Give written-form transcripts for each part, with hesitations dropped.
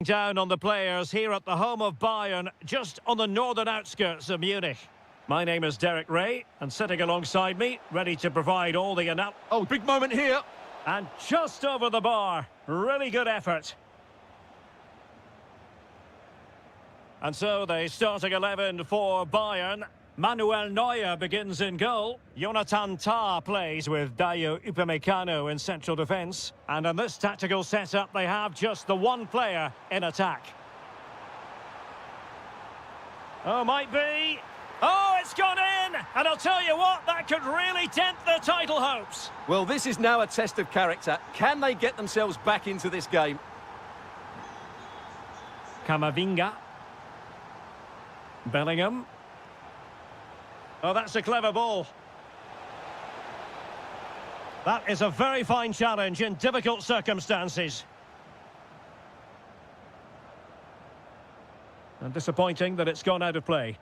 Down on the players here at the home of Bayern, just on the northern outskirts of Munich. My name is Derek Ray, and sitting alongside me, ready to provide all the analysis. Oh, big moment here. And just over the bar. Really good effort. And so the starting 11 for Bayern. Manuel Neuer begins in goal. Jonathan Tah plays with Dayo Upamecano in central defence. And in this tactical setup, they have just the one player in attack. Oh, might be. Oh, it's gone in! And I'll tell you what, that could really dent their title hopes. Well, this is now a test of character. Can they get themselves back into this game? Camavinga. Bellingham. Oh, that's a clever ball. That is a very fine challenge in difficult circumstances. And disappointing that it's gone out of play.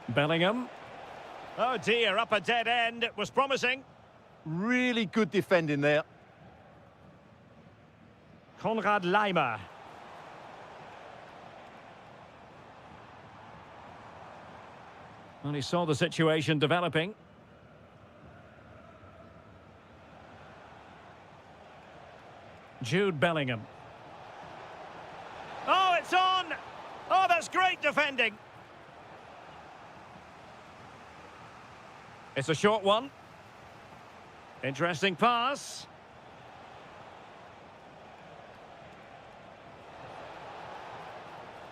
Bellingham. Oh dear, up a dead end. It was promising. Really good defending there. Konrad Laimer. And he saw the situation developing. Jude Bellingham. Oh, it's on! Oh, that's great defending. It's a short one. Interesting pass.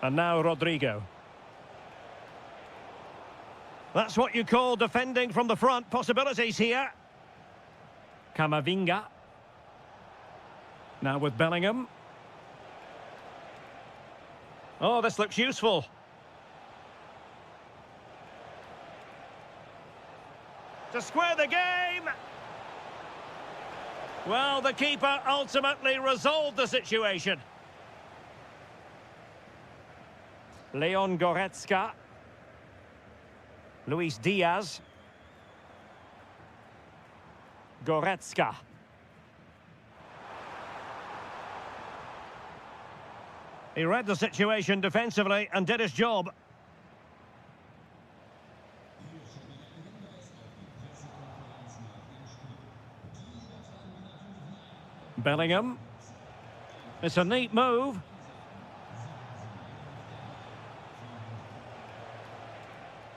And now Rodrigo. That's what you call defending from the front. Possibilities here. Camavinga. Now with Bellingham. Oh, this looks useful. To square the game. Well, the keeper ultimately resolved the situation. Leon Goretzka. Luis Diaz. Goretzka. He read the situation defensively and did his job. Bellingham. It's a neat move.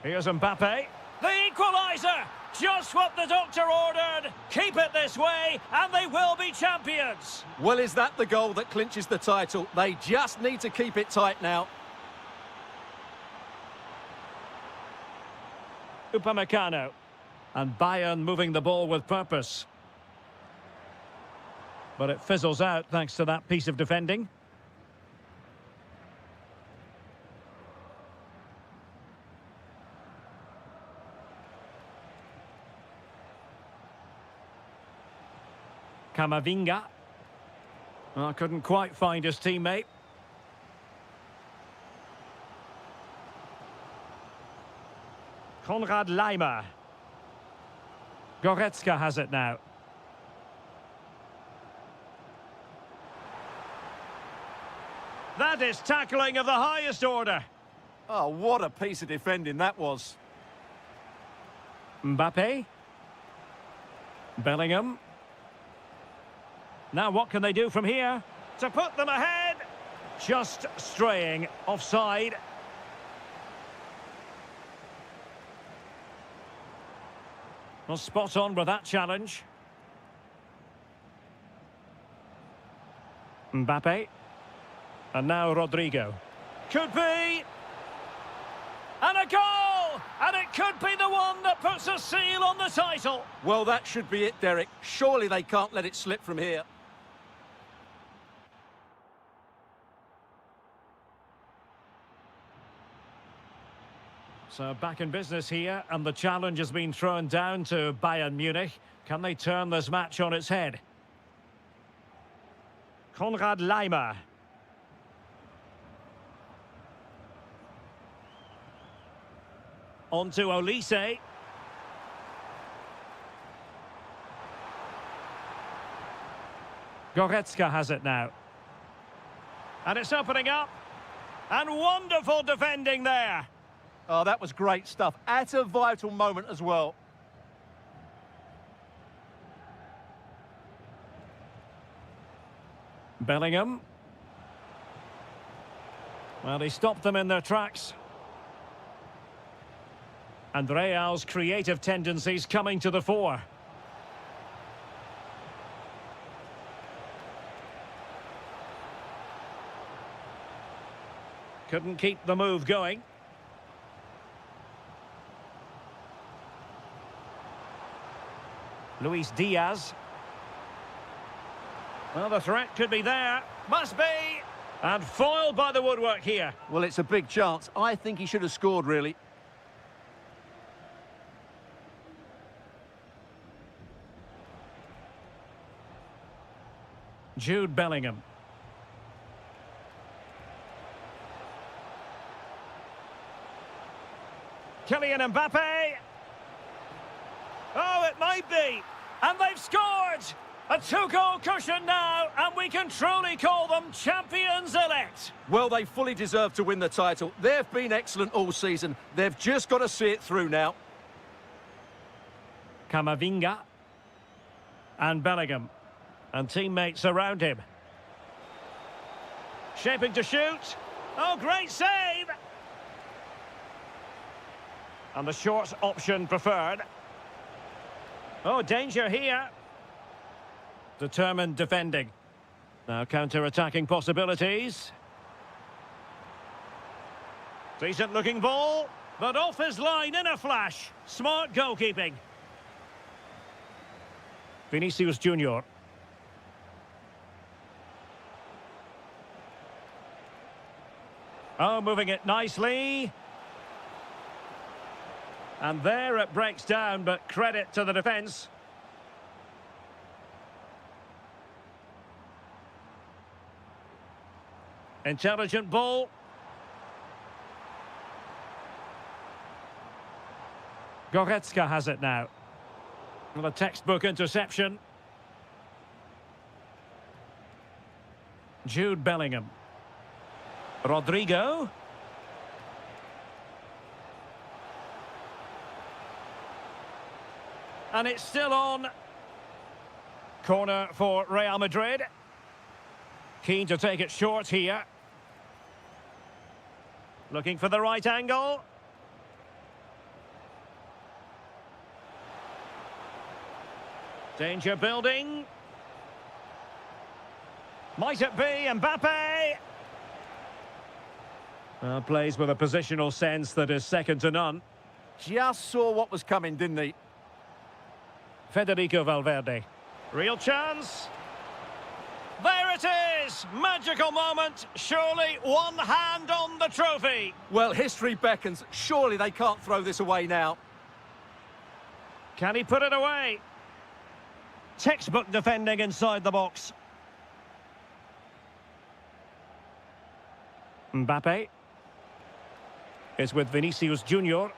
Here's Mbappe. The equaliser! Just what the doctor ordered. Keep it this way, and they will be champions. Well, is that the goal that clinches the title? They just need to keep it tight now. Upamecano. And Bayern moving the ball with purpose. But it fizzles out thanks to that piece of defending. Camavinga. Oh, couldn't quite find his teammate. Konrad Laimer. Goretzka has it now. That is tackling of the highest order. Oh, what a piece of defending that was. Mbappe. Bellingham. Now what can they do from here? To put them ahead. Just straying offside. Well, spot on with that challenge. Mbappe. And now Rodrigo. Could be. And a goal! And it could be the one that puts a seal on the title. Well, that should be it, Derek. Surely they can't let it slip from here. So back in business here, and the challenge has been thrown down to Bayern Munich. Can they turn this match on its head? Konrad Laimer. On to Olise. Goretzka has it now. And it's opening up. And wonderful defending there. Oh, that was great stuff. At a vital moment as well. Bellingham. Well, he stopped them in their tracks. And Real's creative tendencies coming to the fore. Couldn't keep the move going. Luis Diaz. Well, the threat could be there. Must be. And foiled by the woodwork here. Well, it's a big chance. I think he should have scored, really. Jude Bellingham. Kylian Mbappe. Oh, it might be. And they've scored. A two-goal cushion now, and we can truly call them champions-elect. Well, they fully deserve to win the title. They've been excellent all season. They've just got to see it through now. Camavinga. And Bellingham. And teammates around him. Shaping to shoot. Oh, great save! And the short option preferred. Oh, danger here. Determined defending. Now counter-attacking possibilities. Decent looking ball, but off his line in a flash. Smart goalkeeping. Vinicius Junior. Oh, moving it nicely. And there it breaks down, but credit to the defence. Intelligent ball. Goretzka has it now. Well, a textbook interception. Jude Bellingham. Rodrigo. And it's still on. Corner for Real Madrid. Keen to take it short here. Looking for the right angle. Danger building. Might it be Mbappe? Plays with a positional sense that is second to none. Just saw what was coming, didn't he? Federico Valverde. Real chance. There it is! Magical moment. Surely one hand on the trophy. Well, history beckons. Surely they can't throw this away now. Can he put it away? Textbook defending inside the box. Mbappe is with Vinicius Junior.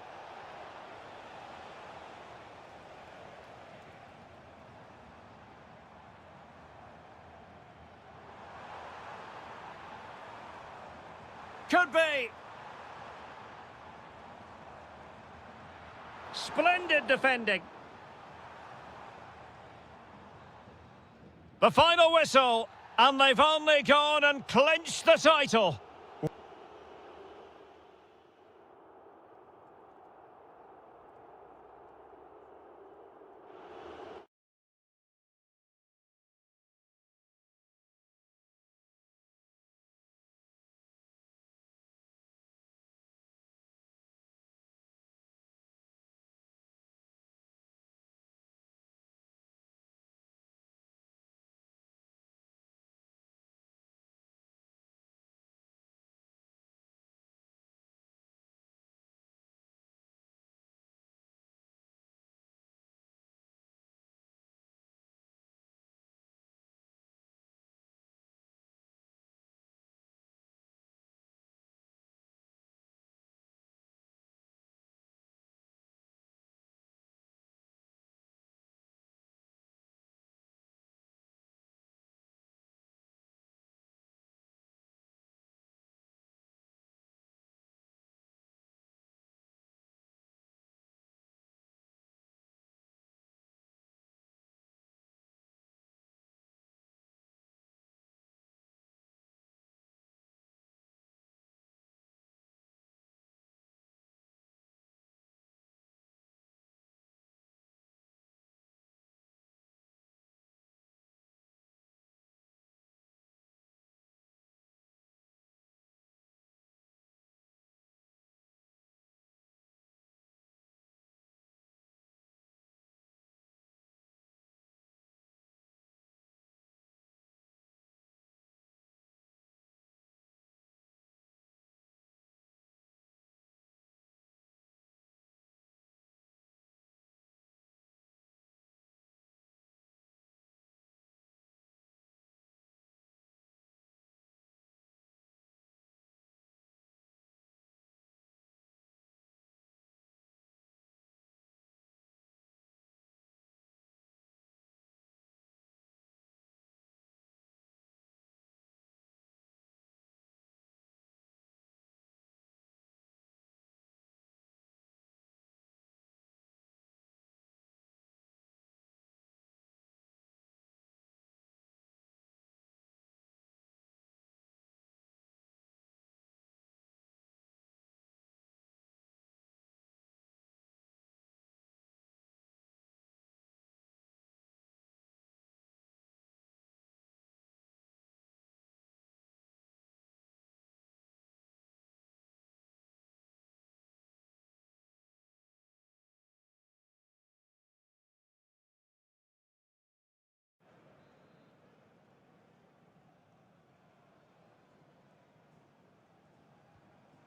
Could be. Splendid defending. The final whistle, and they've only gone and clinched the title.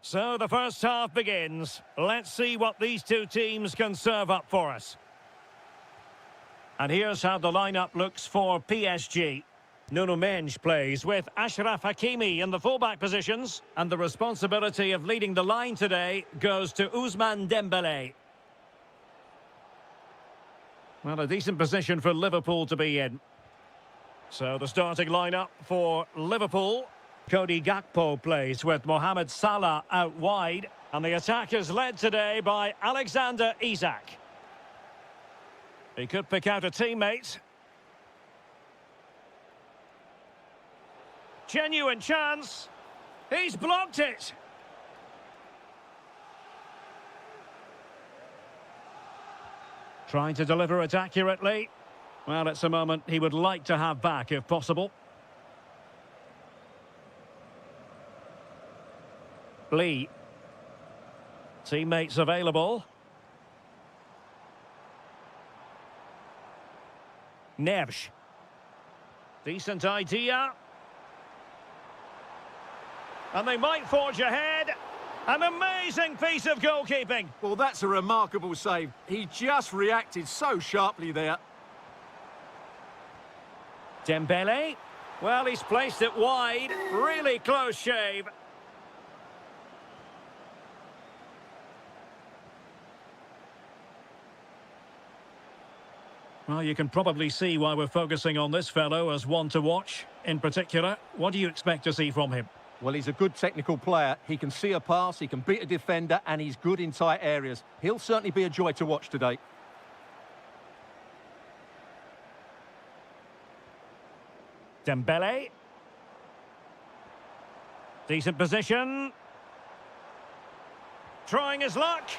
So the first half begins. Let's see what these two teams can serve up for us. And here's how the lineup looks for PSG. Nuno Mendes plays with Achraf Hakimi in the fullback positions. And the responsibility of leading the line today goes to Ousmane Dembélé. Well, a decent position for Liverpool to be in. So the starting lineup for Liverpool. Cody Gakpo plays with Mohamed Salah out wide. And the attack is led today by Alexander Isak. He could pick out a teammate. Genuine chance. He's blocked it. Trying to deliver it accurately. Well, it's a moment he would like to have back if possible. Lee. Teammates available. Neves. Decent idea. And they might forge ahead. An amazing piece of goalkeeping. Well, that's a remarkable save. He just reacted so sharply there. Dembele. Well, he's placed it wide. Really close shave. Well, you can probably see why we're focusing on this fellow as one to watch. In particular, what do you expect to see from him? Well, he's a good technical player. He can see a pass, he can beat a defender, and he's good in tight areas. He'll certainly be a joy to watch today. Dembele. Decent position. Trying his luck.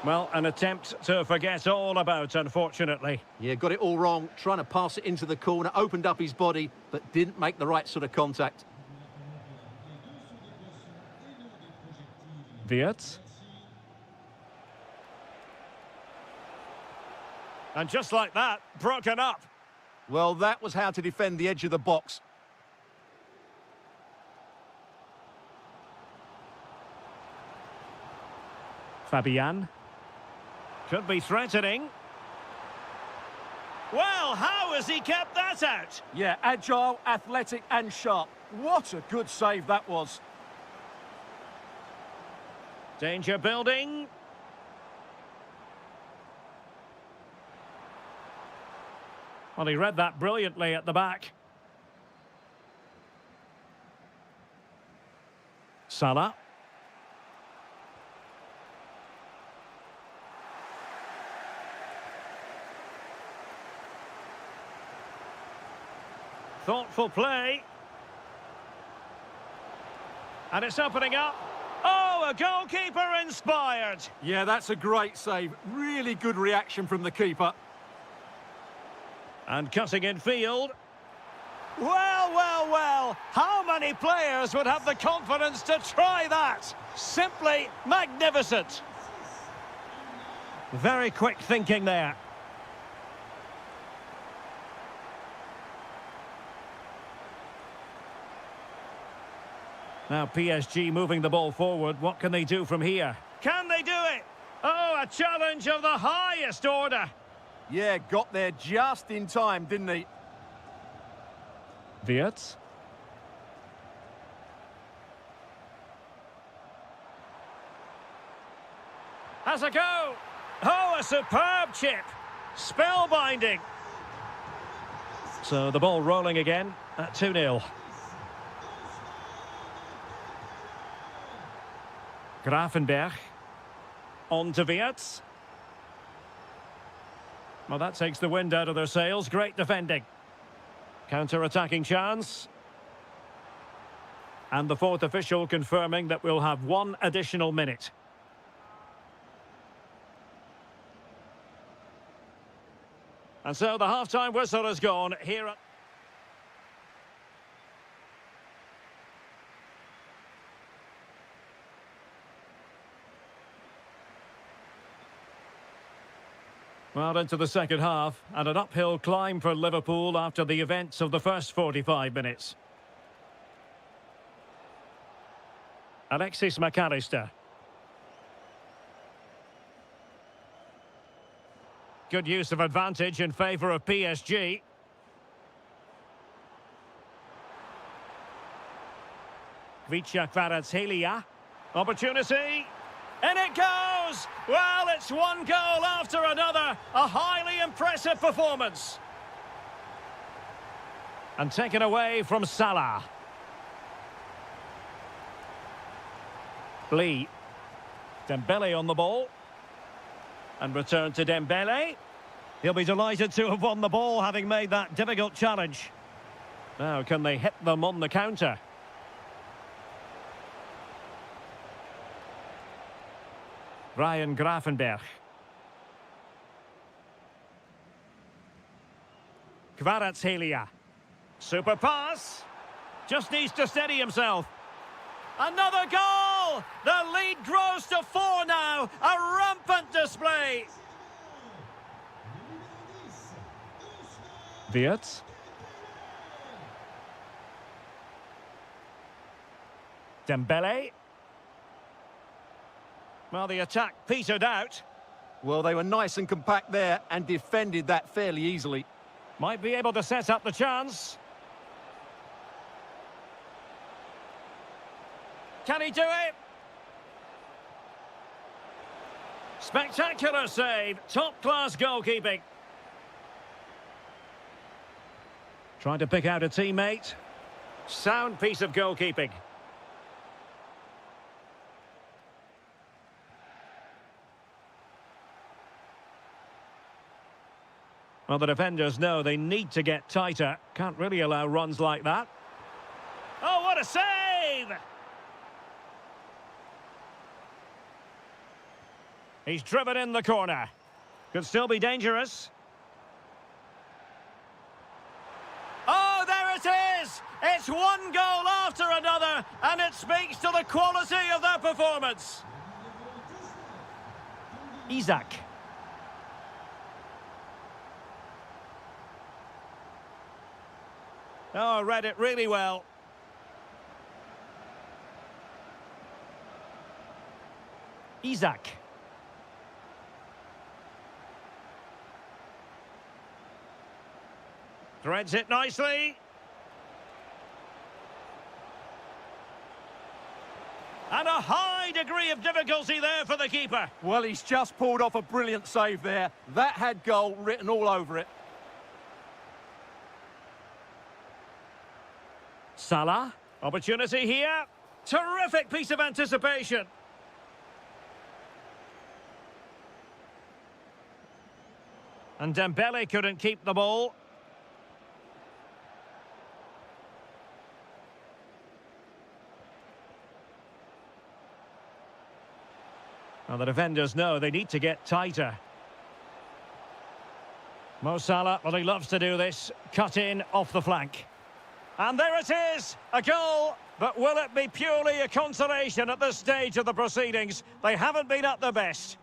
Well, an attempt to forget all about, unfortunately. Yeah, got it all wrong. Trying to pass it into the corner, opened up his body, but didn't make the right sort of contact. Wirtz. And just like that, broken up. Well, that was how to defend the edge of the box. Fabian. Could be threatening. Well, how has he kept that out? Yeah, agile, athletic and sharp. What a good save that was. Danger building. Well, he read that brilliantly at the back. Salah. Thoughtful play. And it's opening up. Oh, a goalkeeper inspired. Yeah, that's a great save. Really good reaction from the keeper. And cutting in field. Well, well, well. How many players would have the confidence to try that? Simply magnificent. Very quick thinking there. Now PSG moving the ball forward. What can they do from here? Can they do it? Oh, a challenge of the highest order. Yeah, got there just in time, didn't he? Wirtz. Has a go. Oh, a superb chip. Spellbinding. So the ball rolling again at 2-0. Grafenberg. On to Wirtz. Well, that takes the wind out of their sails. Great defending. Counter-attacking chance. And the fourth official confirming that we'll have one additional minute. And so the half-time whistle has gone here. Well, into the second half, and an uphill climb for Liverpool after the events of the first 45 minutes. Alexis McAllister. Good use of advantage in favour of PSG. Kvaratskhelia. Opportunity. And it goes! Well, it's one goal after another. A highly impressive performance. And taken away from Salah. Lee. Dembele on the ball. And return to Dembele. He'll be delighted to have won the ball, having made that difficult challenge. Now, can they hit them on the counter? Ryan Gravenberch. Kvaratskhelia. Super pass. Just needs to steady himself. Another goal! The lead grows to 4 now. A rampant display. Wirtz. Dembele. Well, the attack petered out. Well, they were nice and compact there and defended that fairly easily. Might be able to set up the chance. Can he do it? Spectacular save. Top-class goalkeeping. Trying to pick out a teammate. Sound piece of goalkeeping. Well, the defenders know they need to get tighter. Can't really allow runs like that. Oh, what a save! He's driven in the corner. Could still be dangerous. Oh, there it is! It's one goal after another, and it speaks to the quality of their performance. Isaac. Oh, read it really well. Isaac. Threads it nicely. And a high degree of difficulty there for the keeper. Well, he's just pulled off a brilliant save there. That had goal written all over it. Salah, opportunity here. Terrific piece of anticipation. And Dembele couldn't keep the ball. Well, the defenders know they need to get tighter. Mo Salah, well, he loves to do this. Cut in off the flank. And there it is, a goal. But will it be purely a consolation at this stage of the proceedings? They haven't been at their best.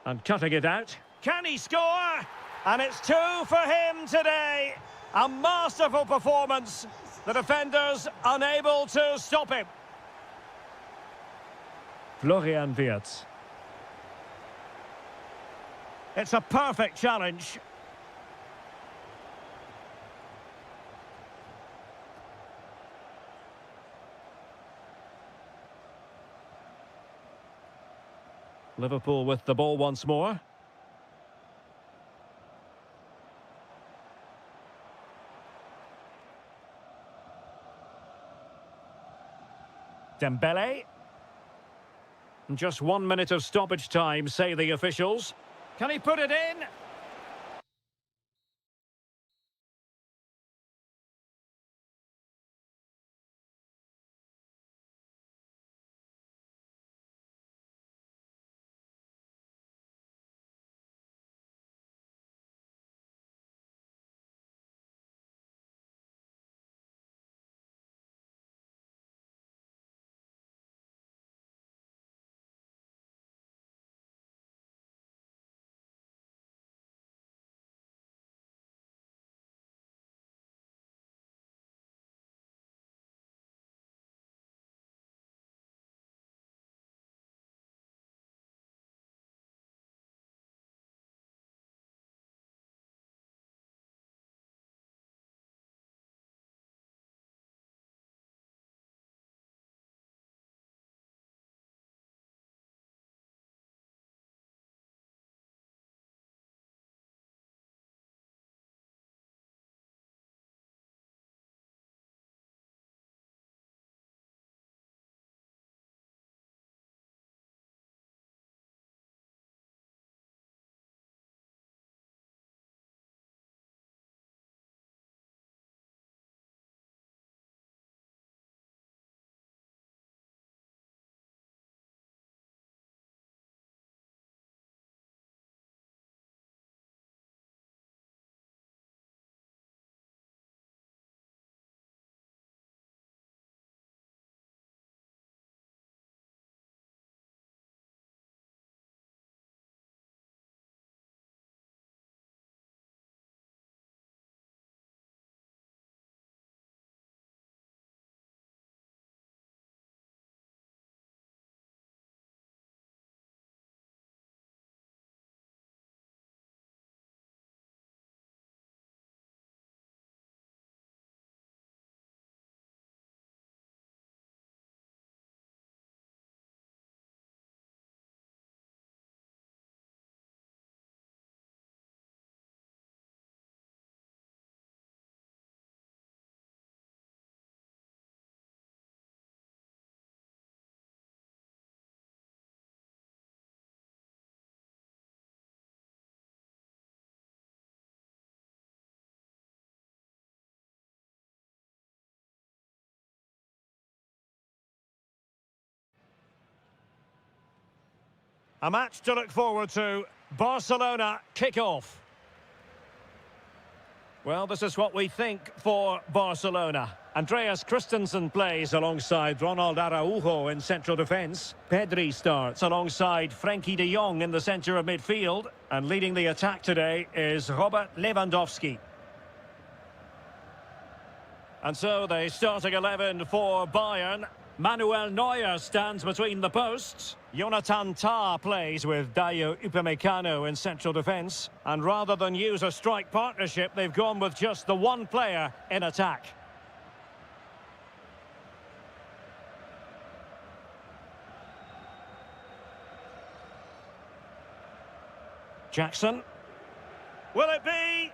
And cutting it out. Can he score? And it's 2 for him today. A masterful performance. The defenders unable to stop him. Florian Wirtz. It's a perfect challenge. Liverpool with the ball once more. Dembele. Just 1 minute of stoppage time, say the officials. Can he put it in? A match to look forward to. Barcelona kick-off. Well, this is what we think for Barcelona. Andreas Christensen plays alongside Ronald Araujo in central defence. Pedri starts alongside Frenkie de Jong in the centre of midfield. And leading the attack today is Robert Lewandowski. And so the starting 11 for Bayern. Manuel Neuer stands between the posts. Jonathan Tah plays with Dayo Upamecano in central defence. And rather than use a strike partnership, they've gone with just the one player in attack. Jackson. Will it be?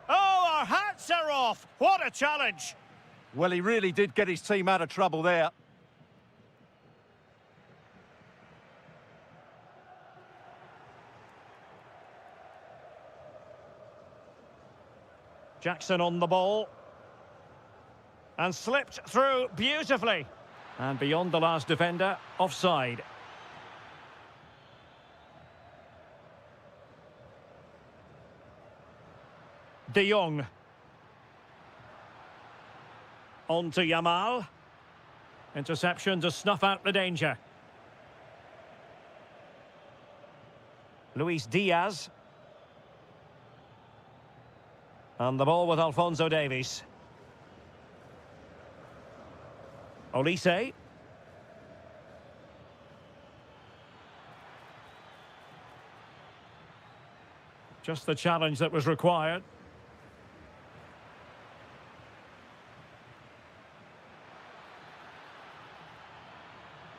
Oh, our hats are off! What a challenge! Well, he really did get his team out of trouble there. Jackson on the ball. And slipped through beautifully. And beyond the last defender, offside. De Jong. On to Yamal. Interception to snuff out the danger. Luis Diaz. And the ball with Alphonso Davies. Olise. Just the challenge that was required.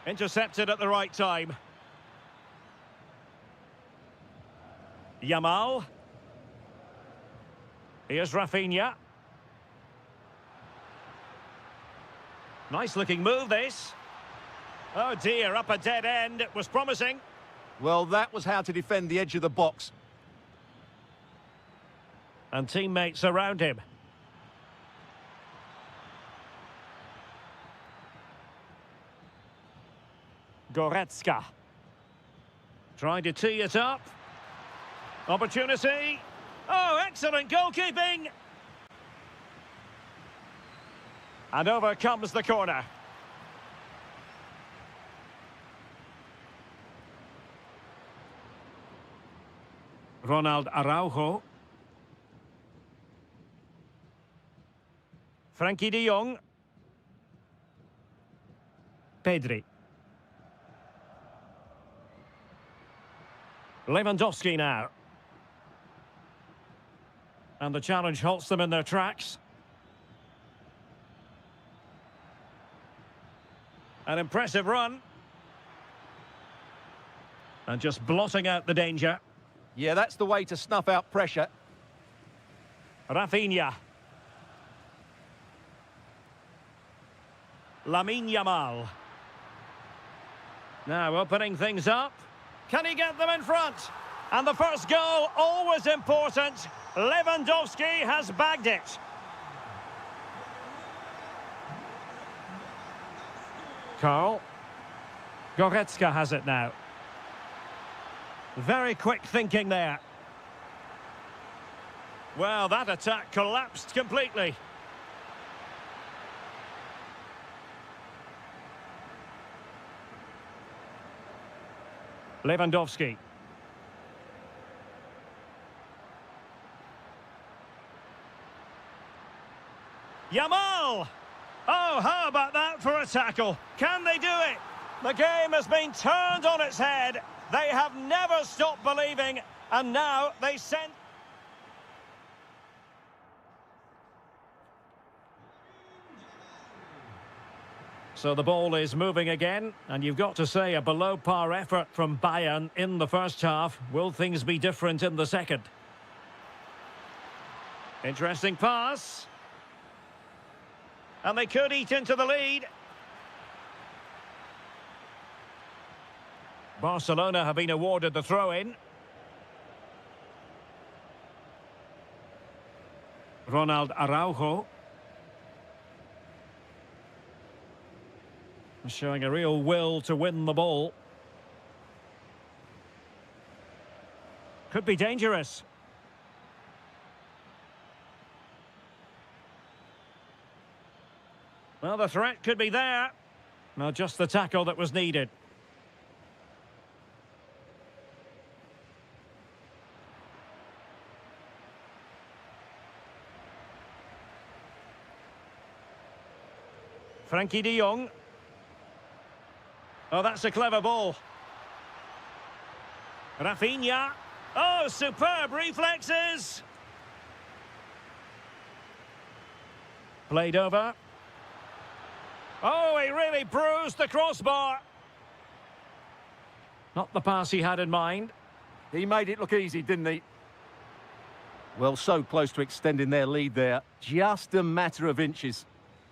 Intercepted at the right time. Yamal. Here's Rafinha. Nice looking move, this. Oh dear, up a dead end. It was promising. Well, that was how to defend the edge of the box. And teammates around him. Goretzka. Trying to tee it up. Opportunity. Oh, excellent goalkeeping. And over comes the corner. Ronald Araujo. Frenkie de Jong. Pedri. Lewandowski now. And the challenge halts them in their tracks. An impressive run. And just blotting out the danger. Yeah, that's the way to snuff out pressure. Rafinha. Lamine Yamal. Now opening things up. Can he get them in front? And the first goal, always important. Lewandowski has bagged it. Carl. Goretzka has it now. Very quick thinking there. Well, that attack collapsed completely. Lewandowski. Yamal! Oh, how about that for a tackle? Can they do it? The game has been turned on its head. They have never stopped believing, and now they send... So the ball is moving again, and you've got to say a below-par effort from Bayern in the first half. Will things be different in the second? Interesting pass. And they could eat into the lead. Barcelona have been awarded the throw-in. Ronald Araujo. Showing a real will to win the ball. Could be dangerous. Well, the threat could be there. Not just the tackle that was needed. Frankie de Jong. Oh, that's a clever ball. Rafinha. Oh, superb reflexes. Played over. Oh, he really bruised the crossbar. Not the pass he had in mind. He made it look easy, didn't he? Well, so close to extending their lead there. Just a matter of inches.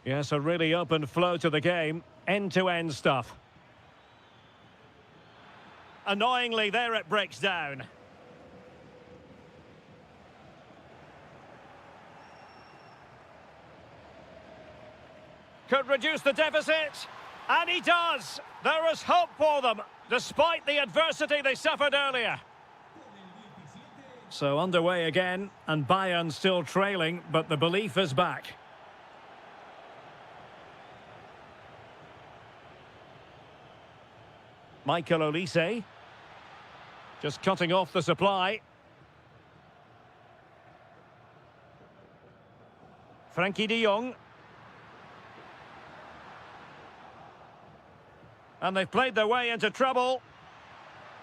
Yes, a really open flow to the game. End-to-end stuff. Annoyingly, there it breaks down. Could reduce the deficit. And he does. There is hope for them, despite the adversity they suffered earlier. So underway again, and Bayern still trailing, but the belief is back. Michael Olise. Just cutting off the supply. Frankie de Jong. And they've played their way into trouble.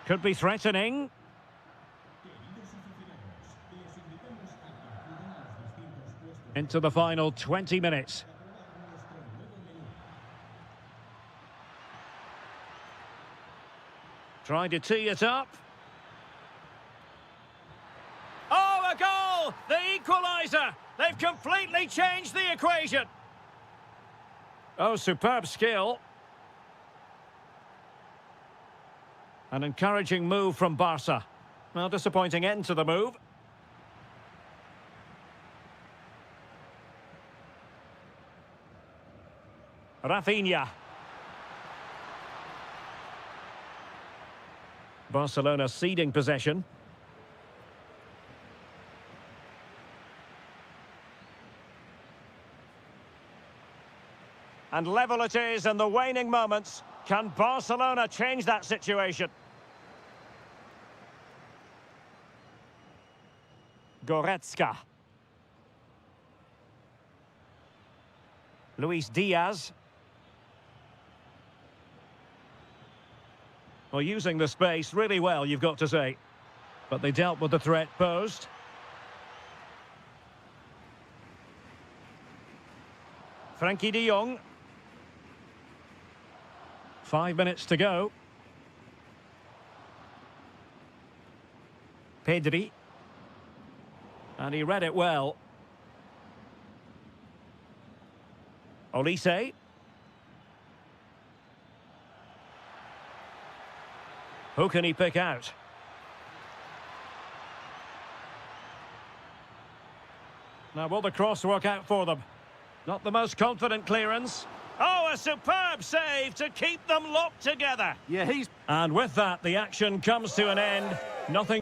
Could be threatening. Into the final 20 minutes. Trying to tee it up. Oh, a goal! The equaliser! They've completely changed the equation. Oh, superb skill. An encouraging move from Barca. Well, disappointing end to the move. Rafinha. Barcelona ceding possession. And level it is in the waning moments. Can Barcelona change that situation? Goretzka. Luis Diaz. Well, using the space really well, you've got to say. But they dealt with the threat posed. Frankie de Jong. 5 minutes to go. Pedri. And he read it well. Olise. Who can he pick out? Now, will the cross work out for them? Not the most confident clearance. Oh, a superb save to keep them locked together. Yeah, And with that, the action comes to an end. Nothing.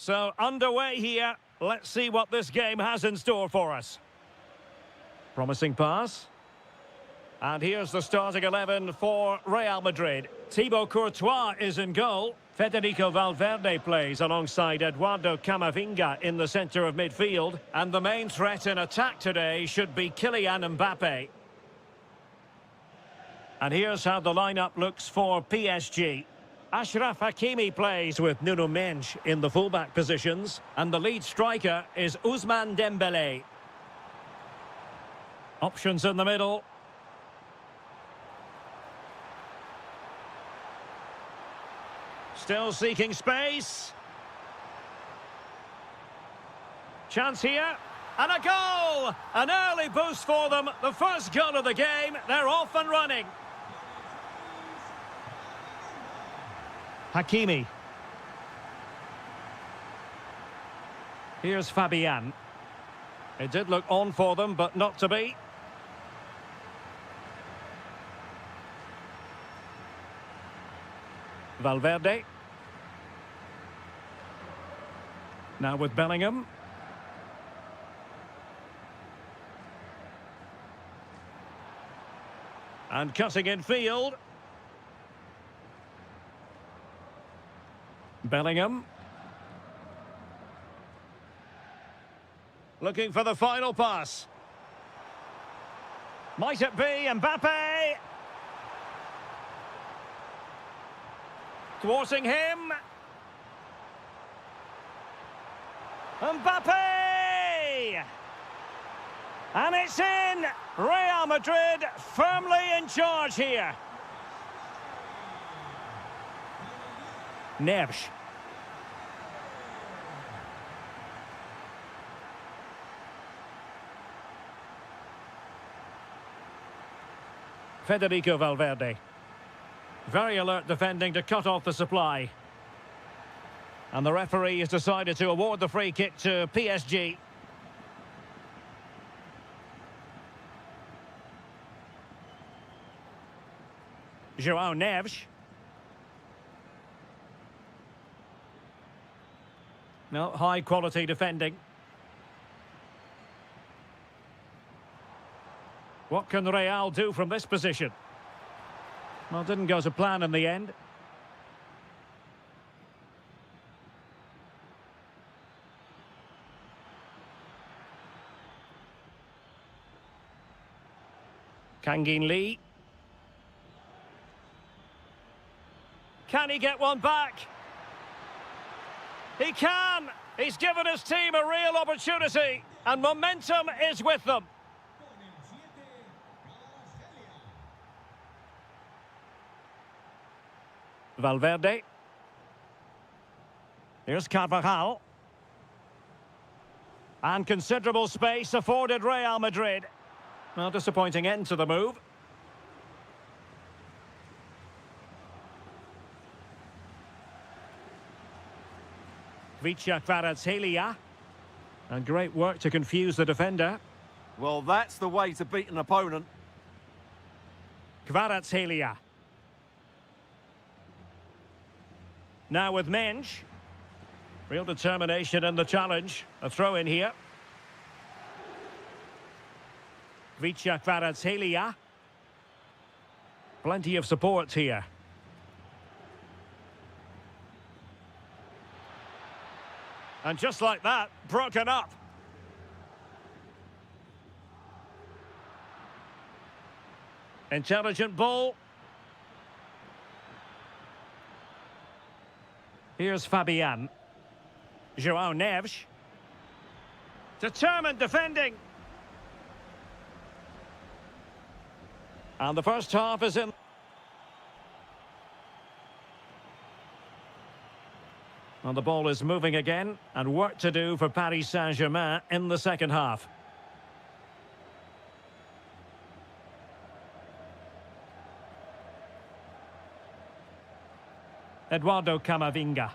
So, underway here. Let's see what this game has in store for us. Promising pass. And here's the starting 11 for Real Madrid. Thibaut Courtois is in goal. Federico Valverde plays alongside Eduardo Camavinga in the centre of midfield. And the main threat in attack today should be Kylian Mbappe. And here's how the lineup looks for PSG. Achraf Hakimi plays with Nuno Mendes in the fullback positions. And the lead striker is Ousmane Dembélé. Options in the middle. Still seeking space. Chance here. And a goal! An early boost for them. The first goal of the game. They're off and running. Hakimi. Here's Fabian. It did look on for them, but not to be. Valverde. Now with Bellingham. And cutting in field. Bellingham. Looking for the final pass. Might it be Mbappe? Thwarting him. Mbappe! And it's in! Real Madrid firmly in charge here. Neves. Federico Valverde. Very alert defending to cut off the supply. And the referee has decided to award the free kick to PSG. João Neves. No, high quality defending. What can Real do from this position? Well, didn't go to plan in the end. Kangin Lee. Can he get one back? He can! He's given his team a real opportunity, and momentum is with them. Valverde. Here's Carvajal. And considerable space afforded Real Madrid. Well, disappointing end to the move. Vicha Kvaratskhelia. And great work to confuse the defender. Well, that's the way to beat an opponent. Kvaratskhelia. Now with Mendes. Real determination in the challenge. A throw in here. Vicha Kvaratskhelia. Plenty of support here. And just like that, broken up. Intelligent ball. Here's Fabian. João Neves. Determined defending. And the first half is in. And the ball is moving again, and work to do for Paris Saint-Germain in the second half. Eduardo Camavinga.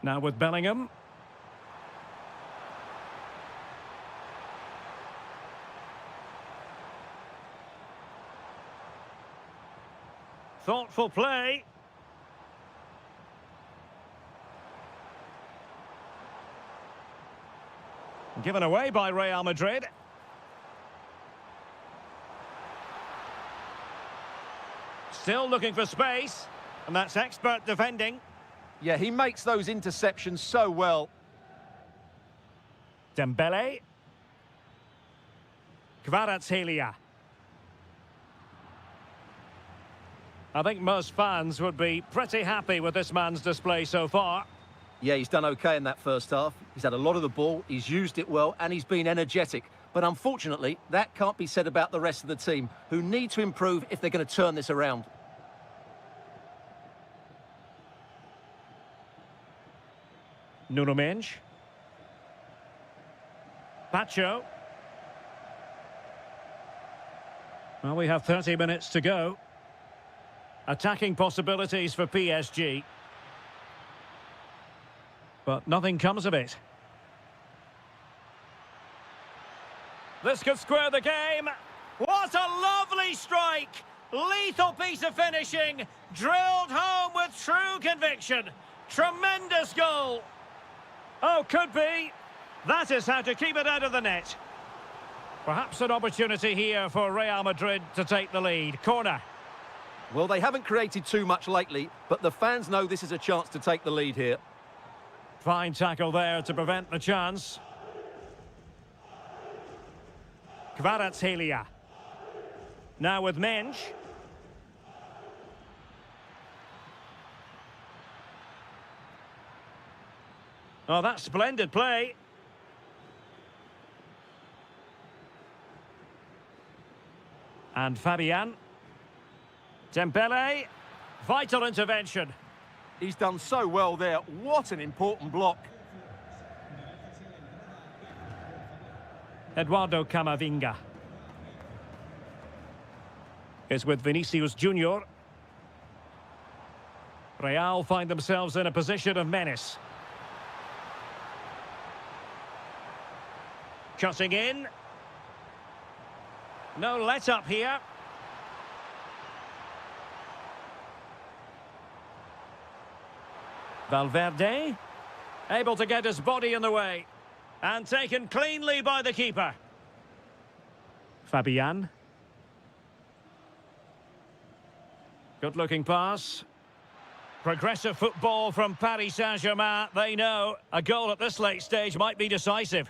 Now with Bellingham. Thoughtful play. Given away by Real Madrid. Still looking for space, and that's expert defending. Yeah, he makes those interceptions so well. Dembele. Kvaratskhelia. I think most fans would be pretty happy with this man's display so far. Yeah, he's done okay in that first half. He's had a lot of the ball, he's used it well, and he's been energetic. But unfortunately, that can't be said about the rest of the team, who need to improve if they're going to turn this around. Nuno Mendes. Pacho. Well, we have 30 minutes to go. Attacking possibilities for PSG. But nothing comes of it. This could square the game. What a lovely strike! Lethal piece of finishing. Drilled home with true conviction. Tremendous goal. Oh, could be. That is how to keep it out of the net. Perhaps an opportunity here for Real Madrid to take the lead. Corner. Well, they haven't created too much lately, but the fans know this is a chance to take the lead here. Fine tackle there to prevent the chance. Kvaratskhelia. Now with Mensch. Oh, that's splendid play. And Fabian. Dembele. Vital intervention. He's done so well there. What an important block. Eduardo Camavinga is with Vinicius Junior. Real find themselves in a position of menace. Cutting in. No let-up here. Valverde, able to get his body in the way. And taken cleanly by the keeper. Fabian. Good-looking pass. Progressive football from Paris Saint-Germain. They know a goal at this late stage might be decisive.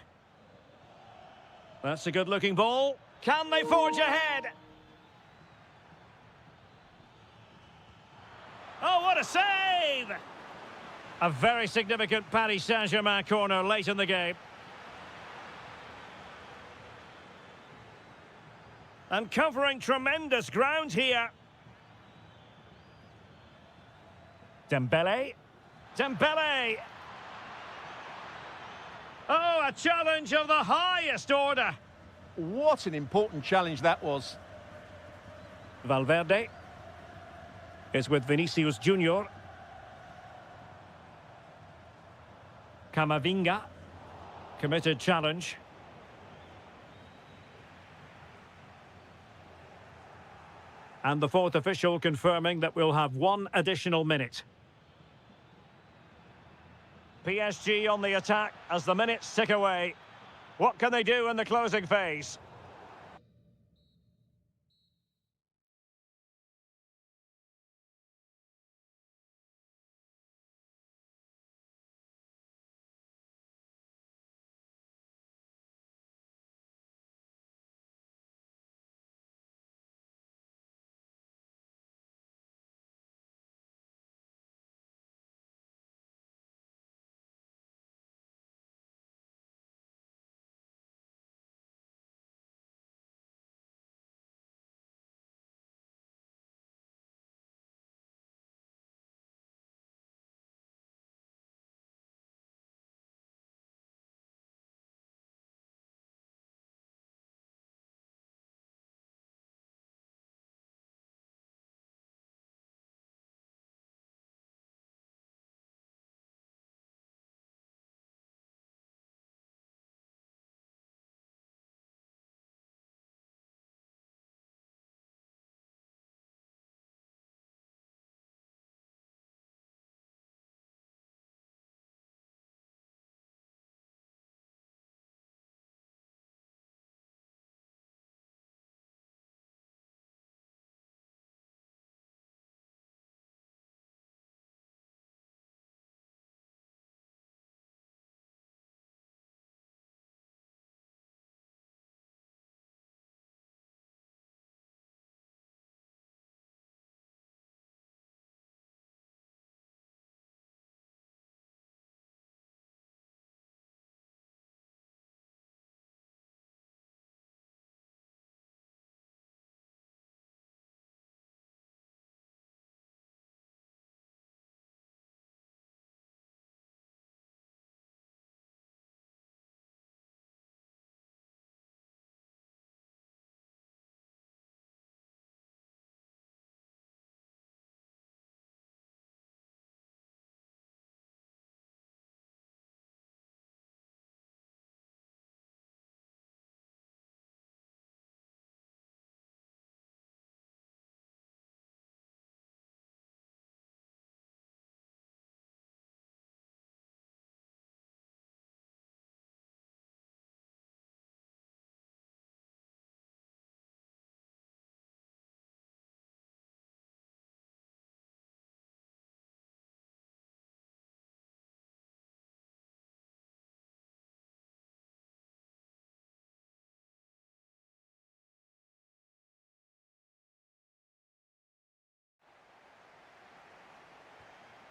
That's a good-looking ball. Can they forge ahead? Oh, what a save! A very significant Paris Saint-Germain corner late in the game. And covering tremendous ground here. Dembele. Dembele! Oh, a challenge of the highest order. What an important challenge that was. Valverde is with Vinicius Junior. Camavinga. Committed challenge. And the fourth official confirming that we'll have one additional minute. PSG on the attack as the minutes tick away. What can they do in the closing phase?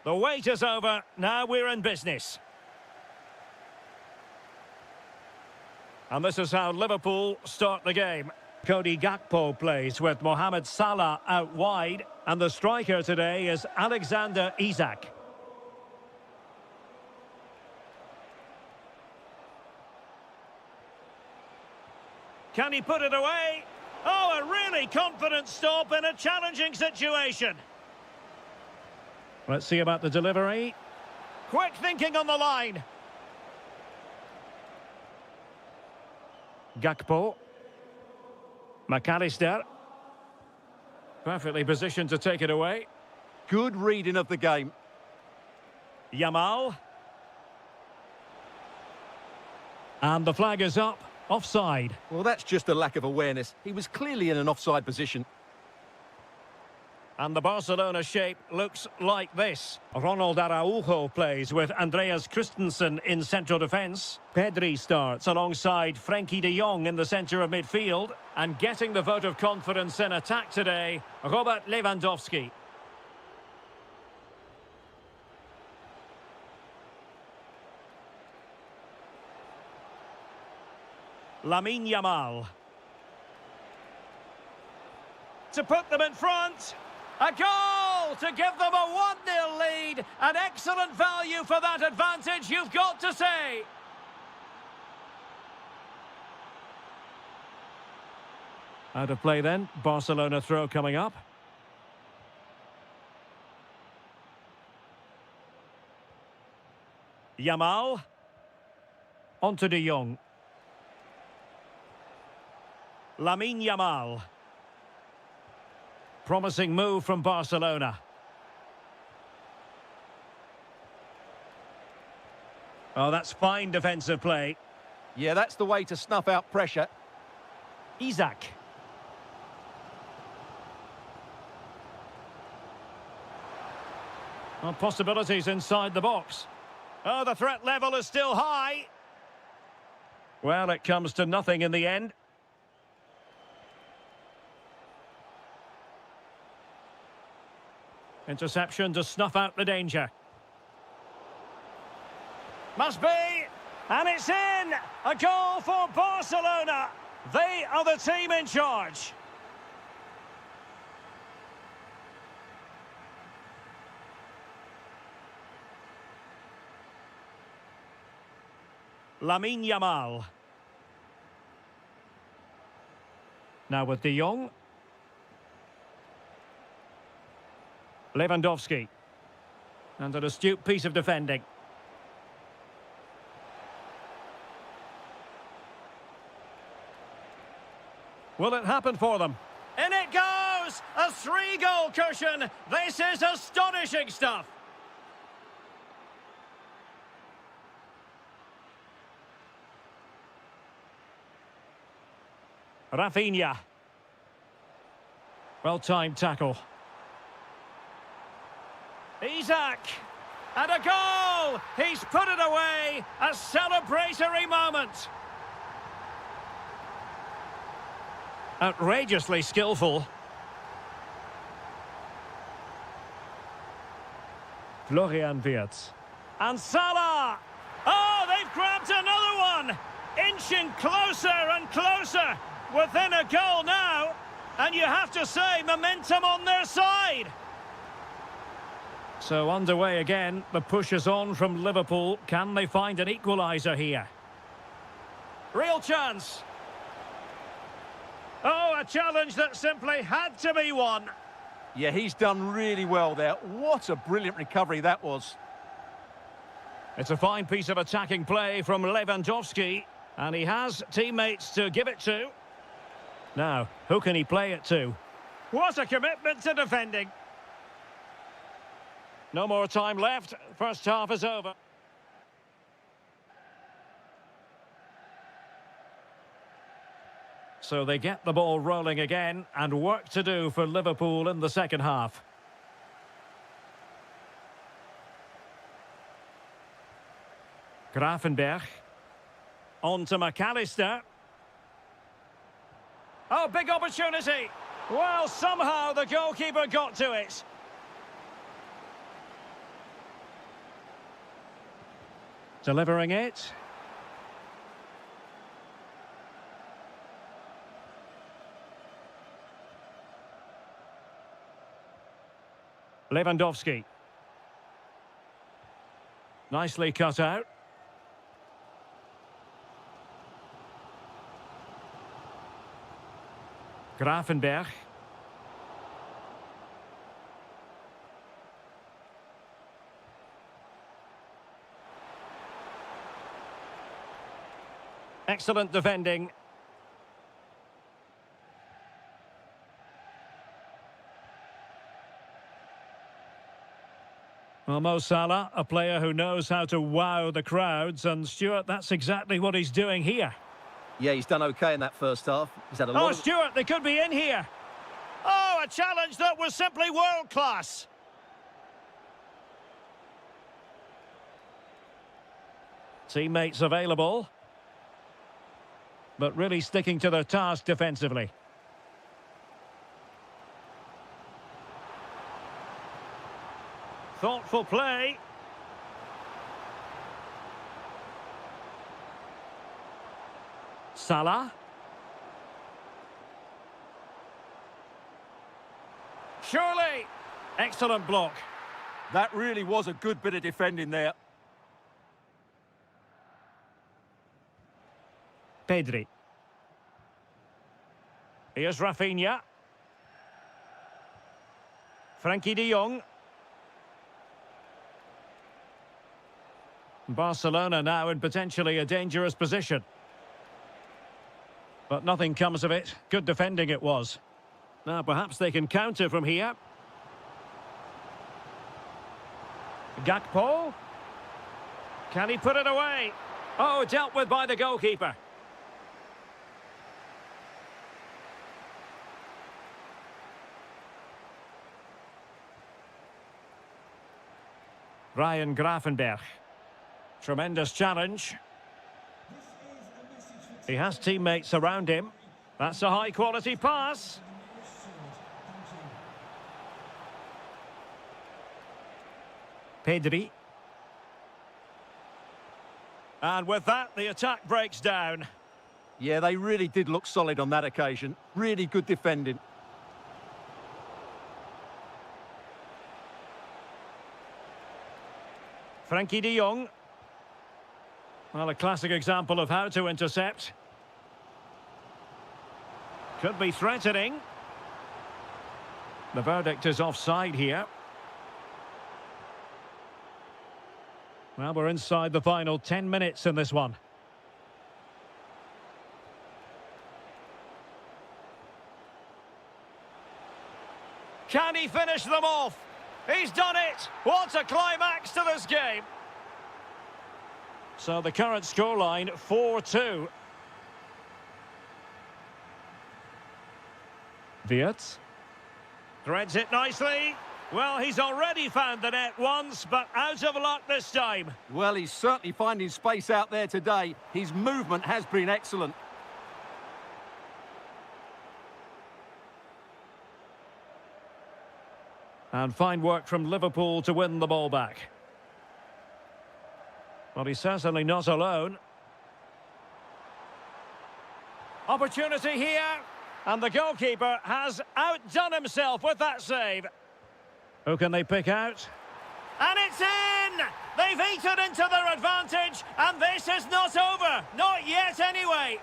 The wait is over. Now we're in business. And this is how Liverpool start the game. Cody Gakpo plays with Mohamed Salah out wide. And the striker today is Alexander Isak. Can he put it away? Oh, a really confident stop in a challenging situation. Let's see about the delivery. Quick thinking on the line. Gakpo. McAllister. Perfectly positioned to take it away. Good reading of the game. Yamal. And the flag is up. Offside. Well, that's just a lack of awareness. He was clearly in an offside position. And the Barcelona shape looks like this. Ronald Araujo plays with Andreas Christensen in central defence. Pedri starts alongside Frenkie de Jong in the centre of midfield. And getting the vote of confidence in attack today, Robert Lewandowski. Lamine Yamal. To put them in front. A goal to give them a 1-0 lead. An excellent value for that advantage, you've got to say. Out of play then. Barcelona throw coming up. Yamal. On to de Jong. Lamine Yamal. Promising move from Barcelona. Oh, that's fine defensive play. Yeah, that's the way to snuff out pressure. Isak. Well, possibilities inside the box. Oh, the threat level is still high. Well, it comes to nothing in the end. Interception to snuff out the danger. Must be, and it's in! A goal for Barcelona! They are the team in charge. Lamine Yamal. Now with de Jong. Lewandowski. And an astute piece of defending. Will it happen for them? In it goes! A 3-goal cushion! This is astonishing stuff! Rafinha. Well-timed tackle. Isak, and a goal! He's put it away, a celebratory moment. Outrageously skillful. Florian Wirtz. And Salah! Oh, they've grabbed another one! Inching closer and closer, within a goal now. And you have to say, momentum on their side. So underway again, the push is on from Liverpool. Can they find an equaliser here? Real chance. Oh, a challenge that simply had to be won. Yeah, he's done really well there. What a brilliant recovery that was. It's a fine piece of attacking play from Lewandowski. And he has teammates to give it to. Now, who can he play it to? What a commitment to defending. No more time left. First half is over. So they get the ball rolling again, and work to do for Liverpool in the second half. Gravenberch. On to McAllister. Oh, big opportunity. Well, somehow the goalkeeper got to it. Delivering it. Lewandowski. Nicely cut out. Grafenberg. Excellent defending. Well, Mo Salah, a player who knows how to wow the crowds, and Stuart, that's exactly what he's doing here. Yeah, he's done okay in that first half. He's had a lot Oh, of... Stuart, they could be in here. Oh, a challenge that was simply world-class. Teammates available, but really sticking to their task defensively. Thoughtful play. Salah. Surely. Excellent block. That really was a good bit of defending there. Pedri. Here's Rafinha. Frankie de Jong. Barcelona now in potentially a dangerous position. But nothing comes of it. Good defending it was. Now perhaps they can counter from here. Gakpo. Can he put it away? Oh, dealt with by the goalkeeper. Ryan Grafenberg. Tremendous challenge. He has teammates around him. That's a high-quality pass. Pedri. And with that, the attack breaks down. Yeah, they really did look solid on that occasion. Really good defending. Frankie de Jong. Well, a classic example of how to intercept. Could be threatening. The verdict is offside here. Well, we're inside the final 10 minutes in this one. Can he finish them off? He's done it! What a climax to this game! So the current scoreline, 4-2. Wirtz. Threads it nicely. Well, he's already found the net once, but out of luck this time. Well, he's certainly finding space out there today. His movement has been excellent. And fine work from Liverpool to win the ball back. Well, he's certainly not alone. Opportunity here. And the goalkeeper has outdone himself with that save. Who can they pick out? And it's in! They've eaten into their advantage, and this is not over. Not yet, anyway.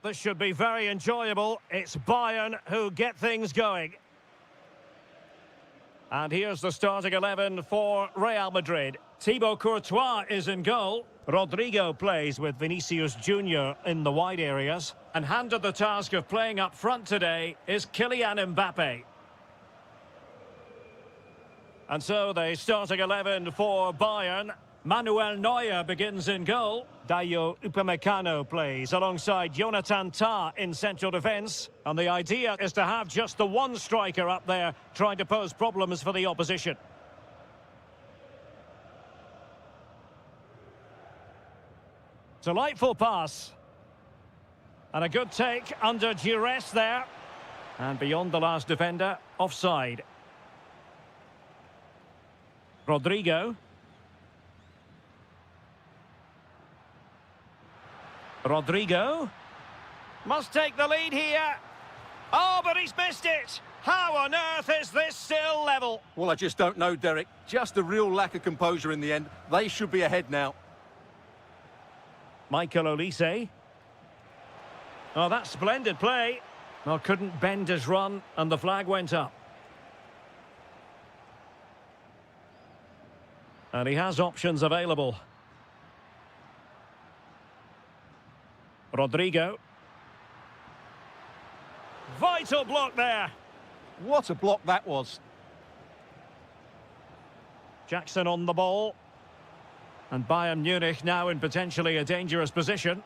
this should be very enjoyable. It's Bayern who get things going. And here's the starting 11 for Real Madrid. Thibaut Courtois is in goal. Rodrigo plays with Vinicius Junior in the wide areas. And handed the task of playing up front today is Kylian Mbappe. And so the starting 11 for Bayern. Manuel Neuer begins in goal. Dayo Upamecano plays alongside Jonathan Tah in central defence. And the idea is to have just the one striker up there trying to pose problems for the opposition. Delightful pass. And a good take under duress there. And beyond the last defender, offside. Rodrigo. Rodrigo must take the lead here. Oh, but he's missed it. How on earth is this still level? Well, I just don't know, Derek. Just a real lack of composure in the end. They should be ahead now. Michael Olise. Oh, that's splendid play. Well, couldn't bend his run, and the flag went up. And he has options available. Rodrigo. Vital block there. What a block that was. Jackson on the ball. And Bayern Munich now in potentially a dangerous position.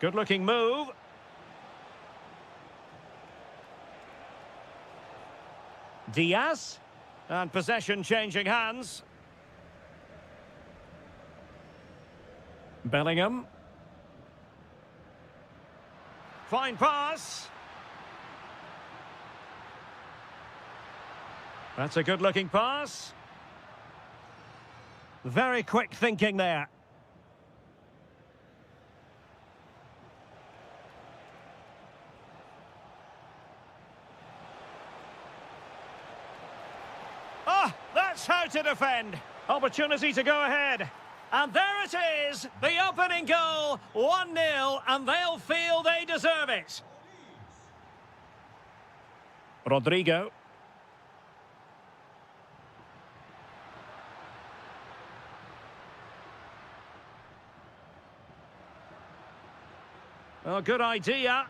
Good-looking move. Diaz. And possession changing hands. Bellingham. Fine pass. That's a good-looking pass. Very quick thinking there. Ah, that's how to defend. Opportunity to go ahead. And there it is, the opening goal, 1-0, and they'll feel they deserve it. Rodrigo. Oh, good idea.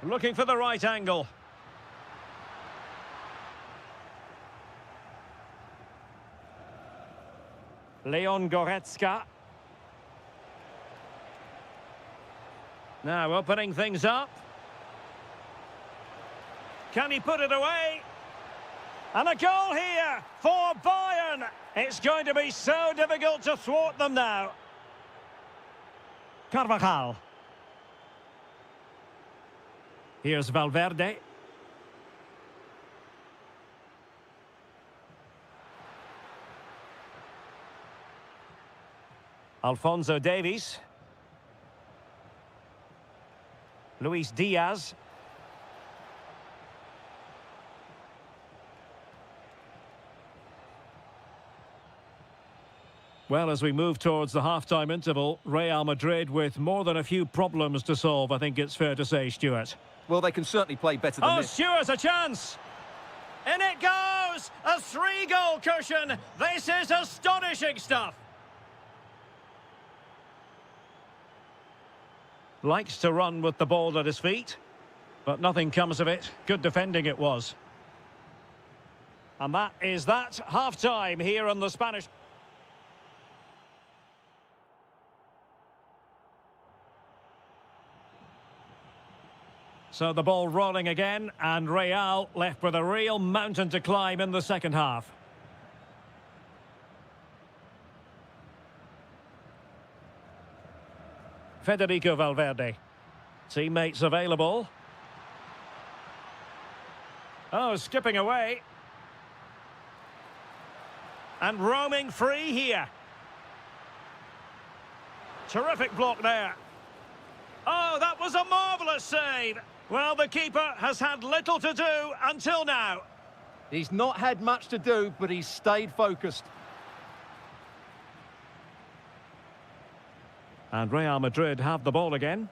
Looking for the right angle. Leon Goretzka. Now opening things up. Can he put it away? And a goal here for Bayern. It's going to be so difficult to thwart them now. Carvajal. Here's Valverde. Alphonso Davies. Luis Diaz. Well, as we move towards the half-time interval, Real Madrid with more than a few problems to solve, I think it's fair to say, Stuart. Well, they can certainly play better than this. Oh, Stuart, a chance! In it goes! A 3-goal cushion! This is astonishing stuff! Likes to run with the ball at his feet, but nothing comes of it. Good defending it was. And that is that. Half-time here on the Spanish... So the ball rolling again, and Real left with a real mountain to climb in the second half. Federico Valverde. Teammates available. Oh, skipping away. And roaming free here. Terrific block there. Oh, that was a marvellous save. Well, the keeper has had little to do until now. He's not had much to do, but he's stayed focused. And Real Madrid have the ball again.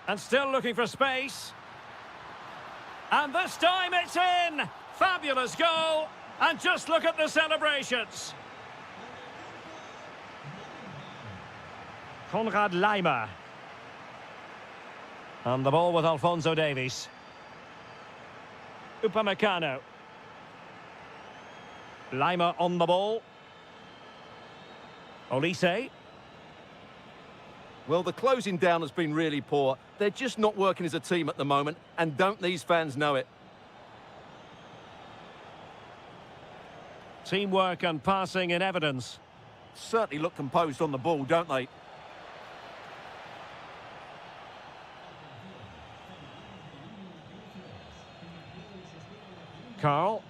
And still looking for space. And this time it's in! Fabulous goal! And just look at the celebrations. Konrad Laimer. And the ball with Alphonso Davies. Upamecano. Laimer on the ball. Olise. Well, the closing down has been really poor. They're just not working as a team at the moment, and don't these fans know it? Teamwork and passing in evidence. Certainly look composed on the ball, don't they? Carl.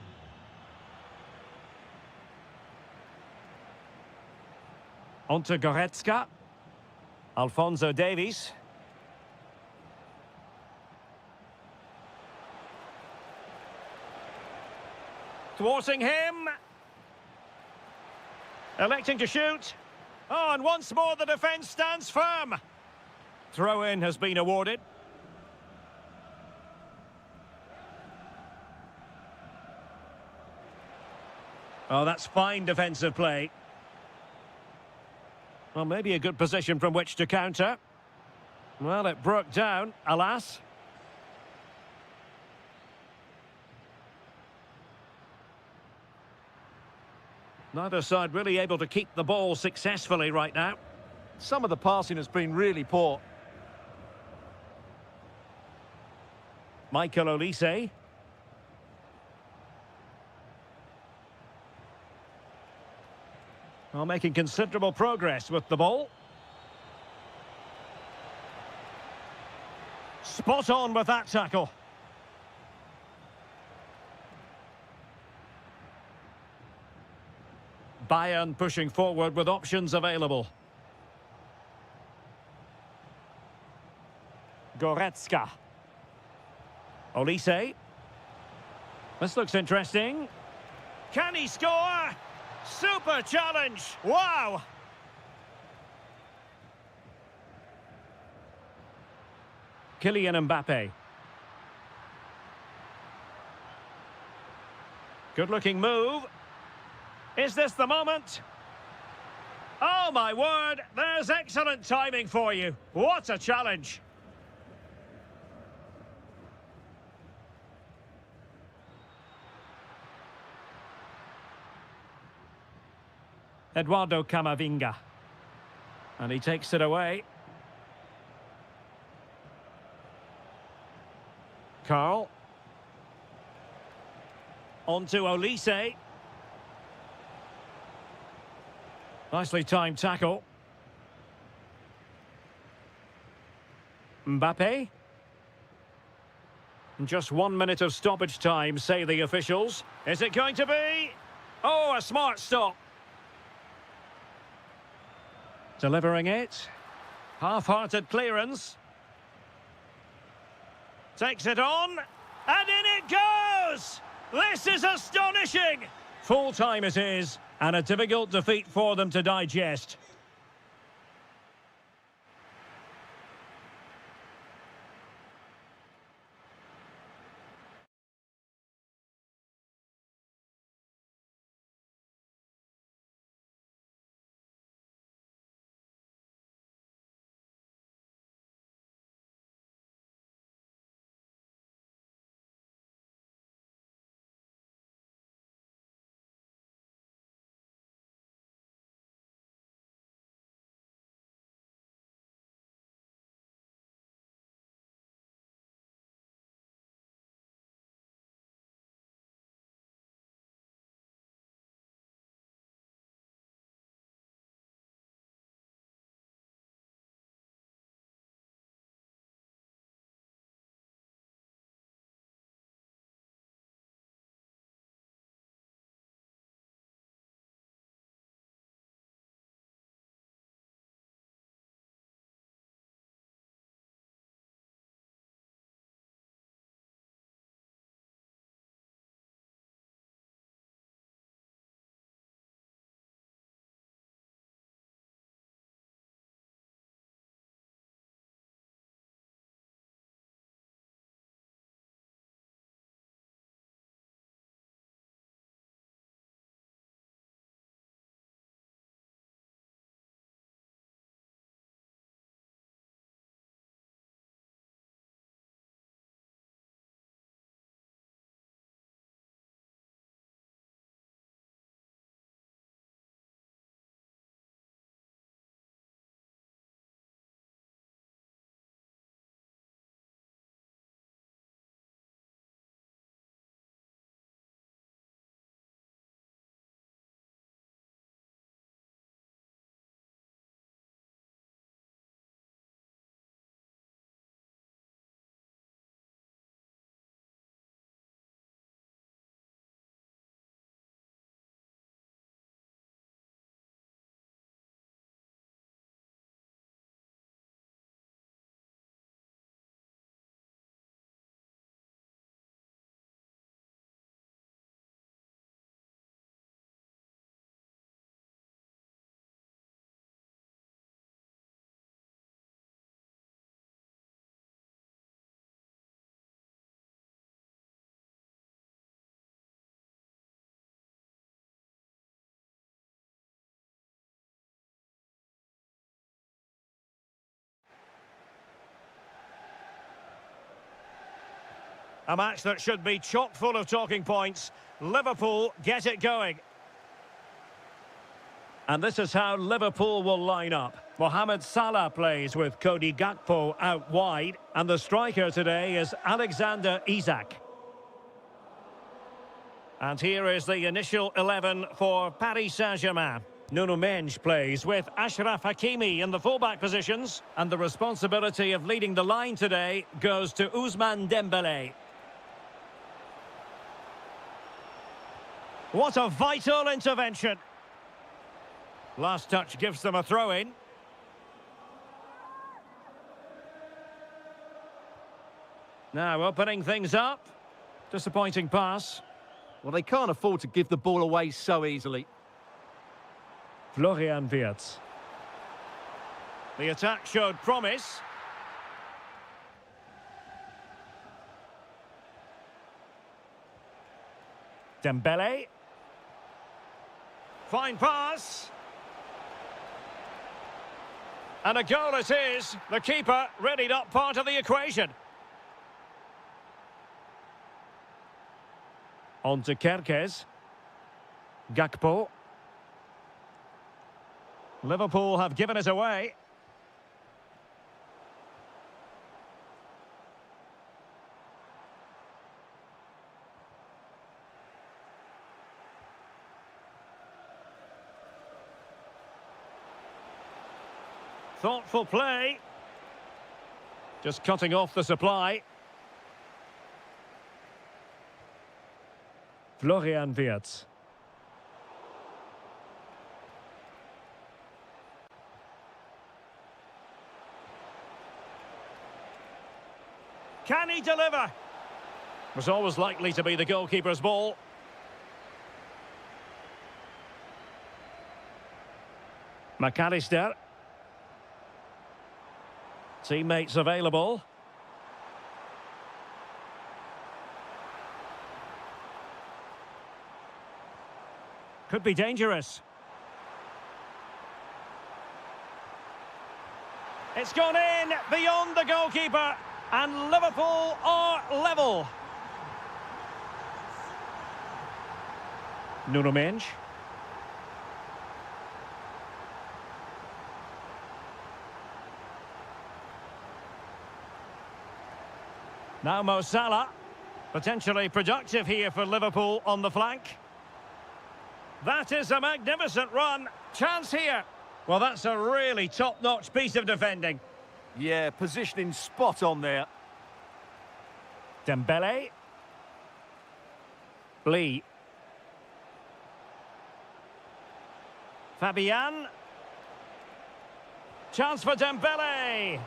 On to Goretzka. Alphonso Davies. Thwarting him. Electing to shoot. Oh, and once more the defence stands firm. Throw-in has been awarded. Oh, that's fine defensive play. Well, maybe a good position from which to counter. Well, it broke down, alas. Neither side really able to keep the ball successfully right now. Some of the passing has been really poor. Michael Olise. Well, making considerable progress with the ball. Spot on with that tackle. Bayern pushing forward with options available. Goretzka. Olise. This looks interesting. Can he score? Super challenge! Wow! Kylian Mbappe. Good-looking move. Is this the moment? Oh, my word! There's excellent timing for you. What a challenge! Eduardo Camavinga. And he takes it away. Carl. On to Olise. Nicely timed tackle. Mbappe. Just 1 minute of stoppage time, say the officials. Is it going to be? Oh, a smart stop. Delivering it. Half-hearted clearance. Takes it on. And in it goes! This is astonishing! Full time it is, and a difficult defeat for them to digest. A match that should be chock full of talking points. Liverpool get it going. And this is how Liverpool will line up. Mohamed Salah plays with Cody Gakpo out wide. And the striker today is Alexander Isak. And here is the initial 11 for Paris Saint-Germain. Nuno Mendes plays with Achraf Hakimi in the fullback positions. And the responsibility of leading the line today goes to Ousmane Dembélé. What a vital intervention. Last touch gives them a throw-in. Now opening things up. Disappointing pass. Well, they can't afford to give the ball away so easily. Florian Wirtz. The attack showed promise. Dembele. Fine pass. And a goal it is. The keeper readied up part of the equation. On to Kerkez. Gakpo. Liverpool have given it away. Thoughtful play. Just cutting off the supply. Florian Wirtz. Can he deliver? Was always likely to be the goalkeeper's ball. McAllister. Teammates available. Could be dangerous. It's gone in beyond the goalkeeper, and Liverpool are level. Nuno Mendes. Now Mo Salah, potentially productive here for Liverpool on the flank. That is a magnificent run. Chance here. Well, that's a really top-notch piece of defending. Yeah, positioning spot on there. Dembele. Lee. Fabian. Chance for Dembele.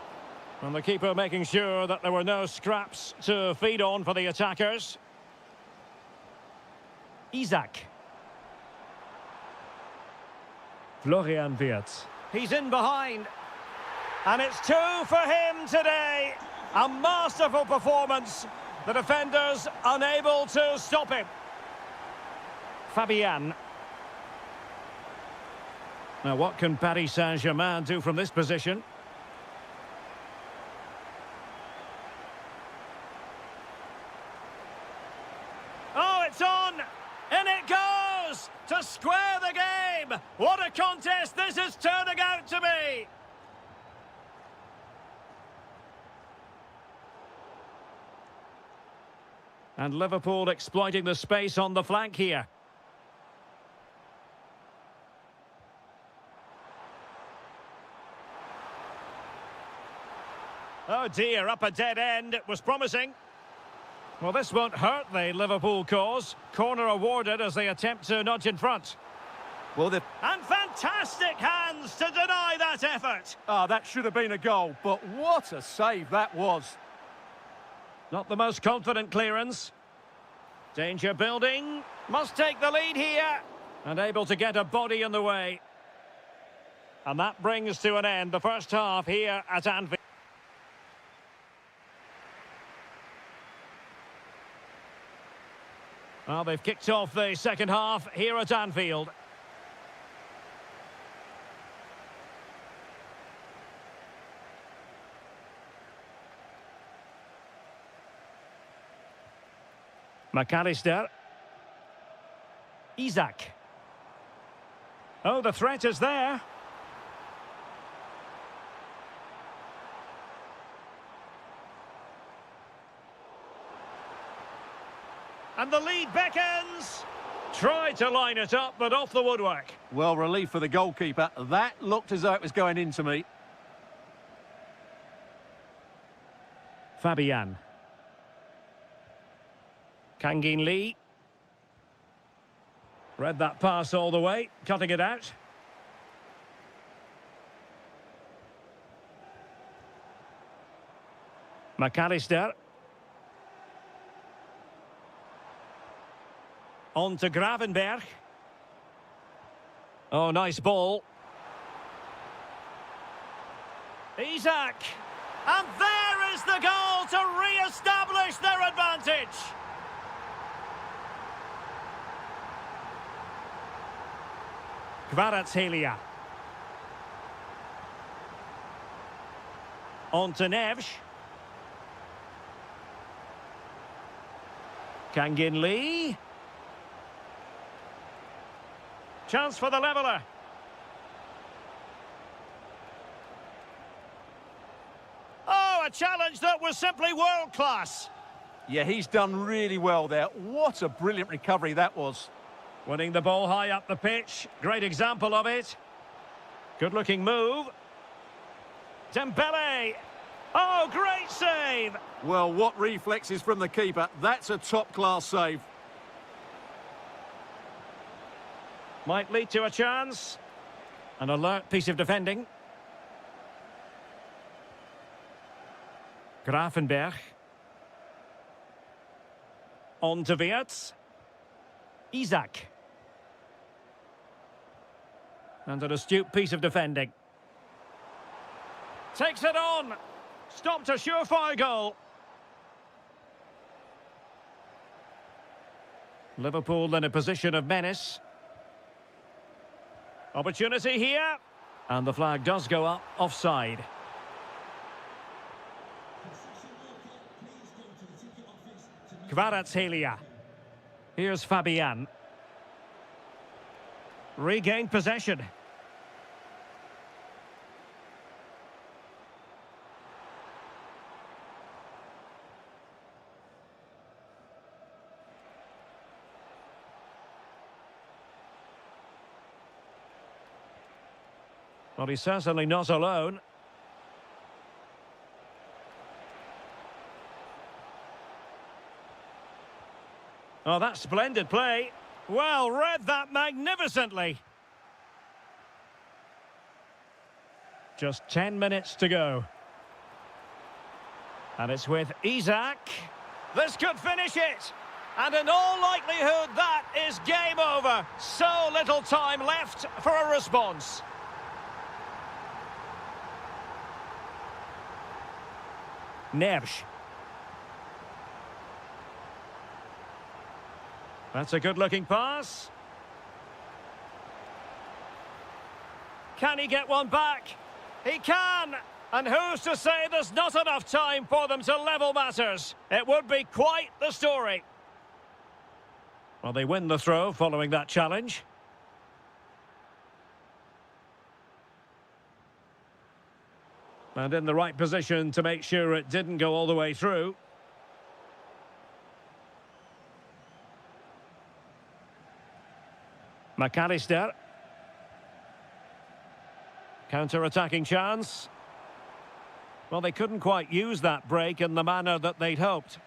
And the keeper making sure that there were no scraps to feed on for the attackers. Isak. Florian Wirtz. He's in behind. And it's 2 for him today. A masterful performance. The defenders unable to stop him. Fabian. Now what can Paris Saint-Germain do from this position? Oh, it's on! In it goes! To square the game! What a contest this is turning out to be! And Liverpool exploiting the space on the flank here. Oh dear, up a dead end. It was promising. Well, this won't hurt the Liverpool cause. Corner awarded as they attempt to nudge in front. Well, and fantastic hands to deny that effort. that should have been a goal, but what a save that was. Not the most confident clearance. Danger building. Must take the lead here. And able to get a body in the way. And that brings to an end the first half here at Anfield. Well, they've kicked off the second half here at Anfield. McAllister. Isaac. Oh, the threat is there. And the lead beckons. Tried to line it up, but off the woodwork. Well, relief for the goalkeeper. That looked as though it was going into me. Fabian. Kangin Lee. Read that pass all the way, cutting it out. McAllister. On to Gravenberg. Oh, nice ball. Isaac. And there is the goal to re-establish their advantage. Kvaratskhelia. On to Neves. Kangin Lee. Chance for the leveller. Oh, a challenge that was simply world-class. Yeah, he's done really well there. What a brilliant recovery that was. Winning the ball high up the pitch. Great example of it. Good-looking move. Dembele. Oh, great save. Well, what reflexes from the keeper. That's a top-class save. Might lead to a chance. An alert piece of defending. Gravenberg. On to Wirtz. Isaac. And an astute piece of defending. Takes it on. Stopped a surefire goal. Liverpool in a position of menace. Opportunity here. And the flag does go up offside. Kvaratskhelia. Here's Fabian. Regained possession. Well, he's certainly not alone. Oh, that's splendid play. Well, read that magnificently. Just 10 minutes to go. And it's with Isaac. This could finish it. And in all likelihood, that is game over. So little time left for a response. Neves. That's a good-looking pass. Can he get one back? He can! And who's to say there's not enough time for them to level matters? It would be quite the story. Well, they win the throw following that challenge. And in the right position to make sure it didn't go all the way through. McAllister. Counter-attacking chance. Well, they couldn't quite use that break in the manner that they'd hoped.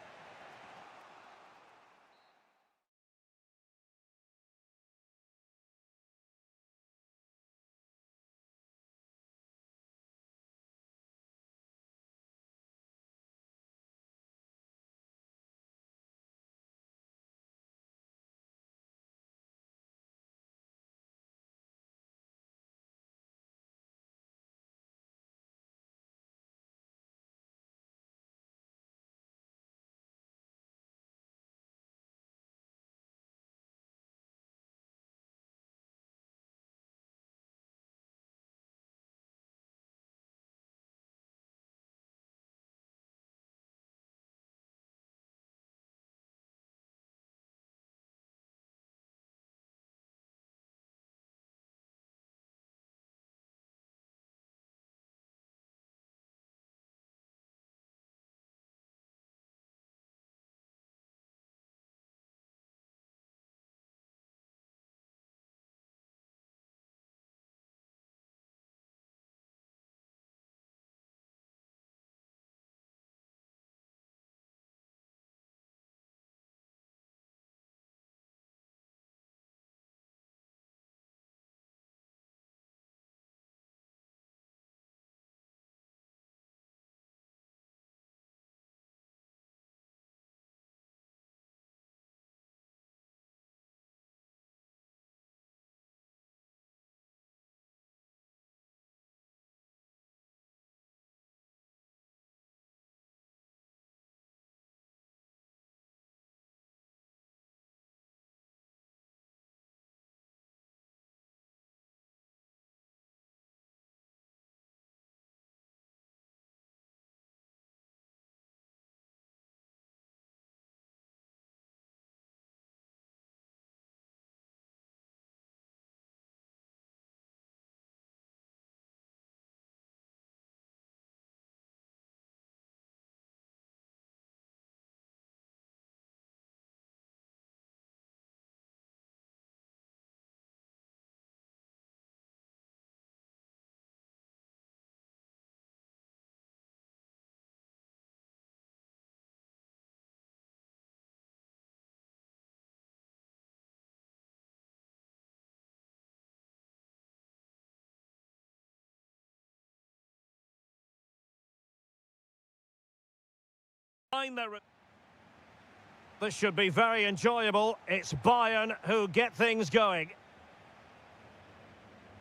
This should be very enjoyable. It's Bayern who get things going.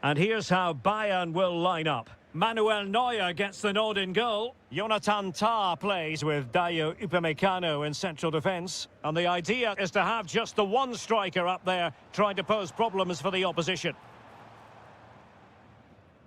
And here's how Bayern will line up. Manuel Neuer gets the nod in goal. Jonathan Tah plays with Dayo Upamecano in central defence. And the idea is to have just the one striker up there trying to pose problems for the opposition.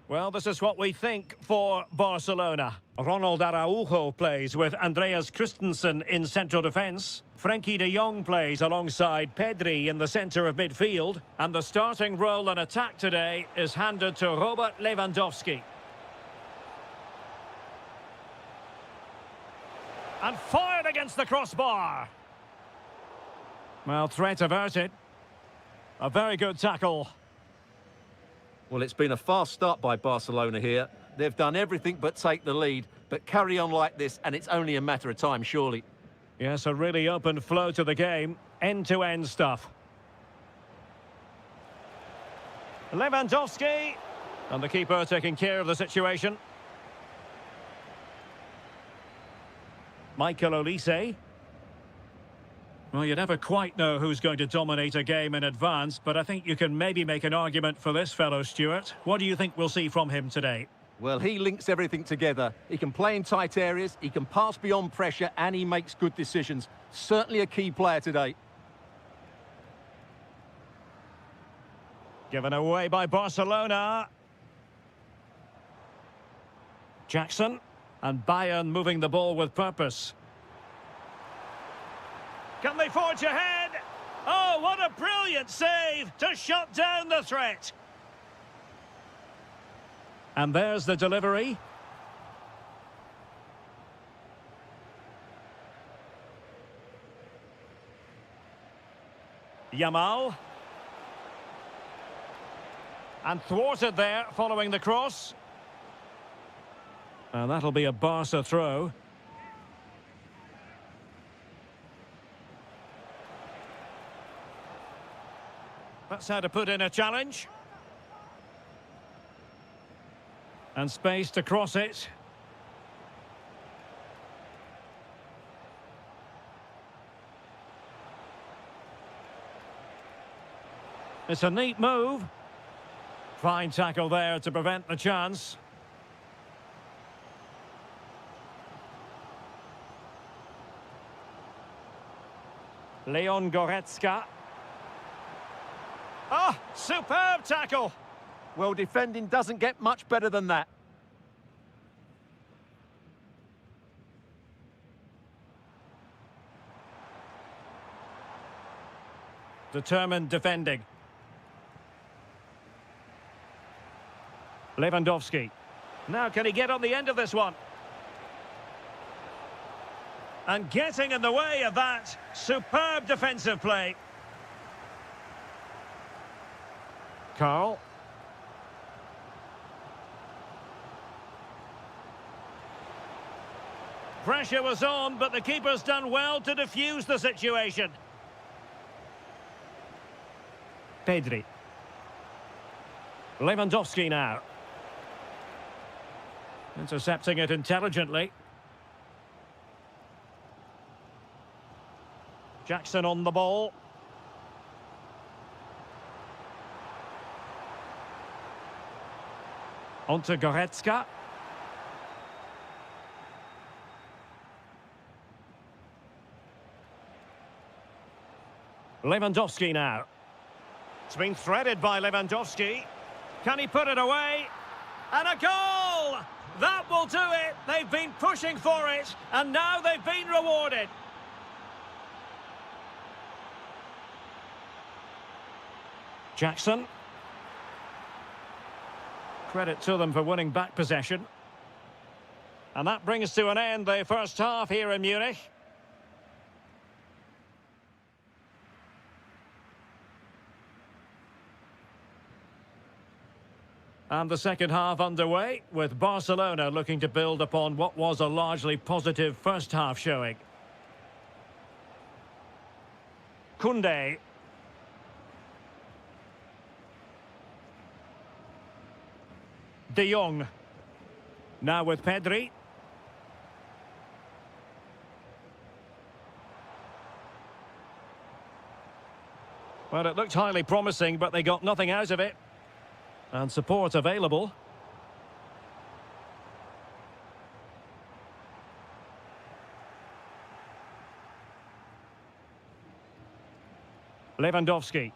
Well, this is what we think for Barcelona. Ronald Araujo plays with Andreas Christensen in central defence. Frenkie de Jong plays alongside Pedri in the centre of midfield. And the starting role in attack today is handed to Robert Lewandowski. And fired against the crossbar. Well, threat averted. A very good tackle. Well, it's been a fast start by Barcelona here. They've done everything but take the lead. But carry on like this, and it's only a matter of time, surely. Yes, a really open flow to the game. End-to-end stuff. Lewandowski. And the keeper taking care of the situation. Michael Olise. Well, you never quite know who's going to dominate a game in advance, but I think you can maybe make an argument for this fellow, Stuart. What do you think we'll see from him today? Well, he links everything together. He can play in tight areas, he can pass beyond pressure, and he makes good decisions. Certainly a key player today. Given away by Barcelona. Jackson. And Bayern moving the ball with purpose. Can they forge ahead? Oh, what a brilliant save to shut down the threat. And there's the delivery. Yamal. And thwarted there following the cross. And that'll be a Barca throw. That's how to put in a challenge. And space to cross it. It's a neat move. Fine tackle there to prevent the chance. Leon Goretzka. Ah, superb tackle. Well, defending doesn't get much better than that. Determined defending. Lewandowski. Now can he get on the end of this one? And getting in the way of that superb defensive play. Carl. Pressure was on, but the keeper's done well to defuse the situation. Pedri. Lewandowski now. Intercepting it intelligently. Jackson on the ball. On to Goretzka. Lewandowski now. It's been threaded by Lewandowski. Can he put it away? And a goal! That will do it. They've been pushing for it, and now they've been rewarded. Jackson. Credit to them for winning back possession. And that brings to an end the first half here in Munich. And the second half underway, with Barcelona looking to build upon what was a largely positive first half showing. Koundé. De Jong. Now with Pedri. Well, it looked highly promising, but they got nothing out of it. And support available. Lewandowski.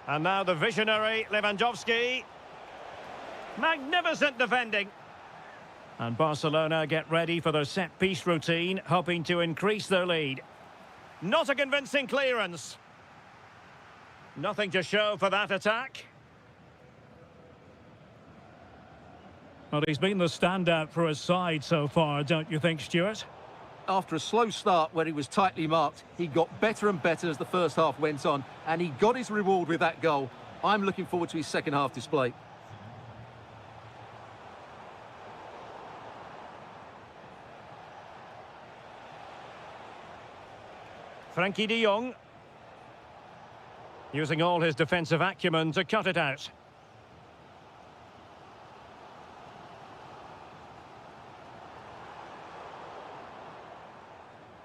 And now the visionary Lewandowski. Magnificent defending. And Barcelona get ready for their set-piece routine, hoping to increase their lead. Not a convincing clearance. Nothing to show for that attack. Well, he's been the standout for his side so far, don't you think, Stuart? After a slow start where he was tightly marked, he got better and better as the first half went on, and he got his reward with that goal. I'm looking forward to his second half display. Frankie de Jong. Using all his defensive acumen to cut it out.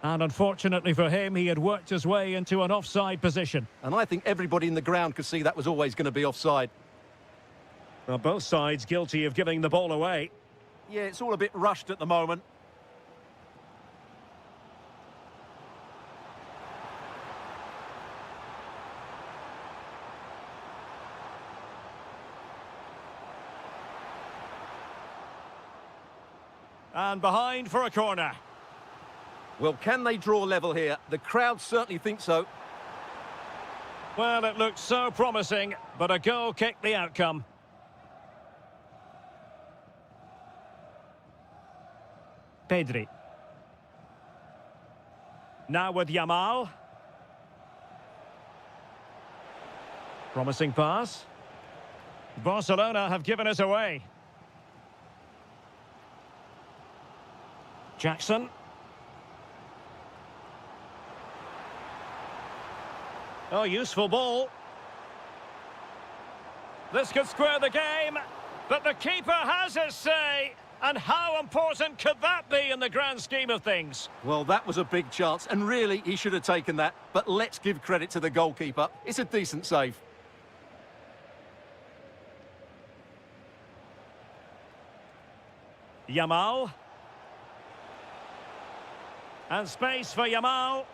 And unfortunately for him, he had worked his way into an offside position. And I think everybody in the ground could see that was always going to be offside. Well, both sides guilty of giving the ball away. Yeah, it's all a bit rushed at the moment. And behind for a corner. Well, can they draw level here? The crowd certainly think so. Well, it looked so promising, but a goal kicked the outcome. Pedri. Now with Yamal. Promising pass. Barcelona have given us away. Jackson. Oh, useful ball. This could square the game, but the keeper has his say. And how important could that be in the grand scheme of things? Well, that was a big chance, and really, he should have taken that. But let's give credit to the goalkeeper. It's a decent save. Yamal. And space for Yamal.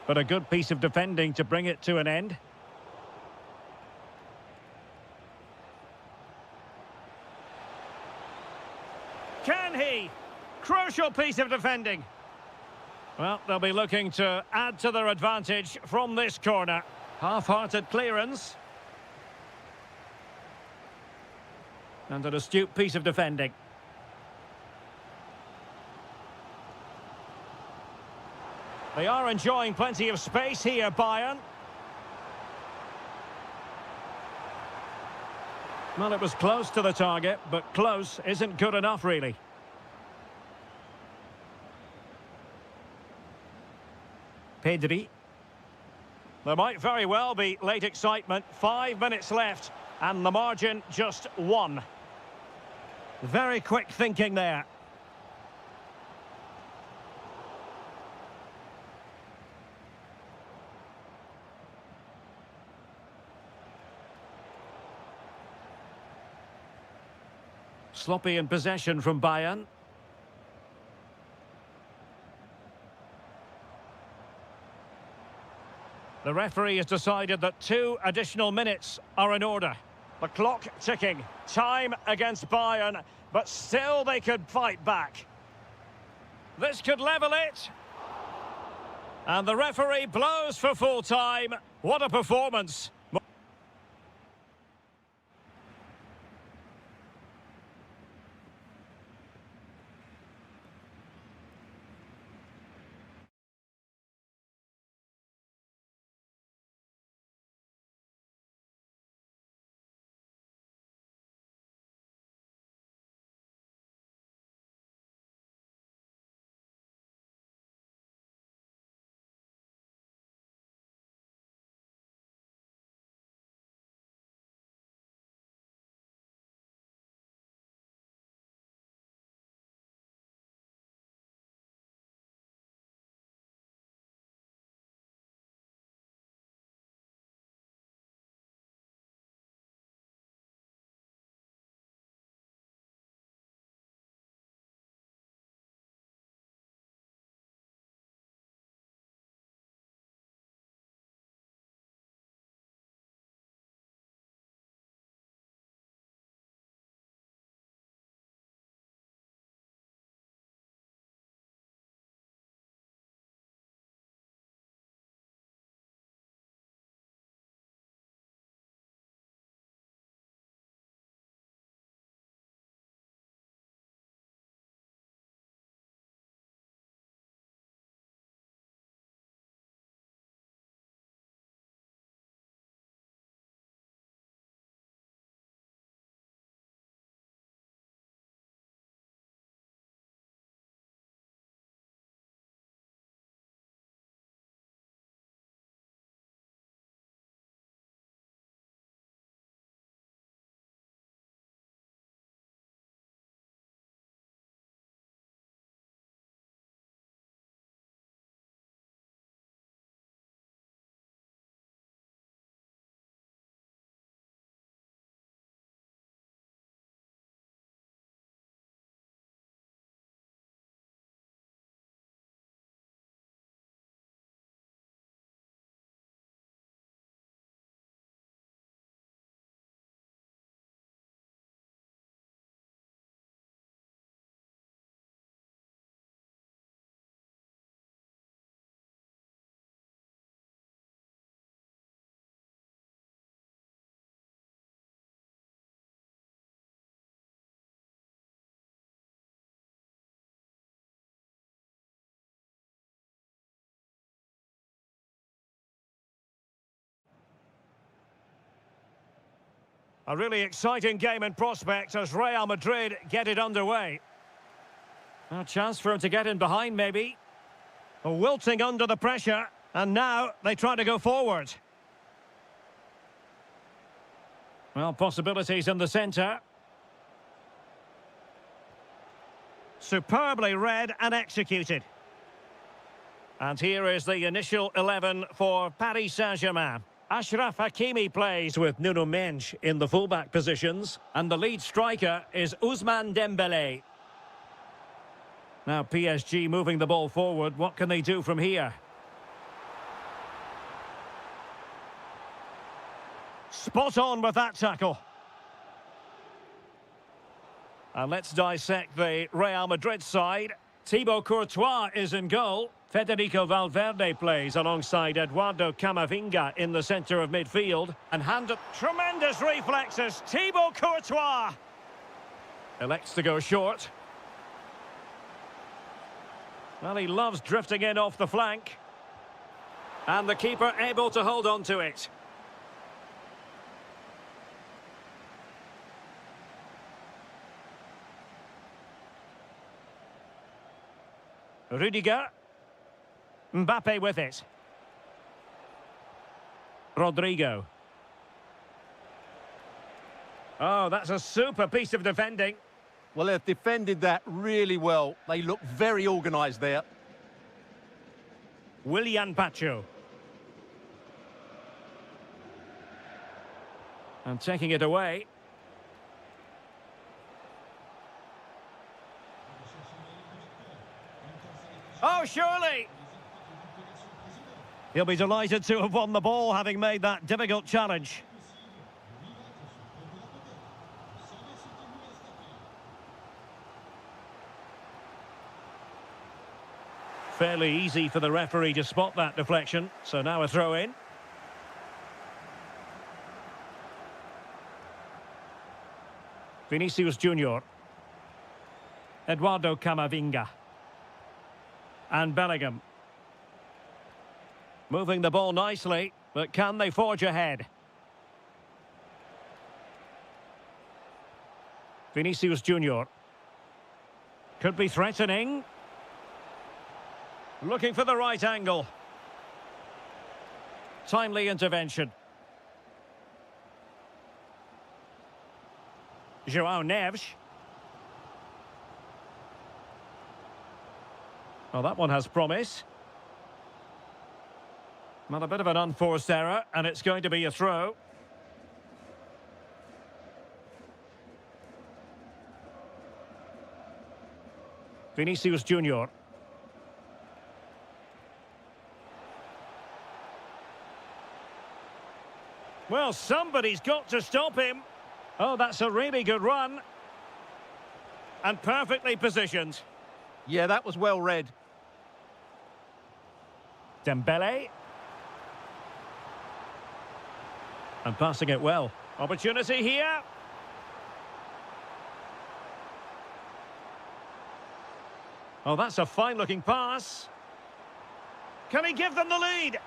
But a good piece of defending to bring it to an end. Can he? Crucial piece of defending. Well, they'll be looking to add to their advantage from this corner. Half-hearted clearance. And an astute piece of defending. They are enjoying plenty of space here, Bayern. Well, it was close to the target, but close isn't good enough, really. Pedri. There might very well be late excitement. 5 minutes left, and the margin just 1. Very quick thinking there. Sloppy in possession from Bayern. The referee has decided that 2 additional minutes are in order. The clock ticking. Time against Bayern, but still they could fight back. This could level it. And the referee blows for full time. What a performance. A really exciting game in prospect as Real Madrid get it underway. A chance for him to get in behind, maybe. Wilting under the pressure, and now they try to go forward. Well, possibilities in the centre. Superbly read and executed. And here is the initial 11 for Paris Saint-Germain. Achraf Hakimi plays with Nuno Mendes in the fullback positions, and the lead striker is Ousmane Dembélé. Now PSG moving the ball forward. What can they do from here? Spot on with that tackle. And let's dissect the Real Madrid side. Thibaut Courtois is in goal. Federico Valverde plays alongside Eduardo Camavinga in the centre of midfield. And tremendous reflexes. Thibaut Courtois elects to go short. Well, he loves drifting in off the flank. And the keeper able to hold on to it. Rudiger. Mbappe with it. Rodrigo. Oh, that's a super piece of defending. Well, they've defended that really well. They look very organised there. Willian Pacho. And taking it away. Oh, surely! He'll be delighted to have won the ball, having made that difficult challenge. Fairly easy for the referee to spot that deflection, so now a throw in. Vinicius Junior. Eduardo Camavinga. And Bellingham. Moving the ball nicely, but can they forge ahead? Vinicius Junior. Could be threatening. Looking for the right angle. Timely intervention. João Neves. Well, that one has promise. Well, a bit of an unforced error, and it's going to be a throw. Vinicius Junior. Well, somebody's got to stop him. Oh, that's a really good run. And perfectly positioned. Yeah, that was well read. Dembele. And passing it well. Opportunity here. Oh, that's a fine-looking pass. Can he give them the lead?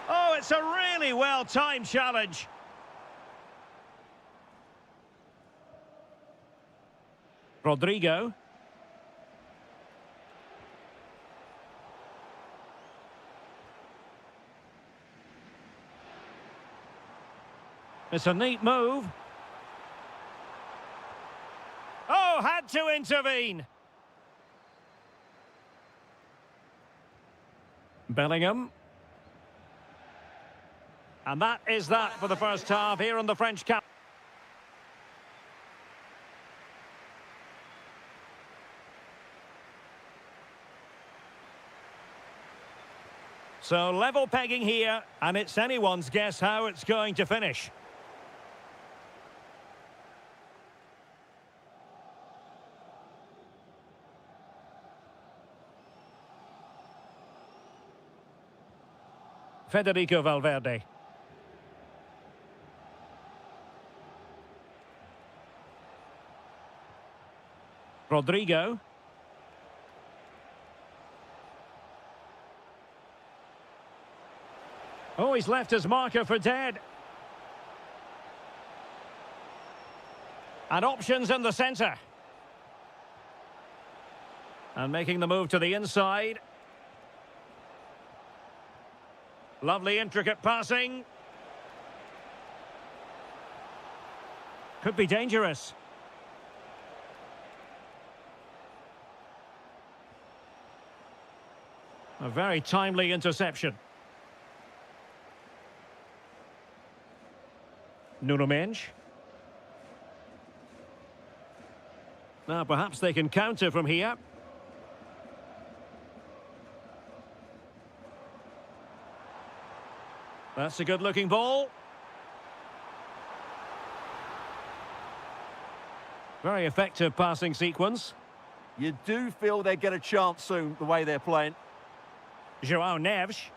Oh, it's a really well-timed challenge. Rodrigo. It's a neat move. Oh, had to intervene. Bellingham. And that is that for the first half here on the French camp. So level pegging here, and it's anyone's guess how it's going to finish. Federico Valverde. Rodrigo. Oh, he's left his marker for dead. And options in the centre. And making the move to the inside. Lovely intricate passing. Could be dangerous. A very timely interception. Nuno Mendes. Now perhaps they can counter from here. That's a good-looking ball. Very effective passing sequence. You do feel they get a chance soon, the way they're playing. João Neves.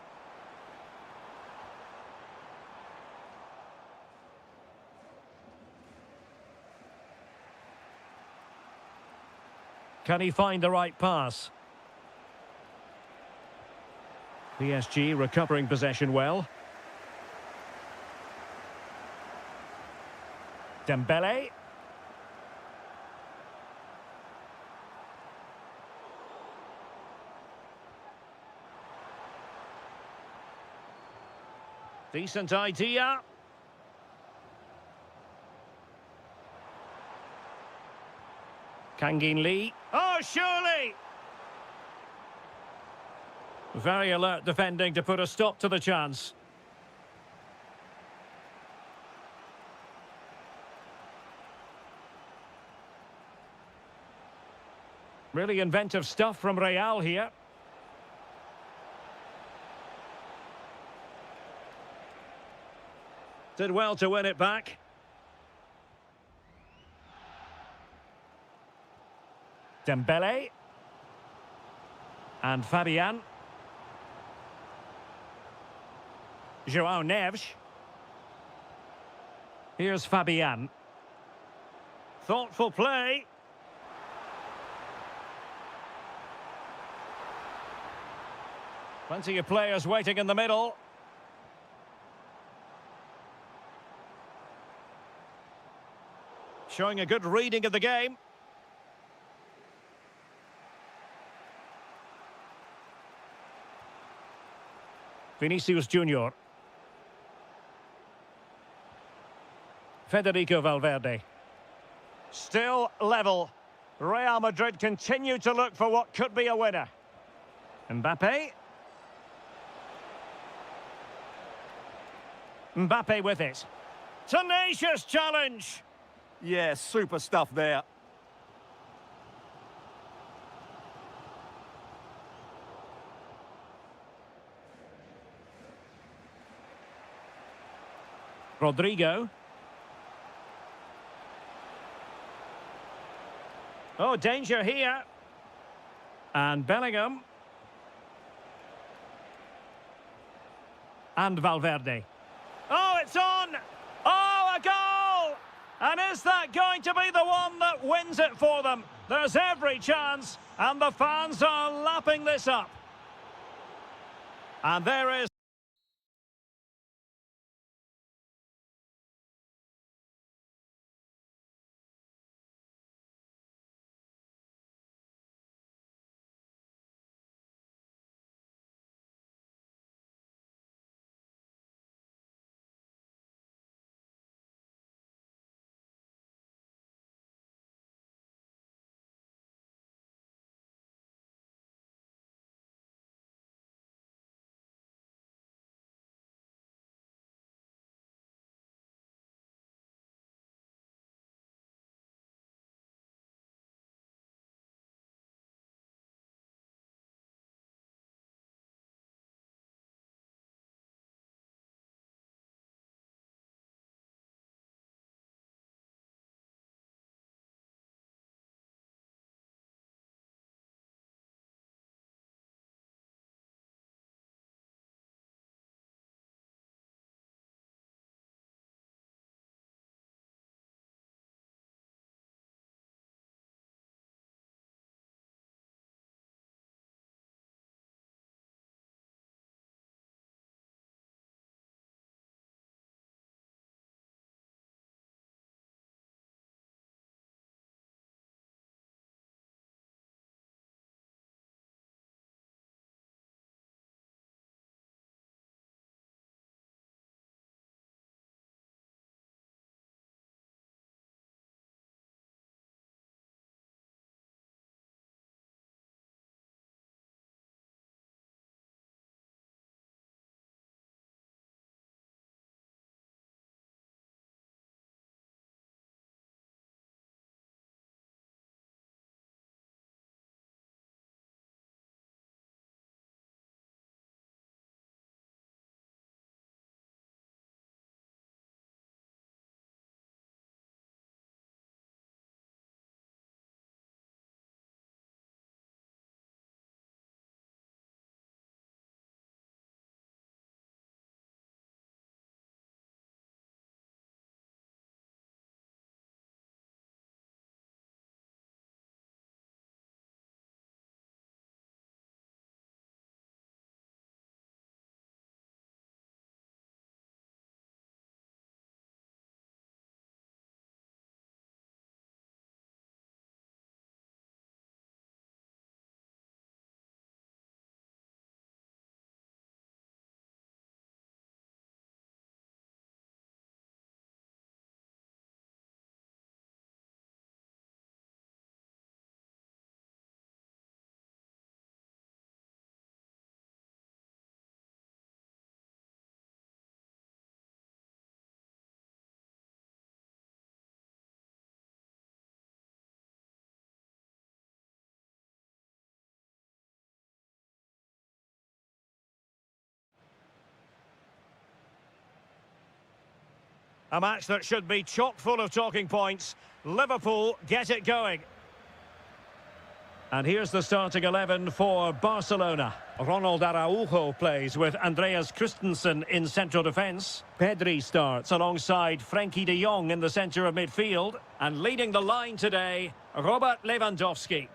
Can he find the right pass? PSG recovering possession well. Dembele. Decent idea. Kangin Lee. Oh, surely! Very alert defending to put a stop to the chance. Really inventive stuff from Real here. Did well to win it back. Dembele. And Fabian. João Neves. Here's Fabian. Thoughtful play. Plenty of players waiting in the middle. Showing a good reading of the game. Vinicius Junior. Federico Valverde. Still level. Real Madrid continue to look for what could be a winner. Mbappe. Mbappe with it. Tenacious challenge. Yeah, super stuff there. Rodrigo. Oh, danger here. And Bellingham. And Valverde. Oh, it's on! Oh, a goal! And is that going to be the one that wins it for them? There's every chance, and the fans are lapping this up. And there is A match that should be chock full of talking points. Liverpool get it going. And here's the starting 11 for Barcelona. Ronald Araujo plays with Andreas Christensen in central defence. Pedri starts alongside Frenkie de Jong in the centre of midfield. And leading the line today, Robert Lewandowski.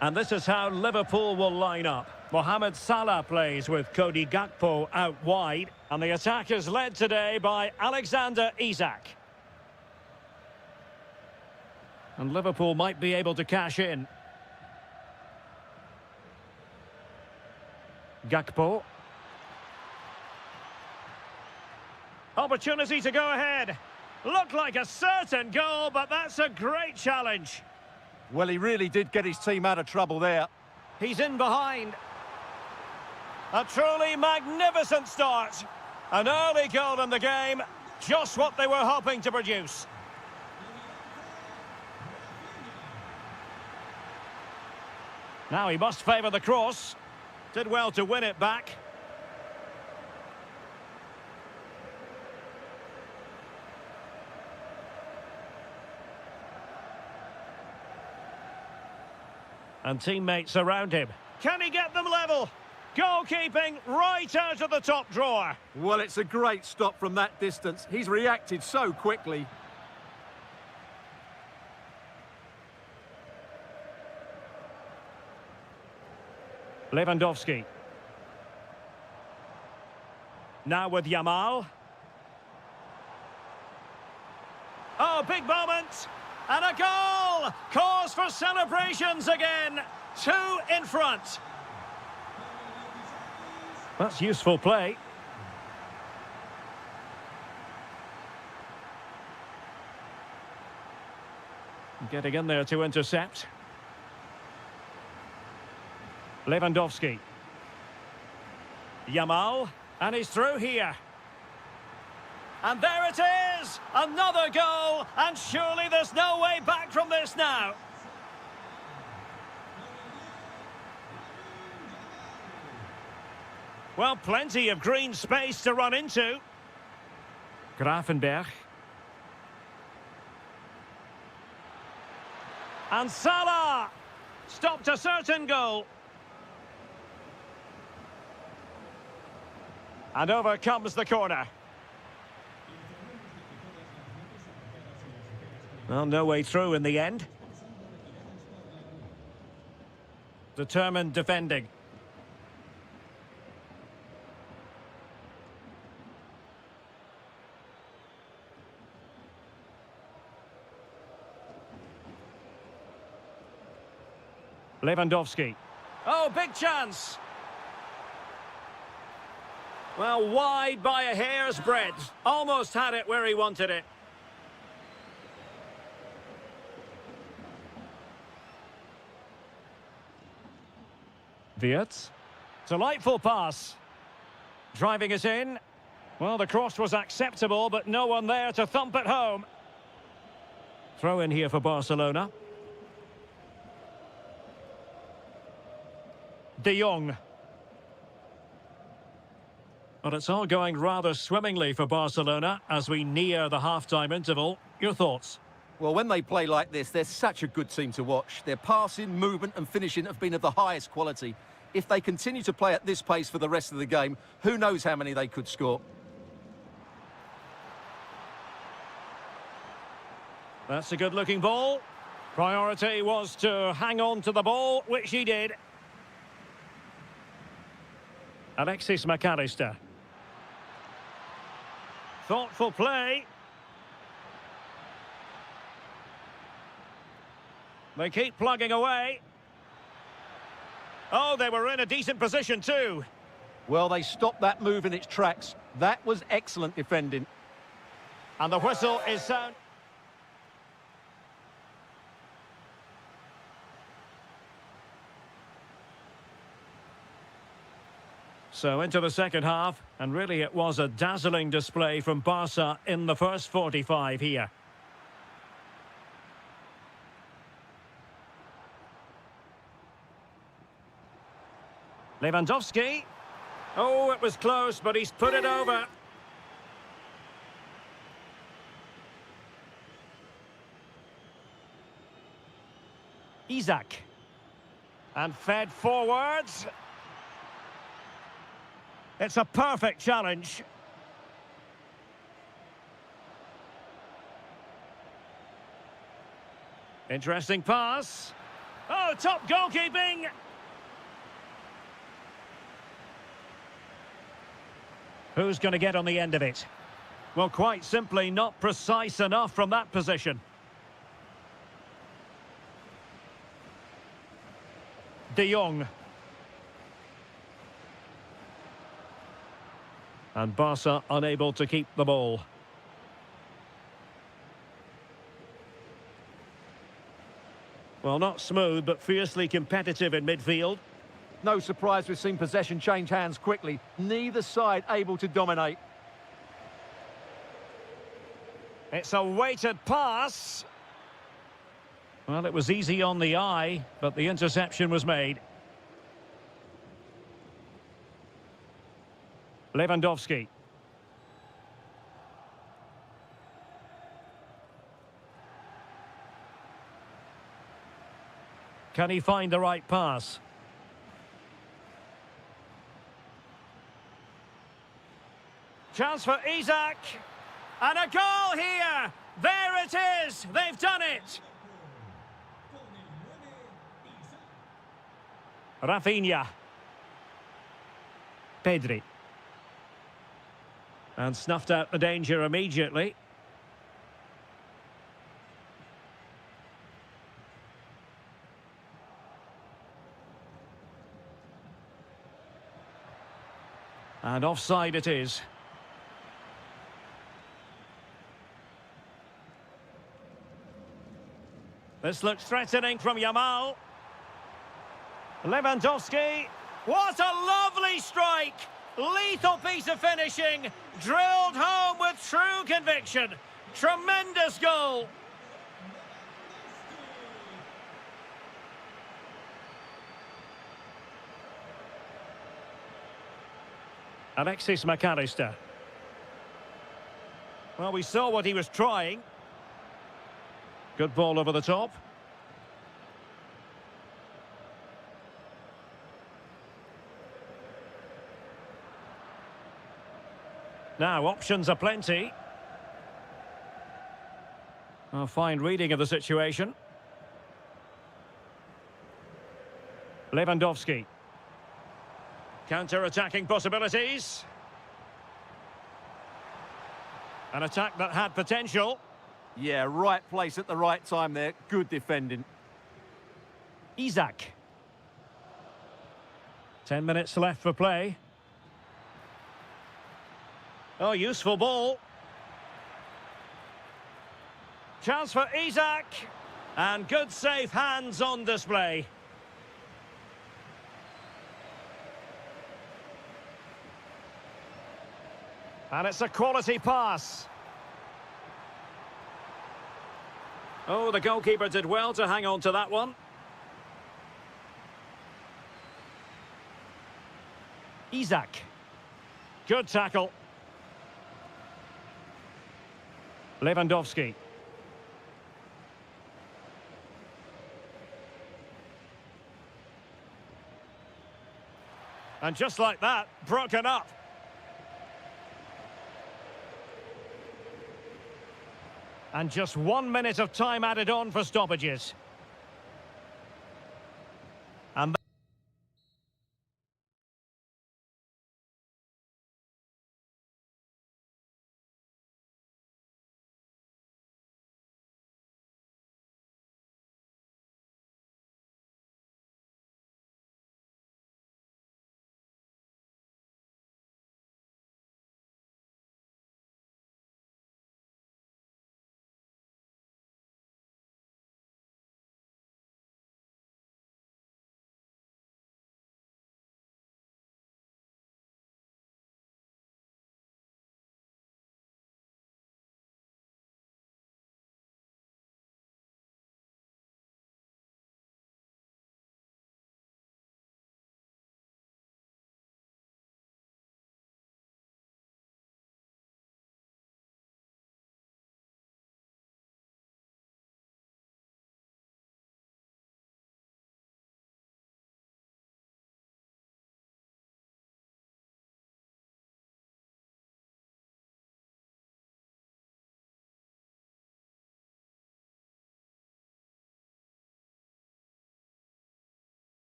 And this is how Liverpool will line up. Mohamed Salah plays with Cody Gakpo out wide. And the attack is led today by Alexander Isak. And Liverpool might be able to cash in. Gakpo. Opportunity to go ahead. Looked like a certain goal, but that's a great challenge. Well, he really did get his team out of trouble there. He's in behind. A truly magnificent start. An early goal in the game. Just what they were hoping to produce. Now he must favour the cross. Did well to win it back. And teammates around him. Can he get them level? Goalkeeping right out of the top drawer. Well, it's a great stop from that distance. He's reacted so quickly. Lewandowski. Now with Yamal. Oh, big moment. And a goal! Cause for celebrations again. 2 in front. That's useful play. Getting in there to intercept. Lewandowski. Yamal. And he's through here. And there it is! Another goal! And surely there's no way back from this now. Well, plenty of green space to run into. Grafenberg. And Salah! Stopped a certain goal. And over comes the corner. Well, no way through in the end. Determined defending. Lewandowski. Oh, big chance. Well, wide by a hair's breadth. Almost had it where he wanted it. Wirtz. Delightful pass. Driving it in. Well, the cross was acceptable, but no one there to thump it home. Throw in here for Barcelona. De Jong. But it's all going rather swimmingly for Barcelona as we near the half-time interval. Your thoughts? Well, when they play like this, they're such a good team to watch. Their passing, movement and finishing have been of the highest quality. If they continue to play at this pace for the rest of the game, who knows how many they could score. That's a good-looking ball. Priority was to hang on to the ball, which he did. Alexis McAllister. Thoughtful play. They keep plugging away. Oh, they were in a decent position too. Well, they stopped that move in its tracks. That was excellent defending. And the whistle is sound. So into the second half, and really it was a dazzling display from Barca in the first 45 here. Lewandowski. Oh, it was close, but he's put it over. Isak. And fed forwards. It's a perfect challenge. Interesting pass. Oh, top goalkeeping. Who's going to get on the end of it? Well, quite simply, not precise enough from that position. De Jong. And Barca unable to keep the ball. Well, not smooth, but fiercely competitive in midfield. No surprise we've seen possession change hands quickly. Neither side able to dominate. It's a weighted pass. Well, it was easy on the eye, but the interception was made. Lewandowski. Can he find the right pass? Chance for Isak. And a goal here! There it is! They've done it! Rafinha. Pedri. And snuffed out the danger immediately. And offside it is. This looks threatening from Yamal. Lewandowski. What a lovely strike! Lethal piece of finishing. Drilled home with true conviction. Tremendous goal. Alexis McAllister. Well, we saw what he was trying. Good ball over the top. Now, options are plenty. A fine reading of the situation. Lewandowski. Counter-attacking possibilities. An attack that had potential. Yeah, right place at the right time there. Good defending. Isak. 10 minutes left for play. Oh, useful ball. Chance for Isak. And good safe hands on display. And it's a quality pass. Oh, the goalkeeper did well to hang on to that one. Isak. Good tackle. Lewandowski. And just like that, broken up. And just 1 minute of time added on for stoppages. And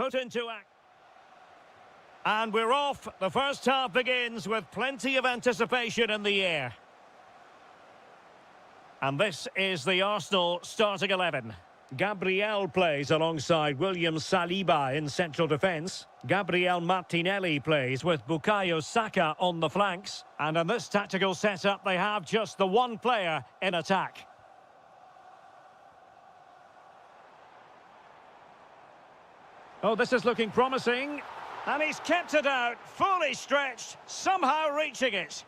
put into act. And we're off. The first half begins with plenty of anticipation in the air. And this is the Arsenal starting 11. Gabriel plays alongside William Saliba in central defence. Gabriel Martinelli plays with Bukayo Saka on the flanks. And in this tactical setup, they have just the one player in attack. Oh, this is looking promising. And he's kept it out, fully stretched, somehow reaching it.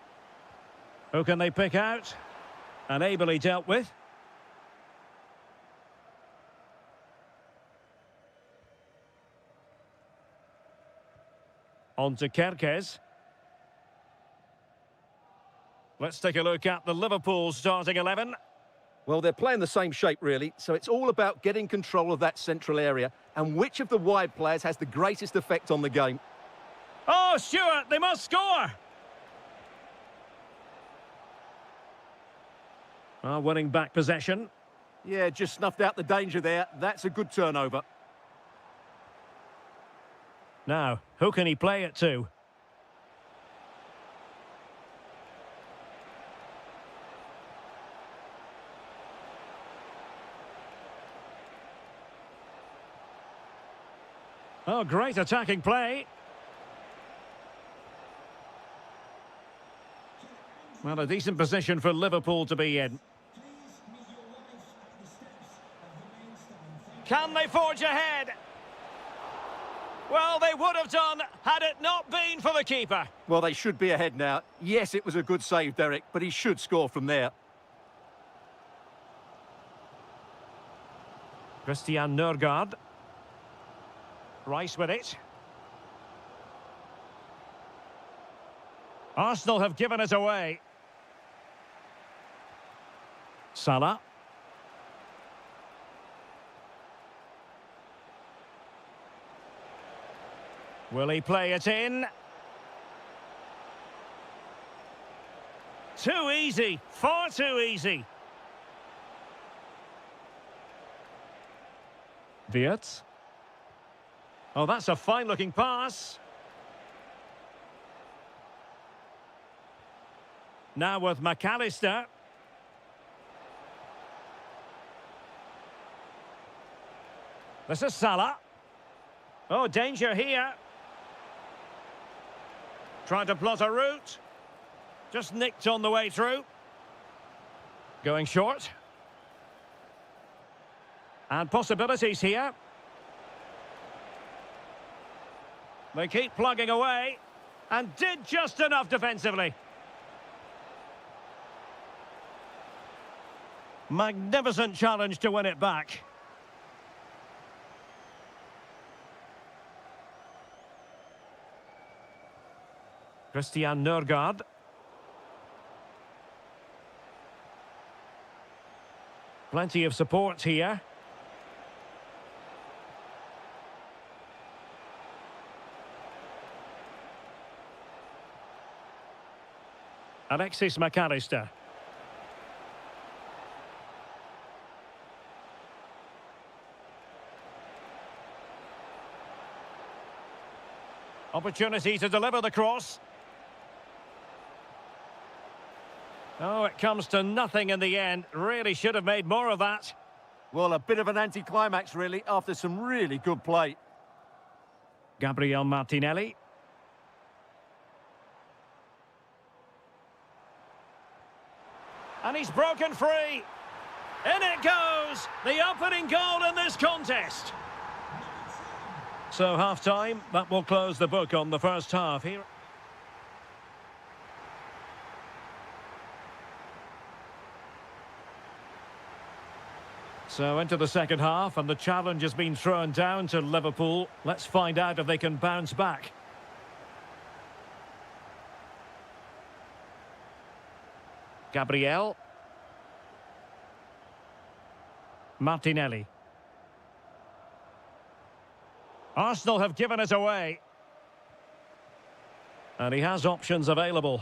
Who can they pick out? And ably dealt with. On to Kerkez. Let's take a look at the Liverpool starting 11. Well, they're playing the same shape, really, so it's all about getting control of that central area and which of the wide players has the greatest effect on the game. Oh, Stuart, they must score! Winning back possession. Yeah, just snuffed out the danger there. That's a good turnover. Now, who can he play it to? Oh, great attacking play. Well, a decent position for Liverpool to be in. Can they forge ahead? Well, they would have done had it not been for the keeper. Well, they should be ahead now. Yes, it was a good save, Derek, but he should score from there. Christian Nørgaard. Rice with it. Arsenal have given it away. Salah. Will he play it in? Too easy, far too easy. Wirtz. Oh, that's a fine-looking pass. Now with McAllister. This is Salah. Oh, danger here. Trying to plot a route. Just nicked on the way through. Going short. And possibilities here. They keep plugging away. And did just enough defensively. Magnificent challenge to win it back. Christian Nørgaard. Plenty of support here. Alexis McAllister. Opportunity to deliver the cross. Oh, it comes to nothing in the end. Really should have made more of that. Well, a bit of an anticlimax, really, after some really good play. Gabriel Martinelli. And he's broken free. In it goes! The opening goal in this contest. So, half-time, that will close the book on the first half here. So, into the second half, and the challenge has been thrown down to Liverpool. Let's find out if they can bounce back. Gabriel. Martinelli. Arsenal have given it away. And he has options available.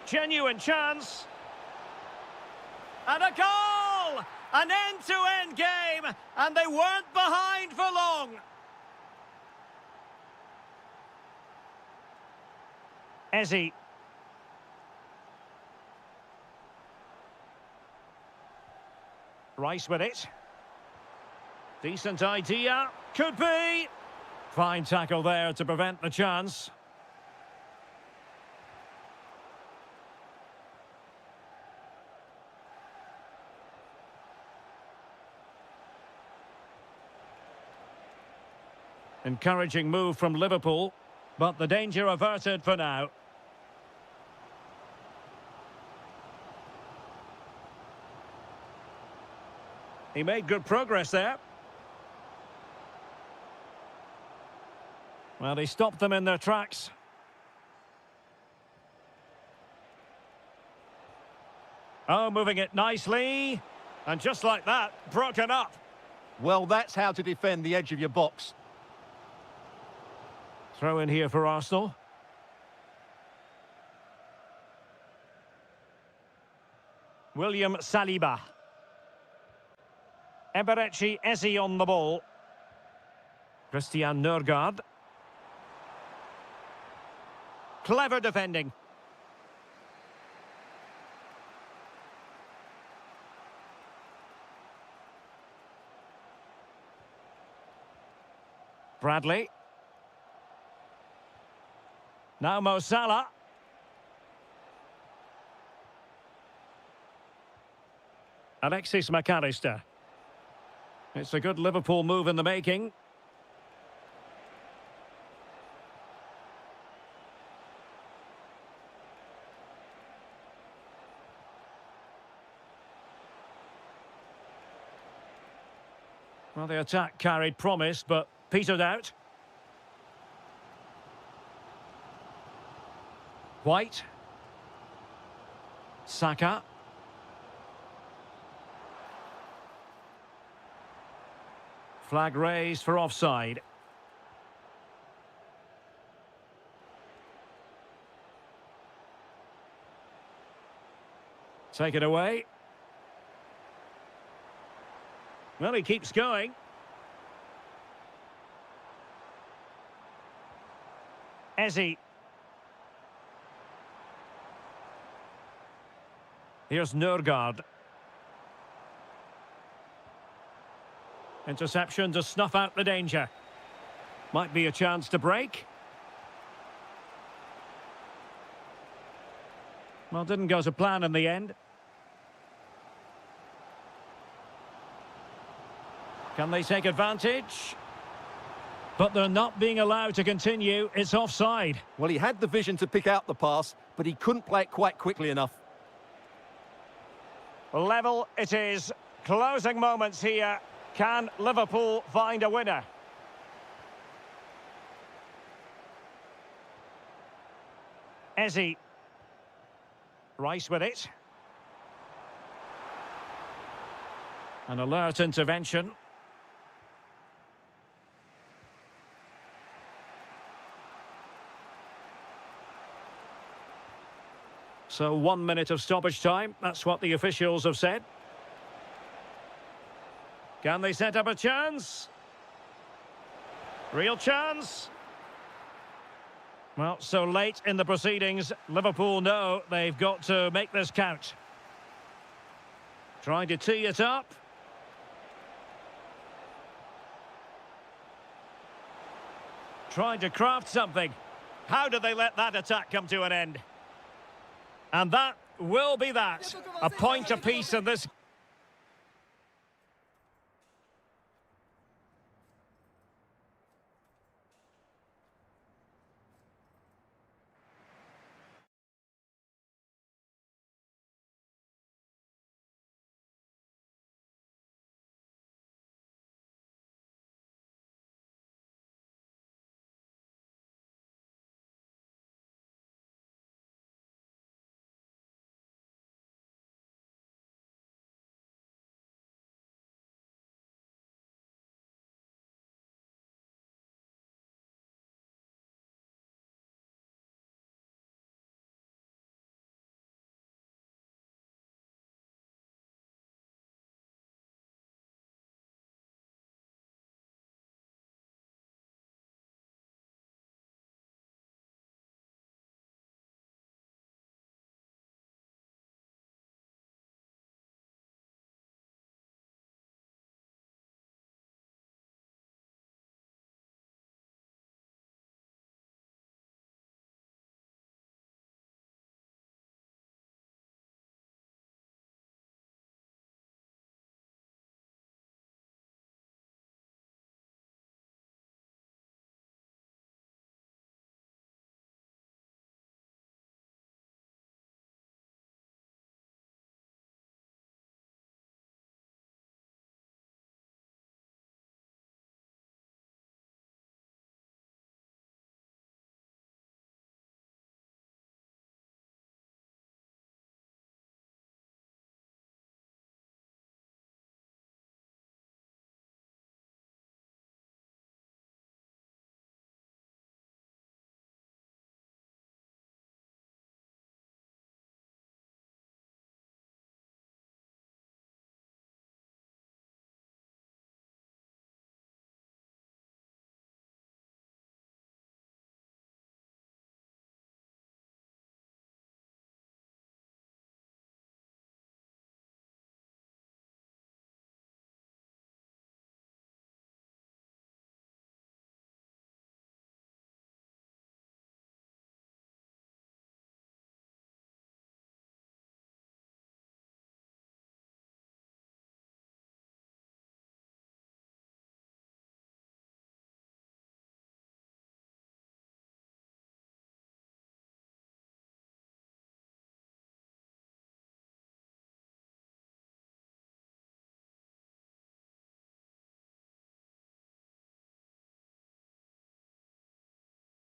Genuine chance. And a goal! An end-to-end game, and they weren't behind for long. Ezzy. Rice with it. Decent idea. Could be. Fine tackle there to prevent the chance. Encouraging move from Liverpool, but the danger averted for now. He made good progress there. Well, he stopped them in their tracks. Oh, moving it nicely. And just like that, broken up. Well, that's how to defend the edge of your box. Throw in here for Arsenal. William Saliba. Eberechi Eze on the ball. Christian Nørgaard. Clever defending. Bradley. Now Mo Salah. Alexis McAllister. It's a good Liverpool move in the making. Well, the attack carried promise, but petered out. White. Saka. Flag raised for offside. Take it away. Well, he keeps going. Eze. Here's Nørgaard. Interception to snuff out the danger. Might be a chance to break. Well, didn't go to plan in the end. Can they take advantage? But they're not being allowed to continue. It's offside. Well, he had the vision to pick out the pass, but he couldn't play it quite quickly enough. Level it is. Closing moments here. Can Liverpool find a winner? Eze. Rice with it. An alert intervention. So 1 minute of stoppage time. That's what the officials have said. Can they set up a chance? Real chance? Well, so late in the proceedings, Liverpool know they've got to make this count. Trying to tee it up. Trying to craft something. How did they let that attack come to an end? And that will be that. A point apiece in this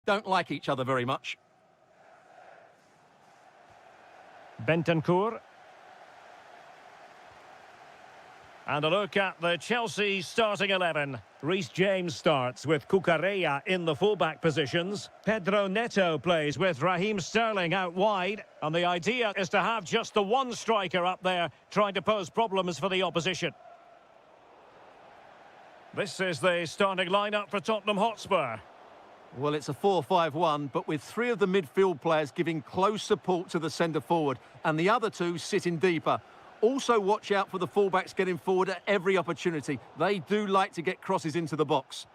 don't like each other very much. Bentancur. And a look at the Chelsea starting 11. Reece James starts with Cucurella in the fullback positions. Pedro Neto plays with Raheem Sterling out wide. And the idea is to have just the one striker up there trying to pose problems for the opposition. This is the starting lineup for Tottenham Hotspur. Well, it's a 4-5-1, but with three of the midfield players giving close support to the centre-forward, and the other two sitting deeper. Also watch out for the fullbacks getting forward at every opportunity. They do like to get crosses into the box.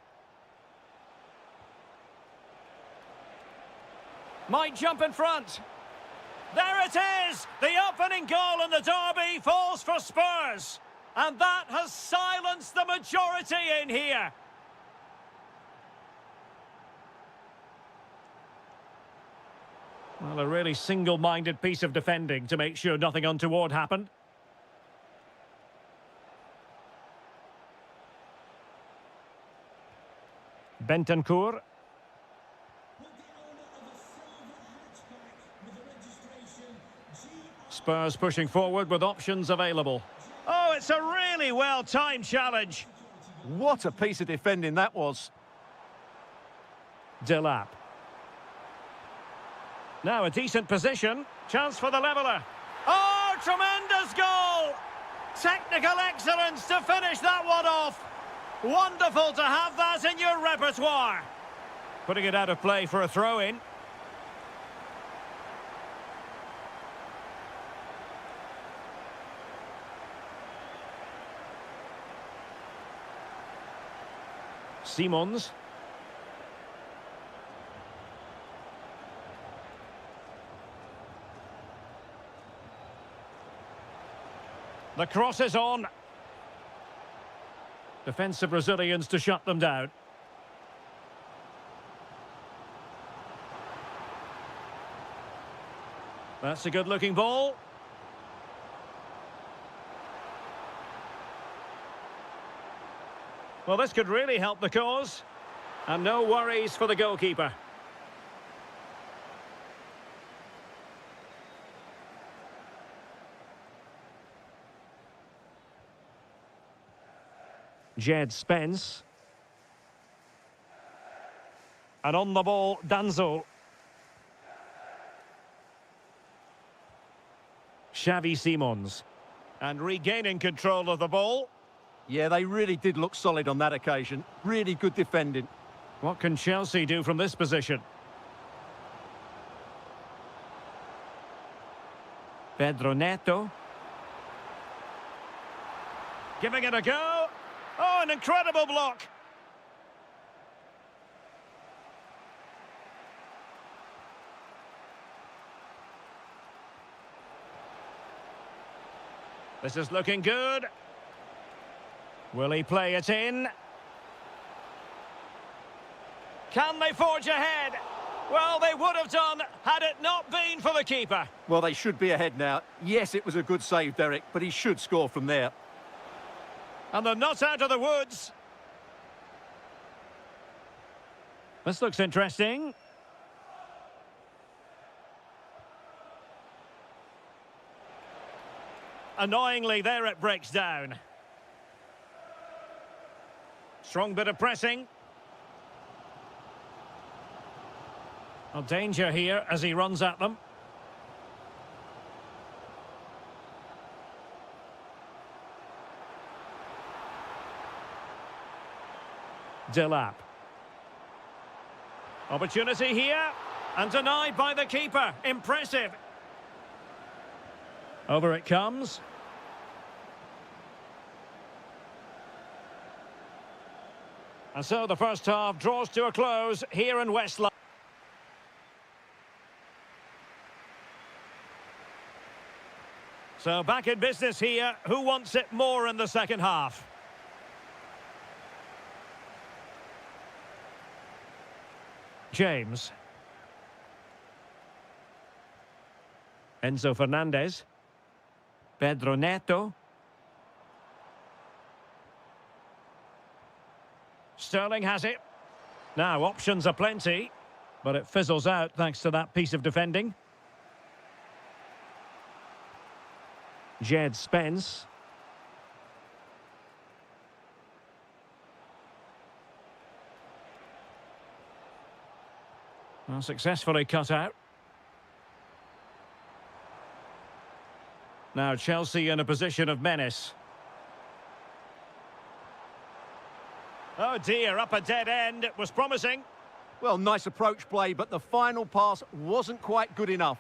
Might jump in front. There it is! The opening goal in the derby falls for Spurs. And that has silenced the majority in here. Well, a really single-minded piece of defending to make sure nothing untoward happened. Bentancur. Spurs pushing forward with options available. Oh, it's a really well-timed challenge. What a piece of defending that was. Delap. Now a decent position. Chance for the leveller. Oh, tremendous goal! Technical excellence to finish that one off. Wonderful to have that in your repertoire. Putting it out of play for a throw-in. Simons. The cross is on. Defensive Brazilians to shut them down. That's a good-looking ball. Well, this could really help the cause. And no worries for the goalkeeper. Jed Spence. And on the ball, Danzo. Xavi Simons. And regaining control of the ball. Yeah, they really did look solid on that occasion. Really good defending. What can Chelsea do from this position? Pedro Neto. Giving it a go. Oh, an incredible block. This is looking good. Will he play it in? Can they forge ahead? Well, they would have done had it not been for the keeper. Well, they should be ahead now. Yes, it was a good save, Derek, but he should score from there. And they're not out of the woods. This looks interesting. Annoyingly, there it breaks down. Strong bit of pressing. Well, danger here as he runs at them. Delap. Opportunity here, and denied by the keeper. Impressive. Over it comes. And so the first half draws to a close here in West London. So back in business here. Who wants it more in the second half? James. Enzo Fernandez. Pedro Neto. Sterling has it. Now options are plenty. But it fizzles out thanks to that piece of defending. Jed Spence. Well, successfully cut out. Now Chelsea in a position of menace. Oh dear, up a dead end. It was promising. Well, nice approach play, but the final pass wasn't quite good enough.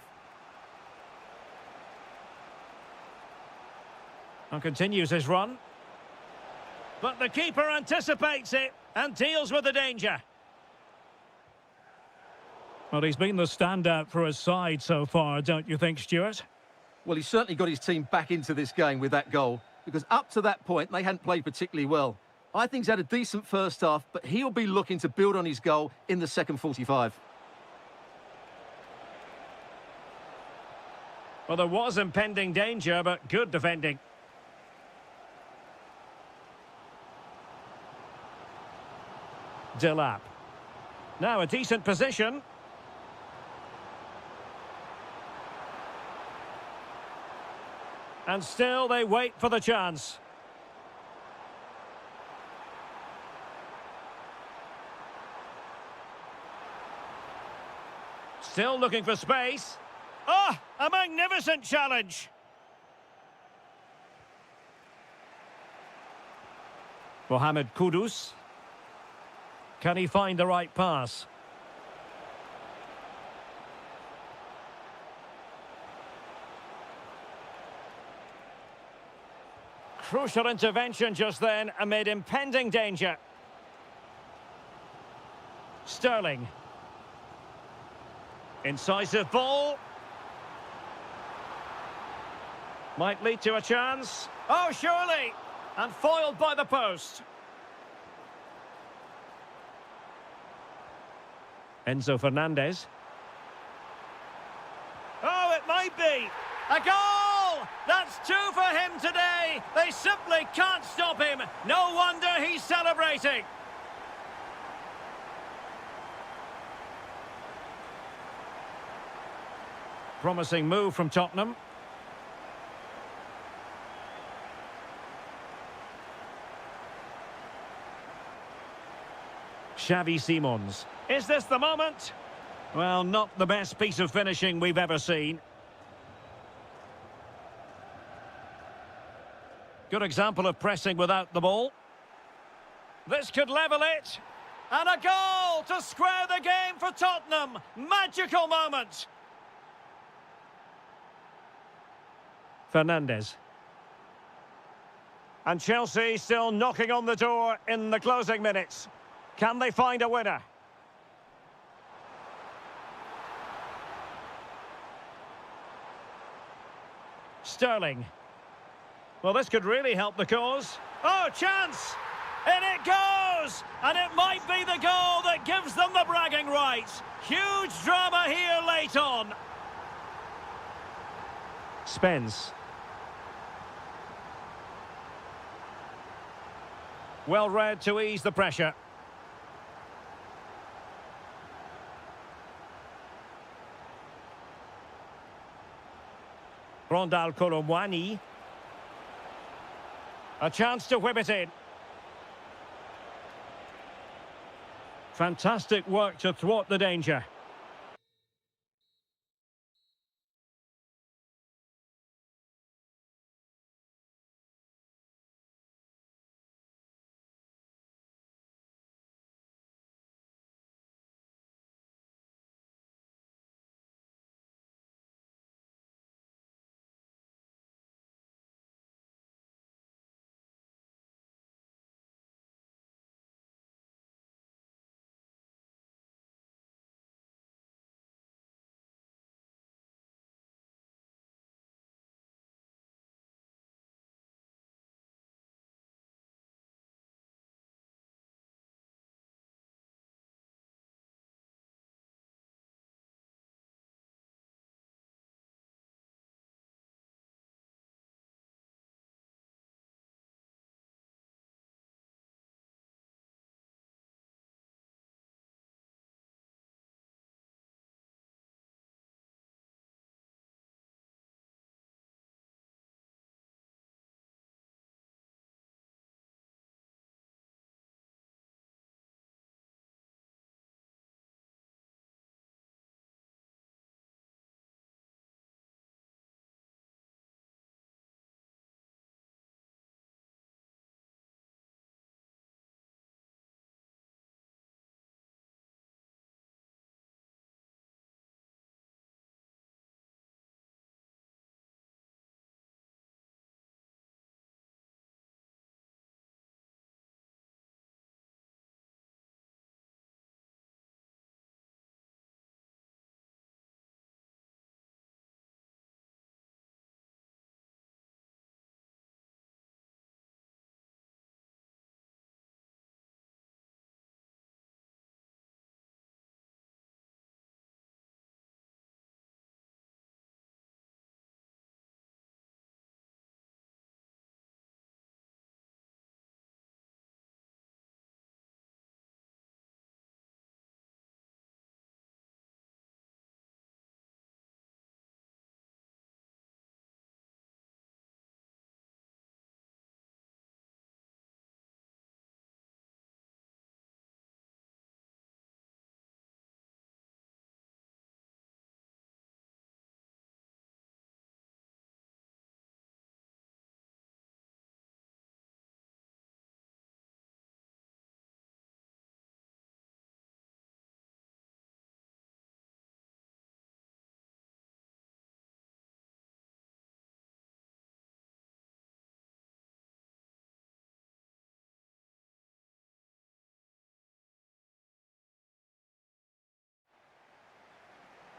And continues his run. But the keeper anticipates it and deals with the danger. Well, he's been the standout for his side so far, don't you think, Stuart? Well, he certainly got his team back into this game with that goal, because up to that point, they hadn't played particularly well. I think he's had a decent first half, but he'll be looking to build on his goal in the second 45. Well, there was impending danger, but good defending. Delap. Now a decent position. And still they wait for the chance. Still looking for space. Oh, a magnificent challenge. Mohamed Kudus. Can he find the right pass? Crucial intervention just then amid impending danger. Sterling. Incisive ball. Might lead to a chance. Oh, surely! And foiled by the post. Enzo Fernandez. Oh, it might be. A goal! That's two for him today. They simply can't stop him. No wonder he's celebrating. Promising move from Tottenham. Xavi Simons. Is this the moment? Well, not the best piece of finishing we've ever seen. Good example of pressing without the ball. This could level it. And a goal to square the game for Tottenham. Magical moment. Fernandez. And Chelsea still knocking on the door in the closing minutes. Can they find a winner? Sterling. Well, this could really help the cause. Oh, chance! And it goes! And it might be the goal that gives them the bragging rights. Huge drama here late on. Spence. Well read to ease the pressure. Rondal Kolomwani. A chance to whip it in. Fantastic work to thwart the danger.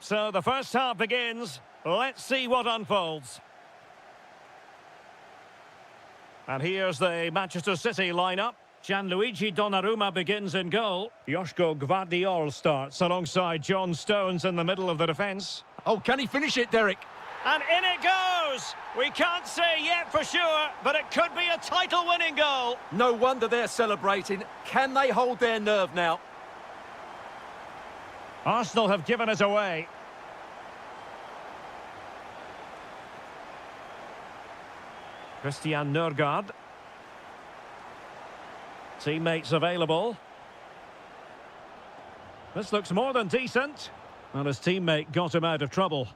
So the first half begins. Let's see what unfolds. And here's the Manchester City lineup. Gianluigi Donnarumma begins in goal. Joško Gvardiol starts alongside John Stones in the middle of the defence. Oh, can he finish it, Derek? And in it goes! We can't say yet for sure, but it could be a title-winning goal. No wonder they're celebrating. Can they hold their nerve now? Arsenal have given it away. Christian Nørgaard. Teammates available. This looks more than decent. Well, his teammate got him out of trouble.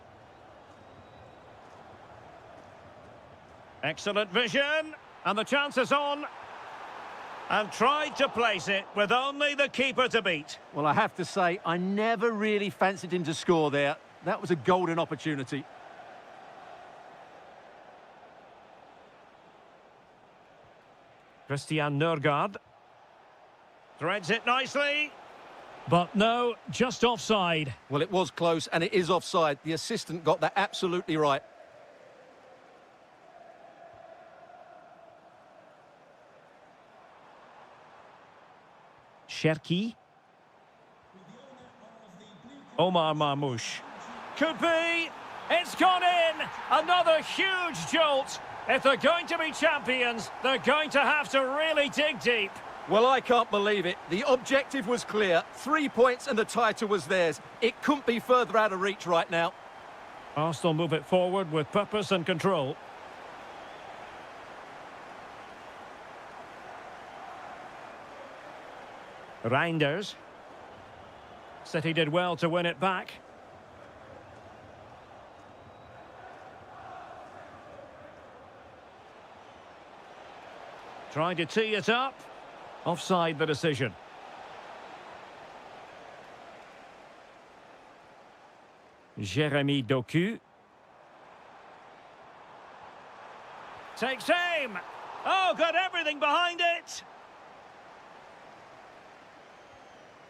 Excellent vision. And the chance is on. And tried to place it with only the keeper to beat. Well, I have to say, I never really fancied him to score there. That was a golden opportunity. Christian Nørgaard. Threads it nicely. But no, just offside. Well, it was close, and it is offside. The assistant got that absolutely right. Cherki. Omar Marmoush. Could be. It's gone in. Another huge jolt. If they're going to be champions, they're going to have to really dig deep. Well, I can't believe it. The objective was clear. 3 points and the title was theirs. It couldn't be further out of reach right now. Arsenal move it forward with purpose and control. Reinders. City did well to win it back. Trying to tee it up. Offside the decision. Jeremy Doku. Takes aim. Oh, got everything behind it.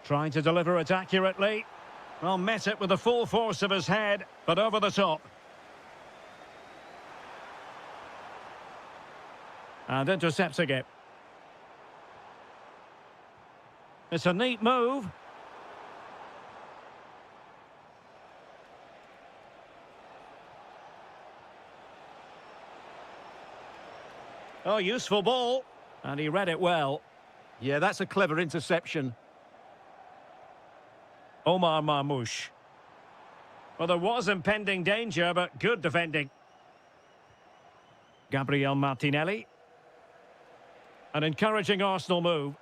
Trying to deliver it accurately. Well, met it with the full force of his head, but over the top. And intercepting it. It's a neat move. Oh, useful ball. And he read it well. Yeah, that's a clever interception. Omar Marmoush. Well, there was impending danger, but good defending. Gabriel Martinelli. An encouraging Arsenal move.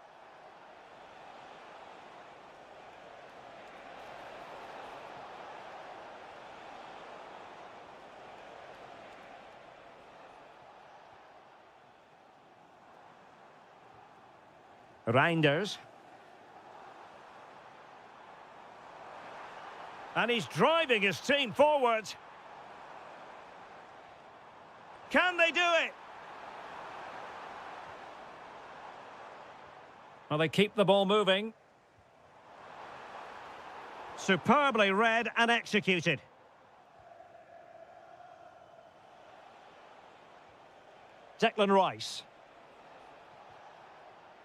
Reinders. And he's driving his team forward. Can they do it? Well, they keep the ball moving. Superbly read and executed. Declan Rice.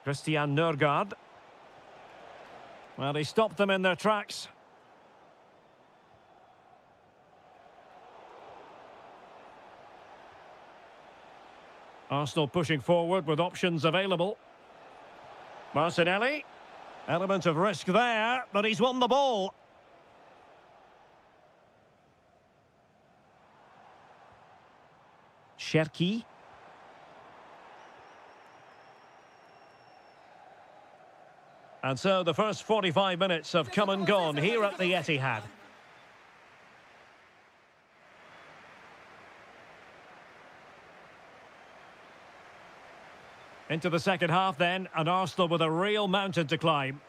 Christian Nørgaard. Well, he stopped them in their tracks. Arsenal pushing forward with options available. Martinelli. Element of risk there, but he's won the ball. Cherki. And so the first 45 minutes have come and gone here at the Etihad. Into the second half then, and Arsenal with a real mountain to climb.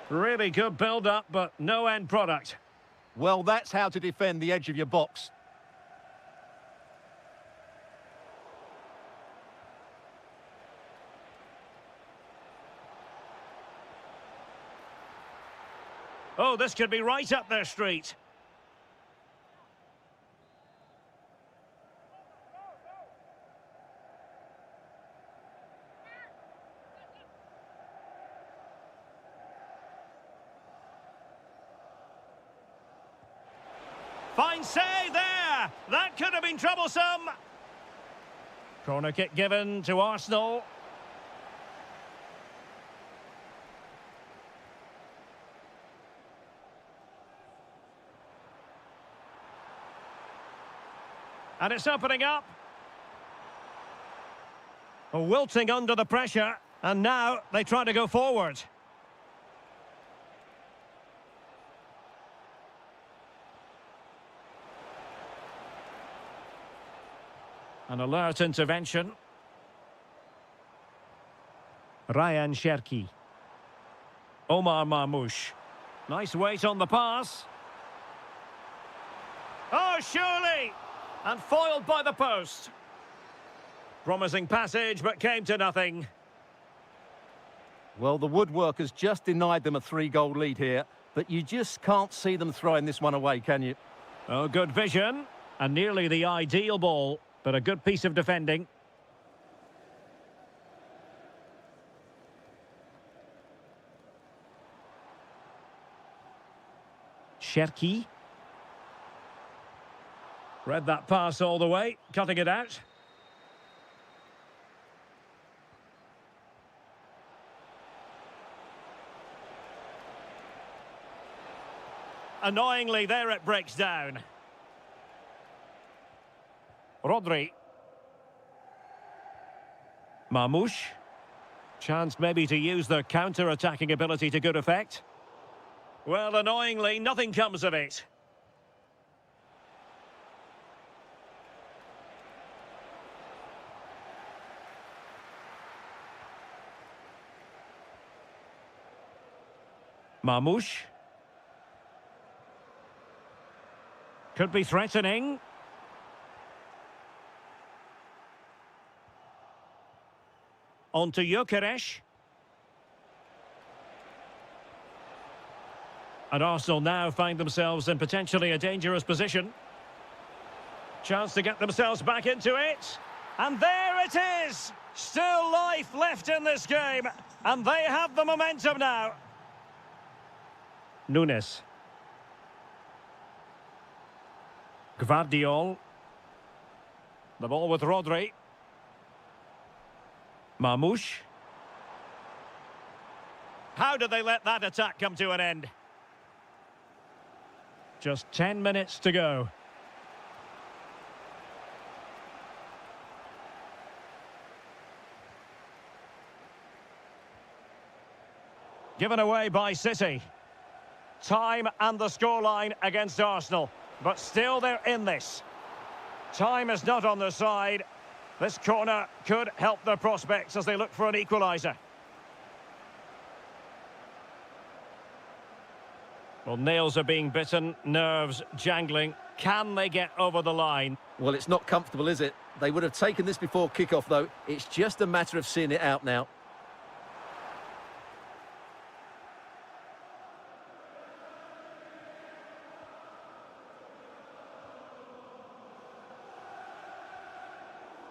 Really good build-up, but no end product. Well, that's how to defend the edge of your box. Oh, this could be right up their street. Fine save there! That could have been troublesome! Corner kick given to Arsenal. And it's opening up. Wilting under the pressure, and now they try to go forward. An alert intervention. Ryan Cherki. Omar Marmoush. Nice weight on the pass. Oh, surely! And foiled by the post. Promising passage, but came to nothing. Well, the woodwork has just denied them a 3-goal lead here, but you just can't see them throwing this one away, can you? Oh, good vision. And nearly the ideal ball. But a good piece of defending. Cherki. Read that pass all the way, cutting it out. Annoyingly, there it breaks down. Rodri. Marmoush. Chance maybe to use their counter-attacking ability to good effect. Well, annoyingly, nothing comes of it. Marmoush. Could be threatening. On to Gyökeres. And Arsenal now find themselves in potentially a dangerous position. Chance to get themselves back into it. And there it is! Still life left in this game. And they have the momentum now. Nunes. Gvardiol. The ball with Rodri. Marmoush. How did they let that attack come to an end? Just 10 minutes to go. Given away by City. Time and the scoreline against Arsenal. But still they're in this. Time is not on their side. This corner could help their prospects as they look for an equaliser. Well, nails are being bitten, nerves jangling. Can they get over the line? Well, it's not comfortable, is it? They would have taken this before kickoff, though. It's just a matter of seeing it out now.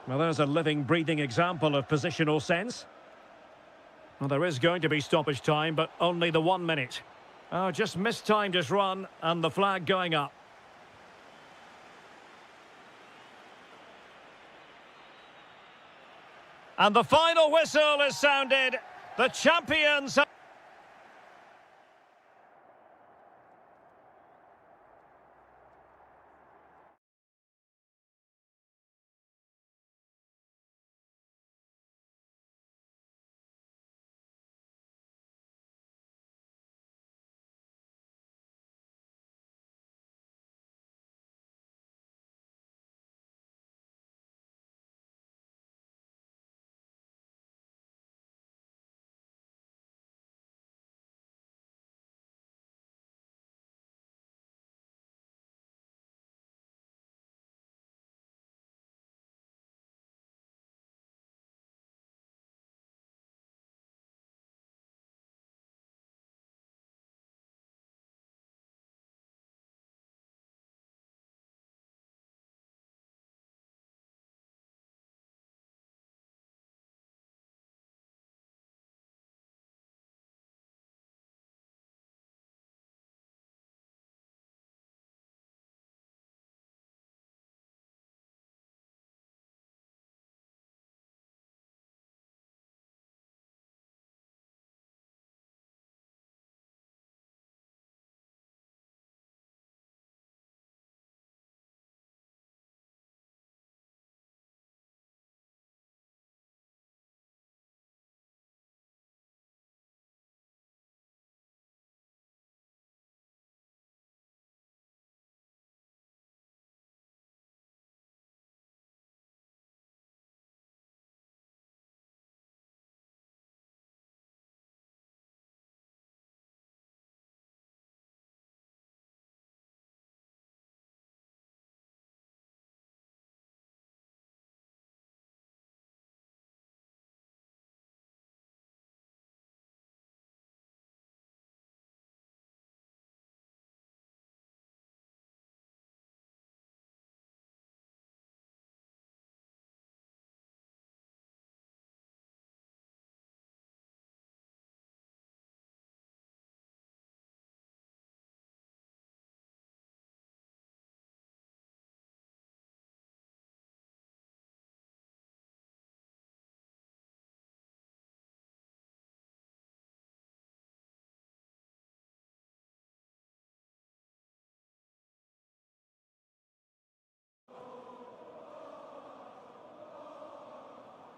Well, there's a living, breathing example of positional sense. Well, there is going to be stoppage time, but only the 1 minute. Oh, just mistimed his run, and the flag going up. And the final whistle is sounded. The champions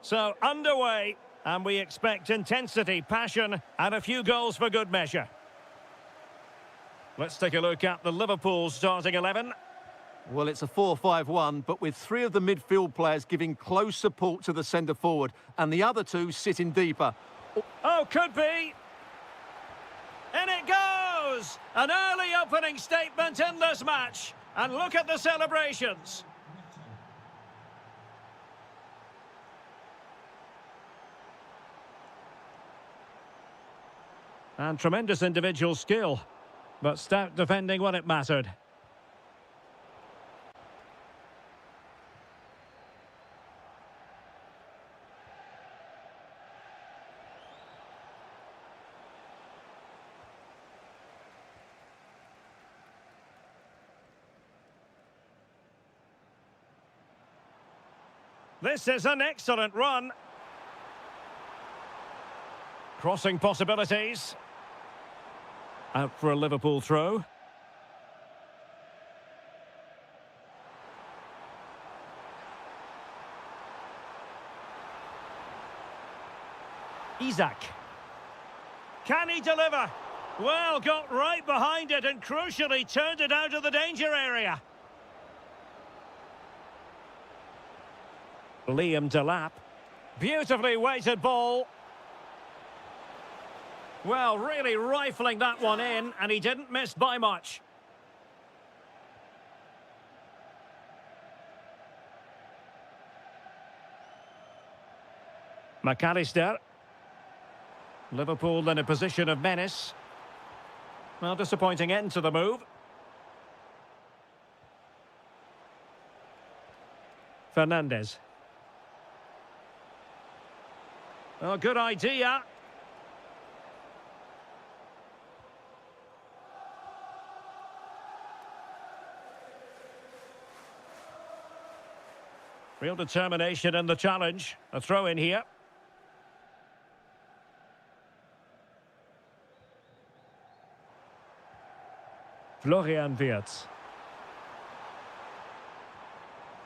So, underway, and we expect intensity, passion, and a few goals for good measure. Let's take a look at the Liverpool starting 11. Well, it's a 4-5-1, but with three of the midfield players giving close support to the centre-forward, and the other two sitting deeper. Oh, could be. In it goes! An early opening statement in this match. And look at the celebrations. And tremendous individual skill, but stout defending when it mattered. This is an excellent run. Crossing possibilities. Out for a Liverpool throw. Isak. Can he deliver? Well, got right behind it and crucially turned it out of the danger area. Liam Delap. Beautifully weighted ball. Well, really rifling that one in, and he didn't miss by much. McAllister. Liverpool in a position of menace. Well, disappointing end to the move. Fernandes. Oh, good idea. Real determination in the challenge. A throw in here. Florian Wirtz.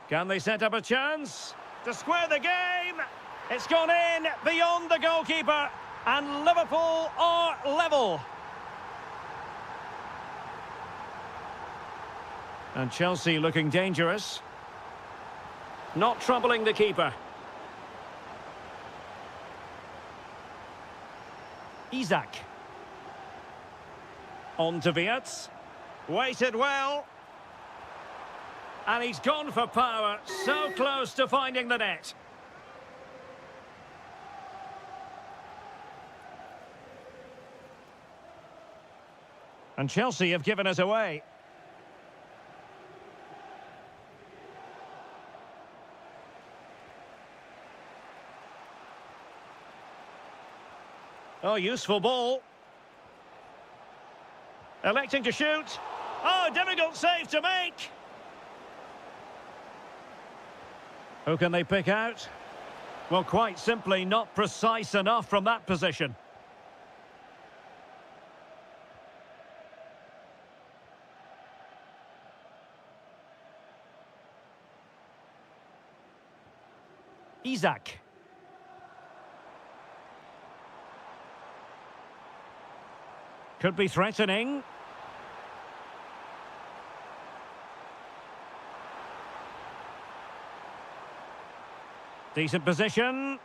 Can they set up a chance to square the game? It's gone in beyond the goalkeeper, and Liverpool are level. And Chelsea looking dangerous. Not troubling the keeper. Isak. On to Wirtz. Waited well. And he's gone for power. So close to finding the net. And Chelsea have given us away. Oh, useful ball. Electing to shoot. Oh, difficult save to make. Who can they pick out? Well, quite simply not precise enough from that position. Isak. Could be threatening. Decent position.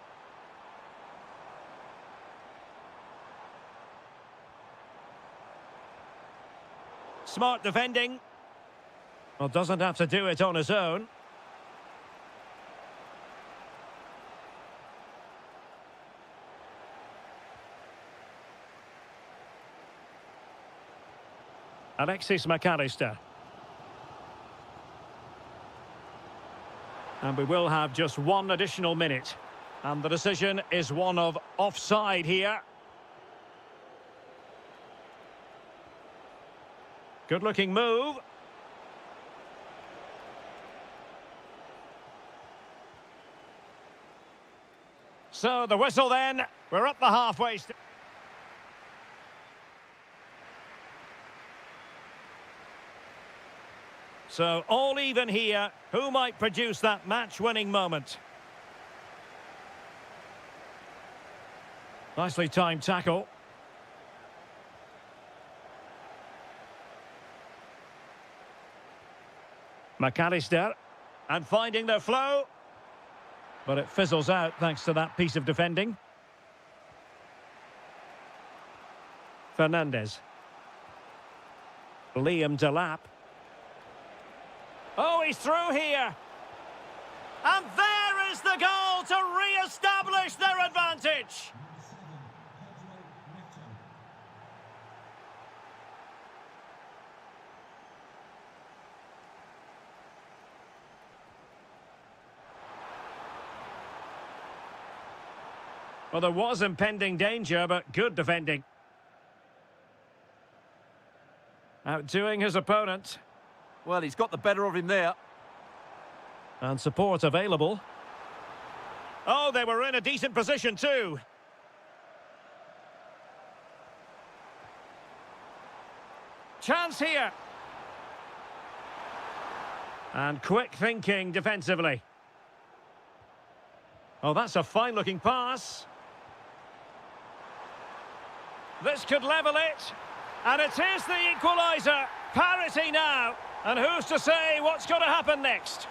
Smart defending. Well, doesn't have to do it on his own. Alexis McAllister. And we will have just one additional minute. And the decision is one of offside here. Good-looking move. So the whistle then. We're at the halfway stage. So, all even here. Who might produce that match-winning moment? Nicely timed tackle. McAllister. And finding their flow. But it fizzles out thanks to that piece of defending. Fernandez. Liam Delap. Oh, he's through here. And there is the goal to re-establish their advantage. Well, there was impending danger, but good defending. Outdoing his opponent. Well, he's got the better of him there. And support available. Oh, they were in a decent position too. Chance here. And quick thinking defensively. Oh, that's a fine-looking pass. This could level it. And it is the equaliser. Parity now. And who's to say what's going to happen next?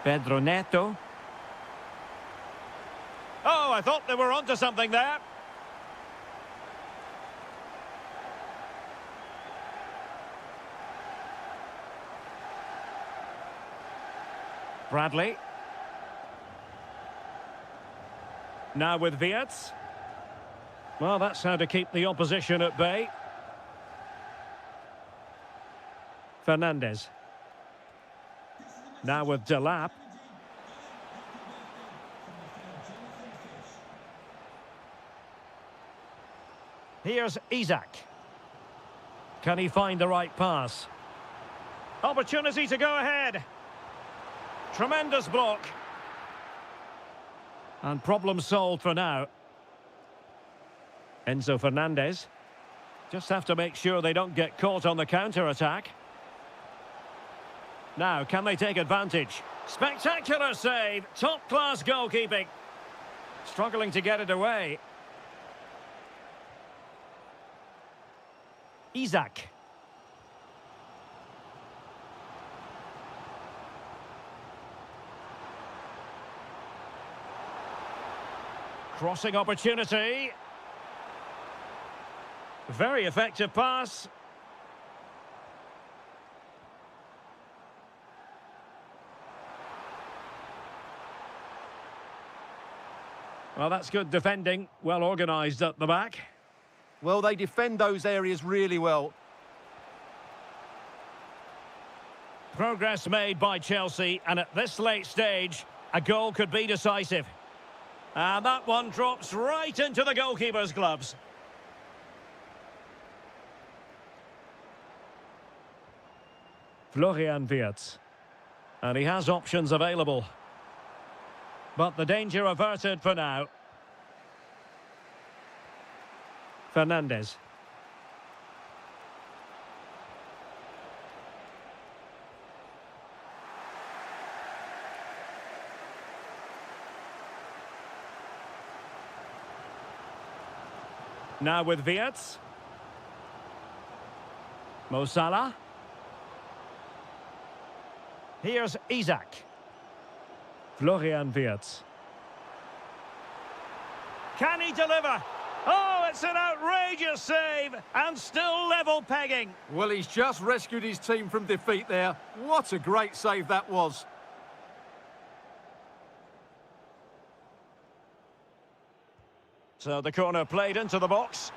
Pedro Neto. Oh, I thought they were onto something there. Bradley. Now with Wirtz. Well, that's how to keep the opposition at bay. Fernandez. Now with Delap. Here's Isaac. Can he find the right pass? Opportunity to go ahead. Tremendous block. And problem solved for now. Enzo Fernandez. Just have to make sure they don't get caught on the counter-attack. Now, can they take advantage? Spectacular save. Top-class goalkeeping. Struggling to get it away. Isaac. Crossing opportunity. Very effective pass. Well, that's good defending. Well organised at the back. Well, they defend those areas really well. Progress made by Chelsea, and at this late stage, a goal could be decisive. And that one drops right into the goalkeeper's gloves. Florian Wirtz. And he has options available. But the danger averted for now. Fernandez. Now with Wirtz. Mo Salah. Here's Isaac. Florian Wirtz. Can he deliver? Oh, it's an outrageous save and still level pegging. Well, he's just rescued his team from defeat there. What a great save that was. So the corner played into the box.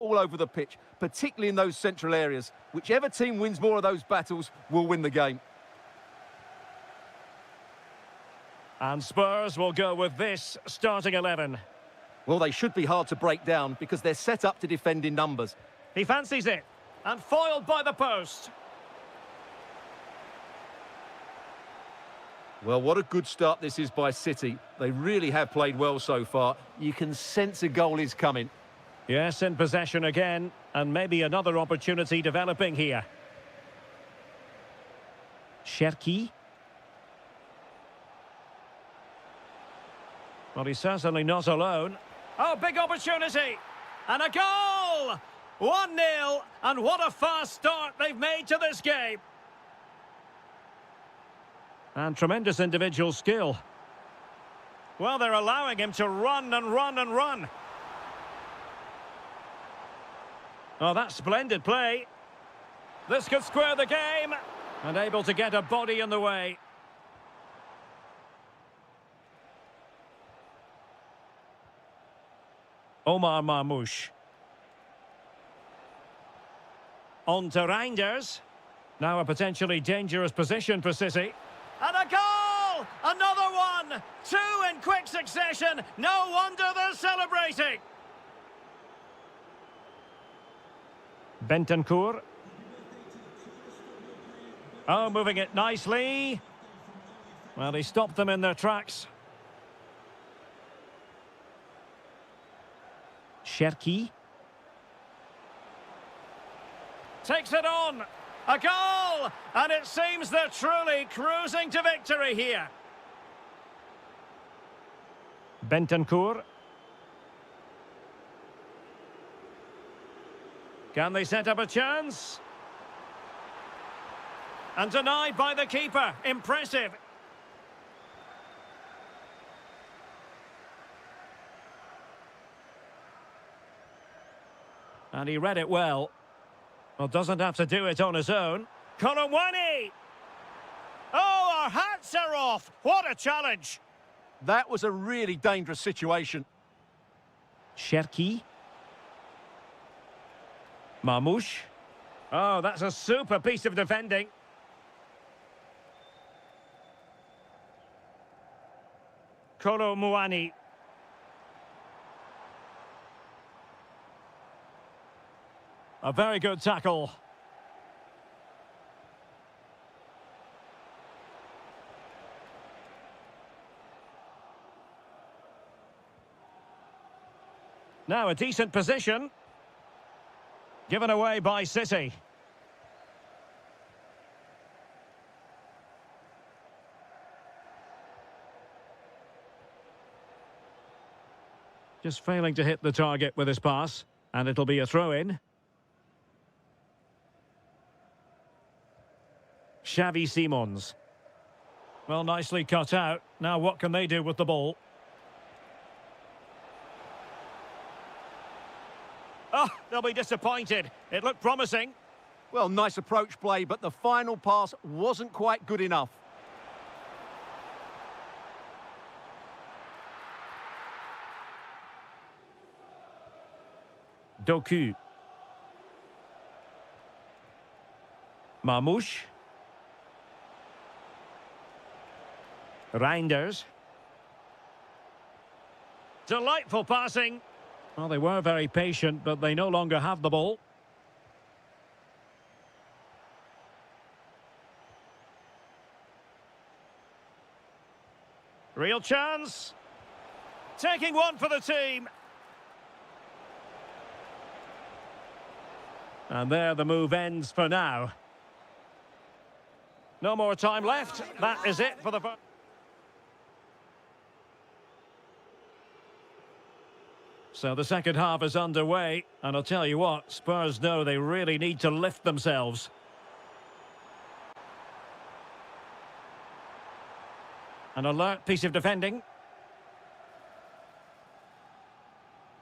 all over the pitch, particularly in those central areas. Whichever team wins more of those battles will win the game. And Spurs will go with this starting 11. Well, they should be hard to break down because they're set up to defend in numbers. He fancies it, and foiled by the post. Well, what a good start this is by City. They really have played well so far. You can sense a goal is coming. Yes, in possession again, and maybe another opportunity developing here. Cherki. Well, he's certainly not alone. Oh, big opportunity! And a goal! 1-0, and what a fast start they've made to this game. And tremendous individual skill. Well, they're allowing him to run and run and run. Oh, that's splendid play. This could square the game. And able to get a body in the way. Omar Marmoush. On to Reinders. Now a potentially dangerous position for City. And a goal! Another one! Two in quick succession. No wonder they're celebrating. Bentancur. Oh, moving it nicely. Well, he stopped them in their tracks. Cherki. Takes it on. A goal! And it seems they're truly cruising to victory here. Bentancur. Can they set up a chance? And denied by the keeper. Impressive. And he read it well. Well, doesn't have to do it on his own. Kolomwani! Oh, our hats are off! What a challenge! That was a really dangerous situation. Cherki. Marmoush. Oh, that's a super piece of defending. Kolomwani. A very good tackle. Now a decent position. Given away by City. Just failing to hit the target with his pass. And it'll be a throw-in. Xavi Simons. Well, nicely cut out. Now what can they do with the ball? Oh, they'll be disappointed. It looked promising. Well, nice approach play, but the final pass wasn't quite good enough. Doku. Marmoush. Reinders. Delightful passing. Well, they were very patient, but they no longer have the ball. Real chance. Taking one for the team. And there the move ends for now. No more time left. That is it for the... So the second half is underway, and I'll tell you what, Spurs know they really need to lift themselves. An alert piece of defending.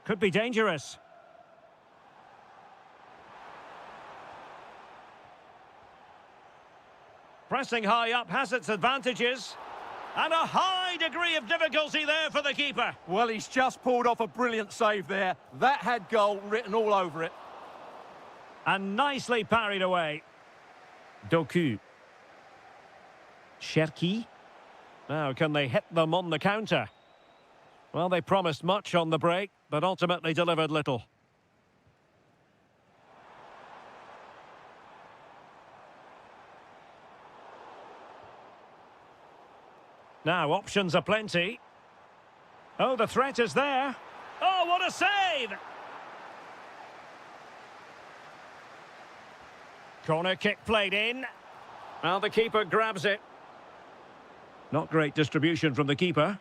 Could be dangerous. Pressing high up has its advantages. And a high degree of difficulty there for the keeper. Well, he's just pulled off a brilliant save there. That had goal written all over it. And nicely parried away. Doku. Cherki. Now, can they hit them on the counter? Well, they promised much on the break, but ultimately delivered little. Now, options are plenty. Oh, the threat is there. Oh, what a save! Corner kick played in. Well, the keeper grabs it. Not great distribution from the keeper.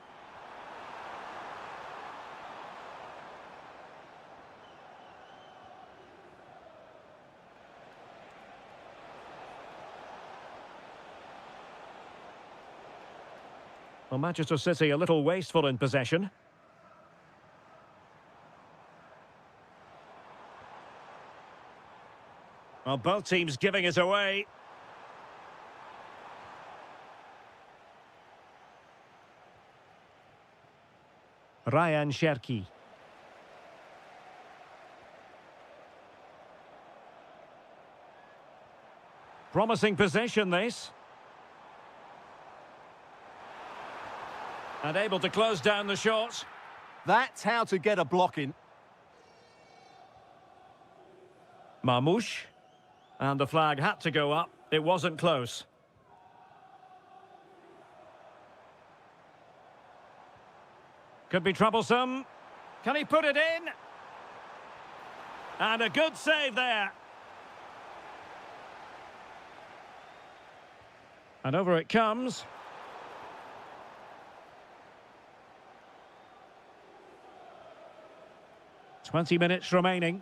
Well, Manchester City a little wasteful in possession. Well, both teams giving it away. Ryan Cherki. Promising possession, this. And able to close down the shot. That's how to get a block in. Marmouche. And the flag had to go up. It wasn't close. Could be troublesome. Can he put it in? And a good save there. And over it comes. "20 minutes remaining.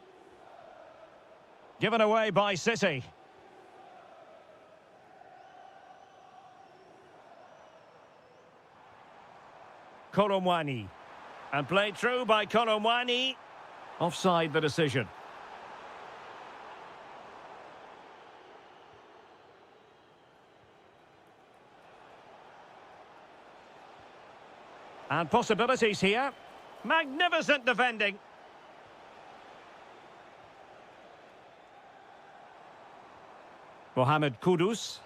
Given away by City. Kolomwani. And played through by Kolomwani. Offside the decision. And possibilities here. Magnificent defending. Mohamed Kudus.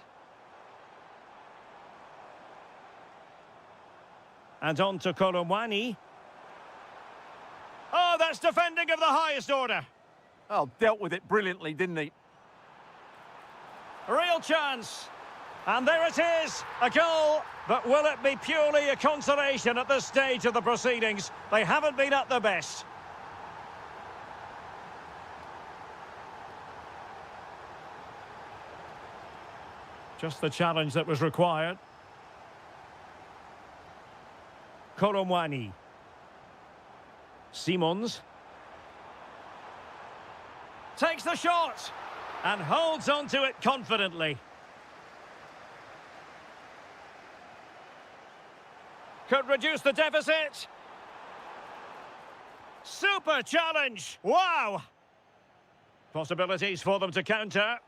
And on to Kolomwani. Oh, that's defending of the highest order. Oh, dealt with it brilliantly, didn't he? Real chance. And there it is, a goal. But will it be purely a consolation at this stage of the proceedings? They haven't been at their best. Just the challenge that was required. Kolomwani. Simons. Takes the shot. And holds on to it confidently. Could reduce the deficit. Super challenge. Wow. Possibilities for them to counter.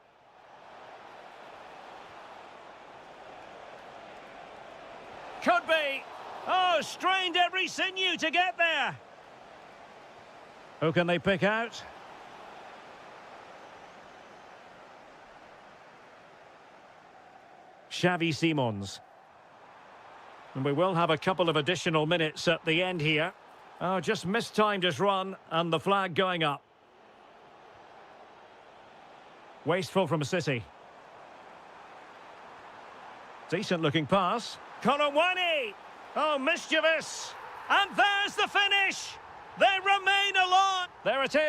Could be. Oh, strained every sinew to get there. Who can they pick out? Xavi Simons. And we will have a couple of additional minutes at the end here. Oh, just mistimed his run and the flag going up. Wasteful from City. Decent looking pass. Kolomwani! Oh, mischievous! And there's the finish! They remain alone! There it is.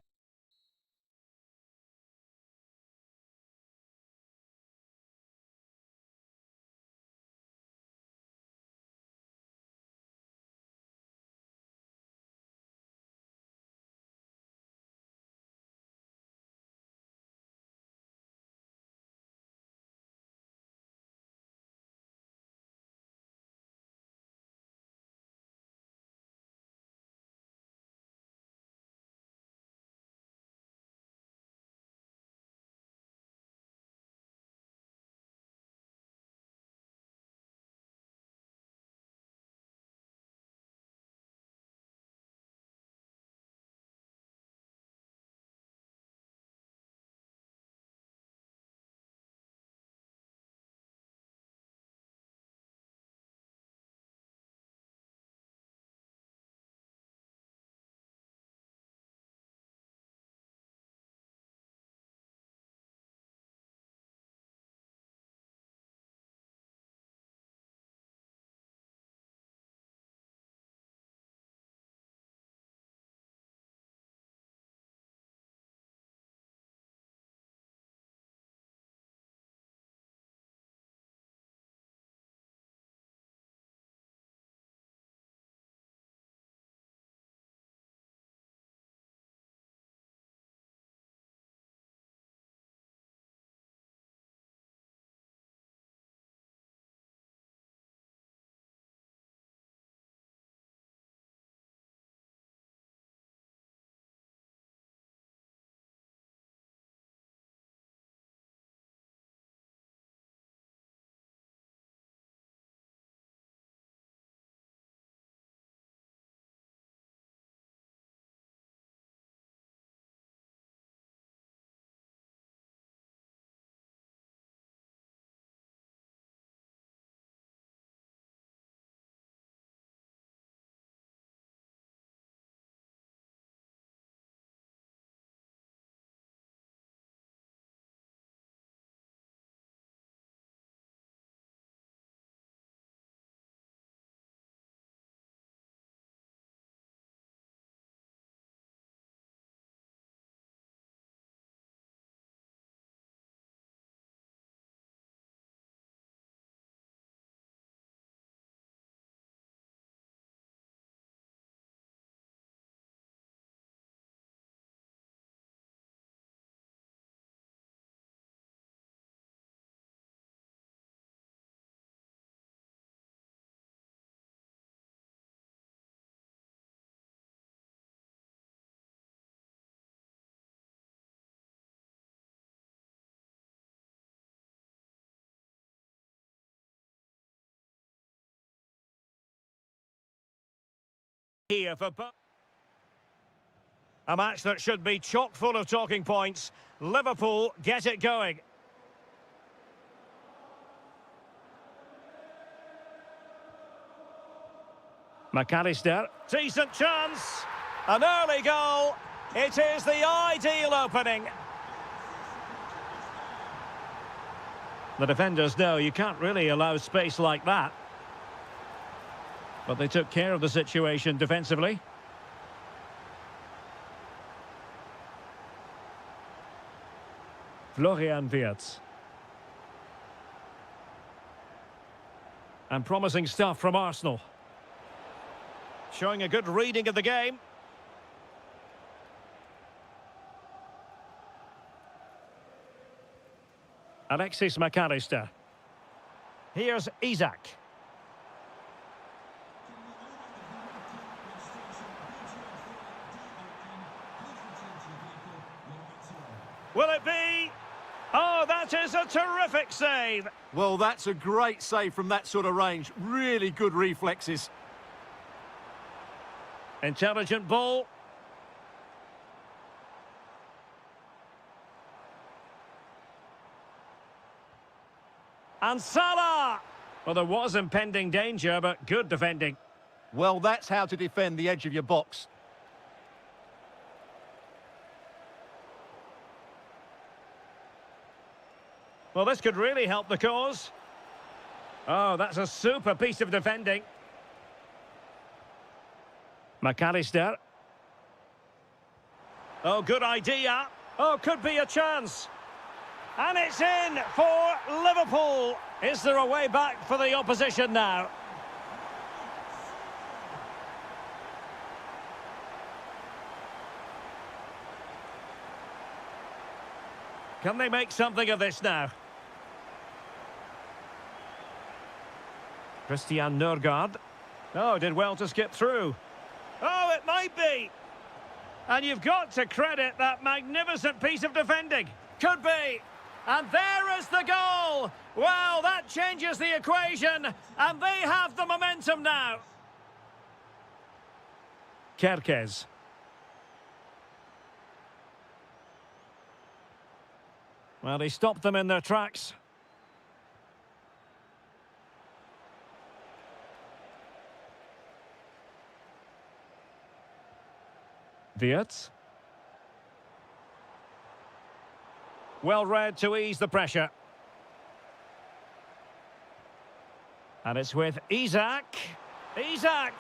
Here for a match that should be chock full of talking points. Liverpool get it going. McAllister, decent chance. An early goal. It is the ideal opening. The defenders know you can't really allow space like that. But they took care of the situation defensively. Florian Wirtz. And promising stuff from Arsenal. Showing a good reading of the game. Alexis McAllister. Here's Isak. Will it be? Oh, that is a terrific save. Well, that's a great save from that sort of range. Really good reflexes. Intelligent ball. And Salah! Well, there was impending danger, but good defending. Well, that's how to defend the edge of your box. Well, this could really help the cause. Oh, that's a super piece of defending. McAllister. Oh, good idea. Oh, could be a chance. And it's in for Liverpool. Is there a way back for the opposition now? Can they make something of this now? Christian Nørgaard. Oh, did well to skip through. Oh, it might be. And you've got to credit that magnificent piece of defending. Could be. And there is the goal. Well, that changes the equation. And they have the momentum now. Kerkez. Well, he stopped them in their tracks. Wirtz. Well read to ease the pressure. And it's with Isak. Isak!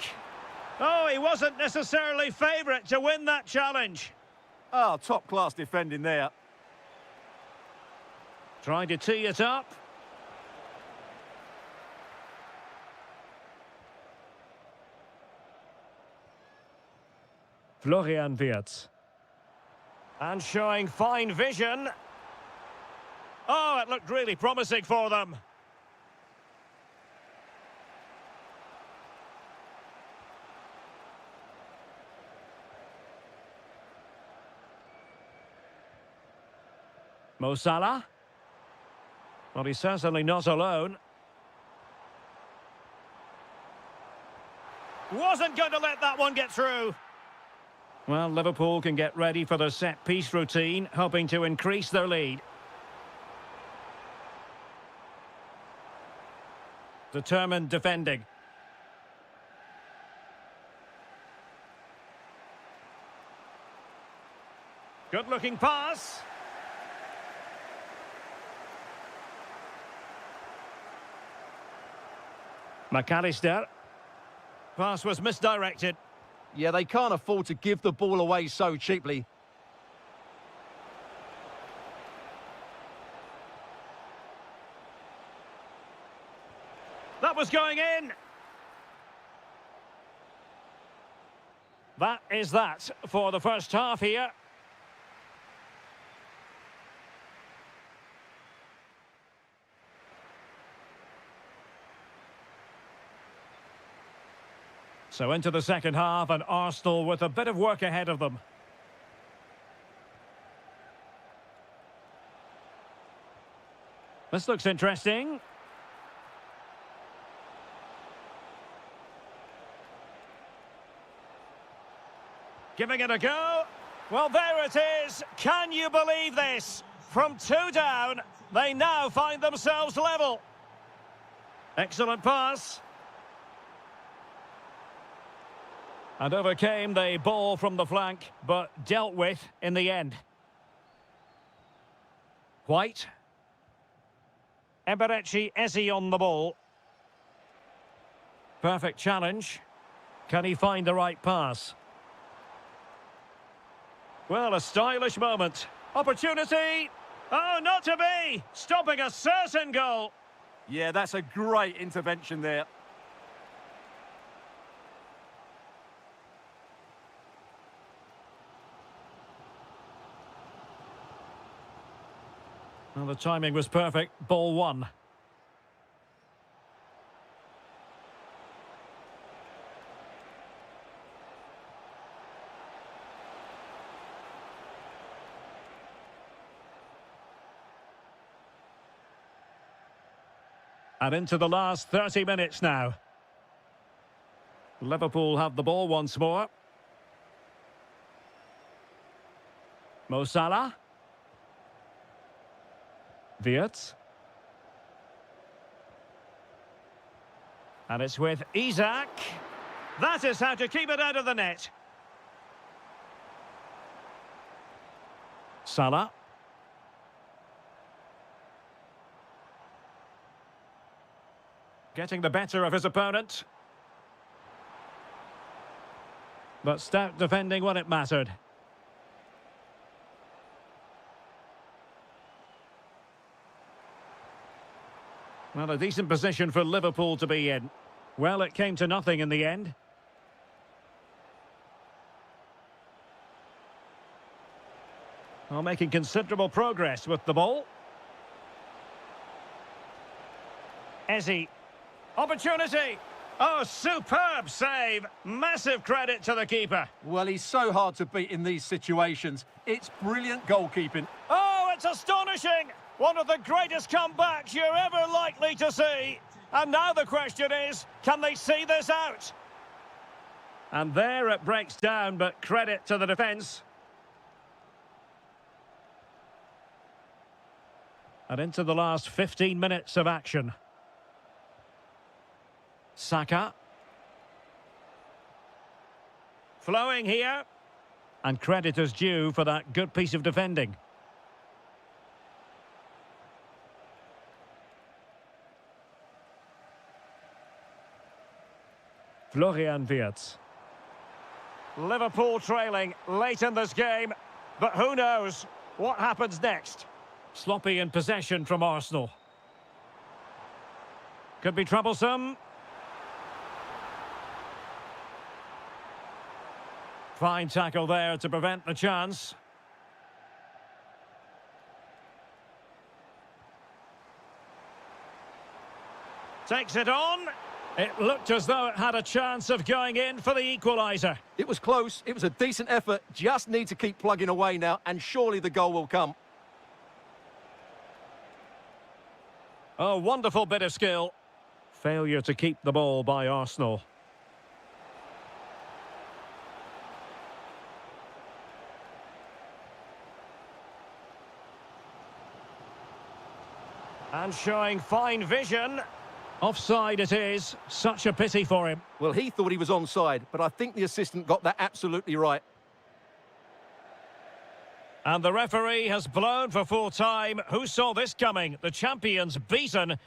Oh, he wasn't necessarily favourite to win that challenge. Oh, top-class defending there. Trying to tee it up. Florian Wirtz. And showing fine vision. Oh, it looked really promising for them. Mo Salah. Well, he's certainly not alone. Wasn't going to let that one get through. Well, Liverpool can get ready for their set-piece routine, hoping to increase their lead. Determined defending. Good-looking pass. McAllister. Pass was misdirected. Yeah, they can't afford to give the ball away so cheaply. That was going in. That is that for the first half here. So into the second half, and Arsenal with a bit of work ahead of them. This looks interesting. Giving it a go. Well, there it is. Can you believe this? From 2 down, they now find themselves level. Excellent pass. And overcame the ball from the flank, but dealt with in the end. White. Eberechi Eze on the ball. Perfect challenge. Can he find the right pass? Well, a stylish moment. Opportunity. Oh, not to be. Stopping a certain goal. Yeah, that's a great intervention there. Well, the timing was perfect. Ball one. And into the last 30 minutes now. Liverpool have the ball once more. Mo Salah. Wirtz. And it's with Isak. That is how to keep it out of the net. Salah. Getting the better of his opponent. But stout defending when it mattered. Well, a decent position for Liverpool to be in. Well, it came to nothing in the end. Well, making considerable progress with the ball. Eze. Opportunity. Oh, superb save. Massive credit to the keeper. Well, he's so hard to beat in these situations. It's brilliant goalkeeping. Oh, it's astonishing. One of the greatest comebacks you're ever likely to see. And now the question is, can they see this out? And there it breaks down, but credit to the defence. And into the last 15 minutes of action. Saka. Flowing here. And credit is due for that good piece of defending. Florian Wirtz. Liverpool trailing late in this game, but who knows what happens next? Sloppy in possession from Arsenal. Could be troublesome. Fine tackle there to prevent the chance. Takes it on. It looked as though it had a chance of going in for the equaliser. It was close. It was a decent effort. Just need to keep plugging away now, and surely the goal will come. Oh, wonderful bit of skill. Failure to keep the ball by Arsenal. And showing fine vision. Offside it is. Such a pity for him. Well, he thought he was onside, but I think the assistant got that absolutely right. And the referee has blown for full time. Who saw this coming? The champions beaten.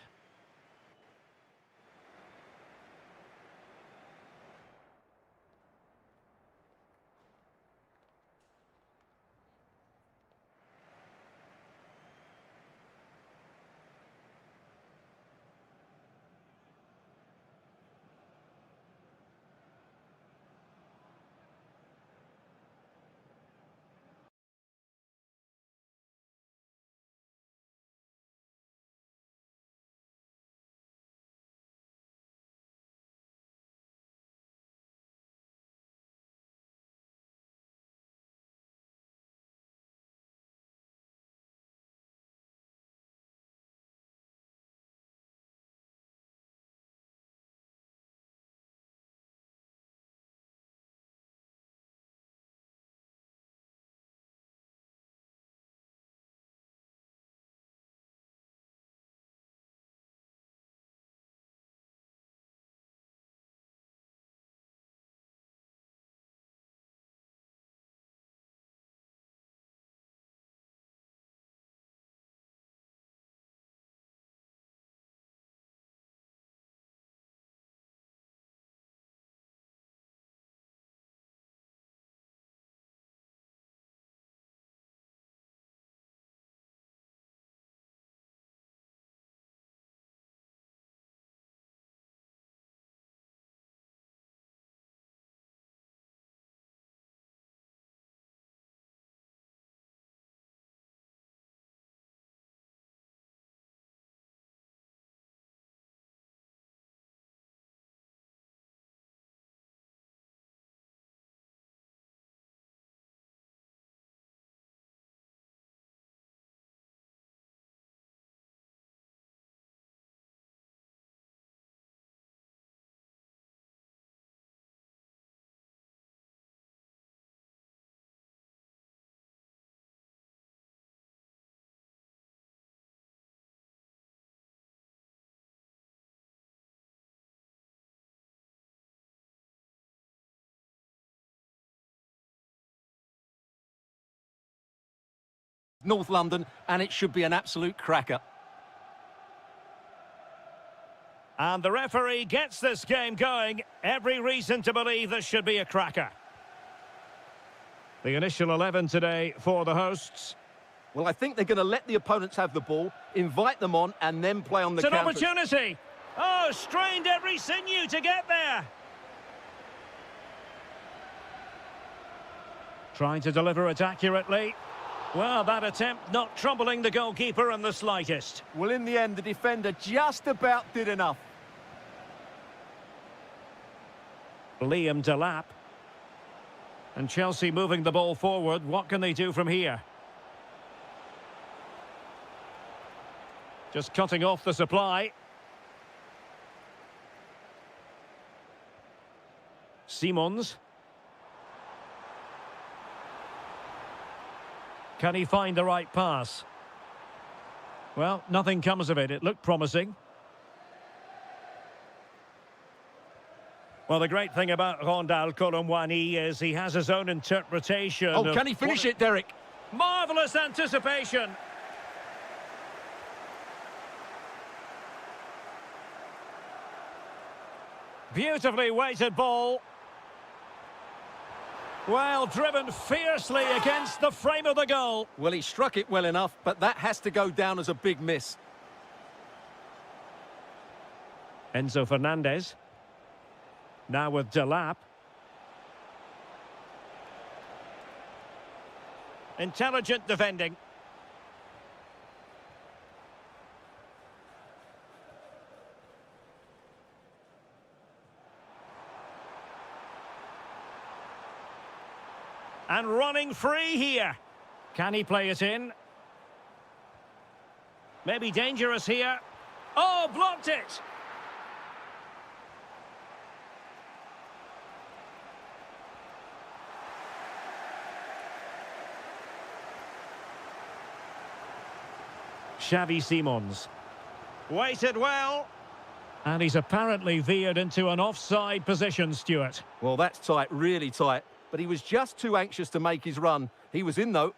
North London, and it should be an absolute cracker. And the referee gets this game going. Every reason to believe this should be a cracker. The initial 11 today for the hosts. Well, I think they're going to let the opponents have the ball, invite them on, and then play on the It's an counters. opportunity. Oh, strained every sinew to get there. Trying to deliver it accurately. Well, that attempt not troubling the goalkeeper in the slightest. Well, in the end, the defender just about did enough. Liam Delap. And Chelsea moving the ball forward. What can they do from here? Just cutting off the supply. Simons. Can he find the right pass? Well, nothing comes of it. It looked promising. Well, the great thing about Rondal Colomwani is he has his own interpretation. Oh, can he finish it, Derek? Marvellous anticipation. Beautifully weighted ball. Well, driven fiercely against the frame of the goal. Well, he struck it well enough, but that has to go down as a big miss. Enzo Fernandez. Now with Delap. Intelligent defending. And running free here. Can he play it in? Maybe dangerous here. Oh, blocked it! Xavi Simons. Waited well. And he's apparently veered into an offside position, Stuart. Well, that's tight, really tight. But he was just too anxious to make his run. He was in, though.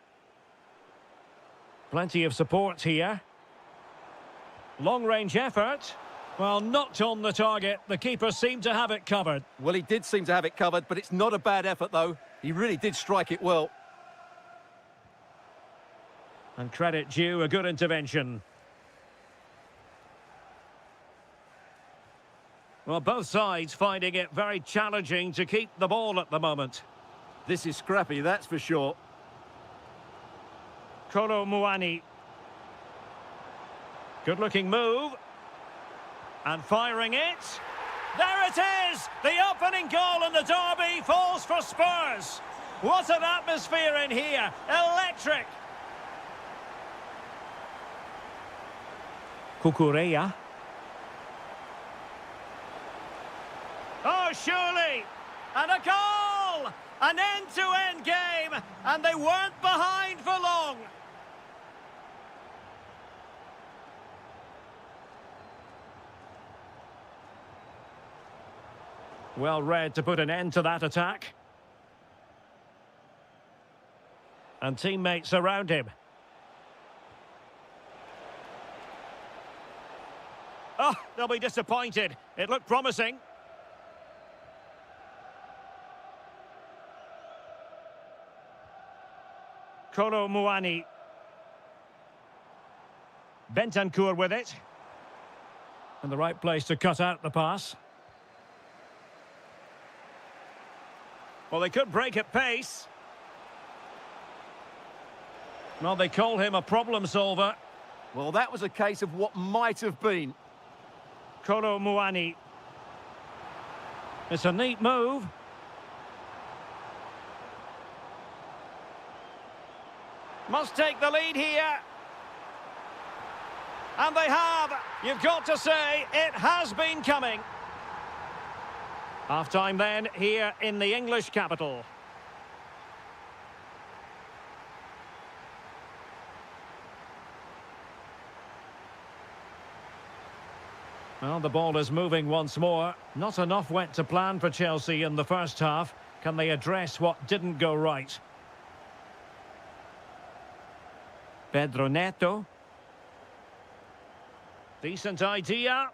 Plenty of support here. Long-range effort. Well, not on the target. The keeper seemed to have it covered. Well, he did seem to have it covered, but it's not a bad effort, though. He really did strike it well. And credit due, a good intervention. Well, both sides finding it very challenging to keep the ball at the moment. This is scrappy, that's for sure. Kolo Muani. Good-looking move. And firing it. There it is! The opening goal in the derby falls for Spurs. What an atmosphere in here. Electric. Kukureya. Oh, surely! And a goal! An end-to-end game, and they weren't behind for long. Well read to put an end to that attack. And teammates around him. Oh, they'll be disappointed. It looked promising. Kolo Muani. Bentancur with it. And the right place to cut out the pass. Well, they could break at pace. Well, they call him a problem solver. Well, that was a case of what might have been. Kolo Muani. It's a neat move. Must take the lead here. And they have. You've got to say, it has been coming. Half-time then, here in the English capital. Well, the ball is moving once more. Not enough went to plan for Chelsea in the first half. Can they address what didn't go right? Pedro Neto. Decent idea.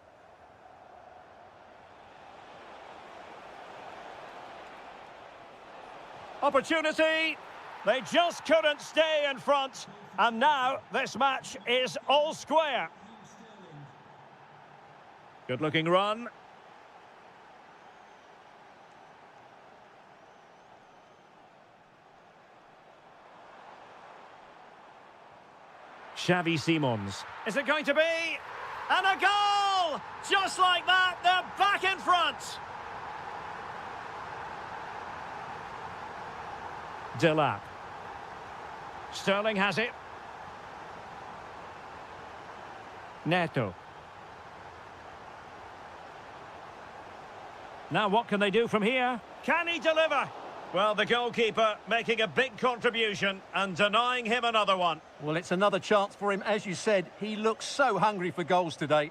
Opportunity. They just couldn't stay in front. And now this match is all square. Good looking run. Xavi Simons. Is it going to be? And a goal! Just like that, they're back in front. Delap. Sterling has it. Neto. Now what can they do from here? Can he deliver? Well, the goalkeeper making a big contribution and denying him another one. Well, it's another chance for him. As you said, he looks so hungry for goals today.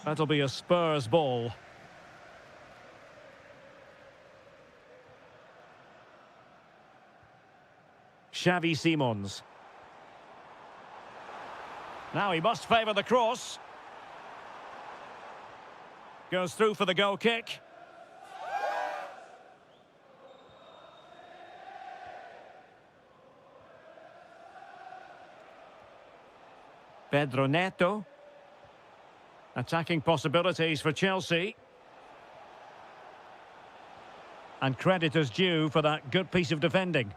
That'll be a Spurs ball. Xavi Simons. Now he must favour the cross. Goes through for the goal kick. Pedro Neto. Attacking possibilities for Chelsea. And credit is due for that good piece of defending.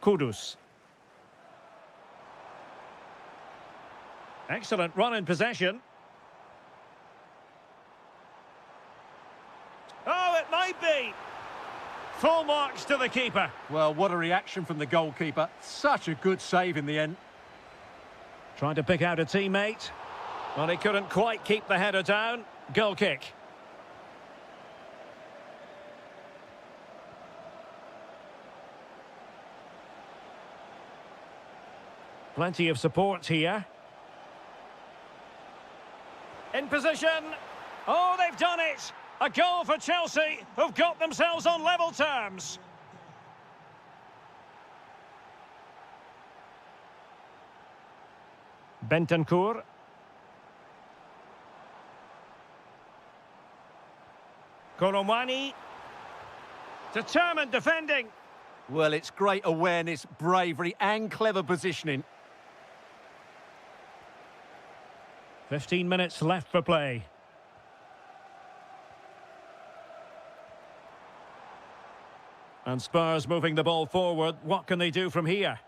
Kudus. Excellent run in possession. Oh, it might be. Full marks to the keeper. Well, what a reaction from the goalkeeper. Such a good save in the end. Trying to pick out a teammate. Well, he couldn't quite keep the header down. Goal kick. Plenty of support here. In position. Oh, they've done it! A goal for Chelsea, who've got themselves on level terms. Bentancur. Kolomwani. Determined defending. Well, it's great awareness, bravery and clever positioning. 15 minutes left for play. And Spurs moving the ball forward. What can they do from here?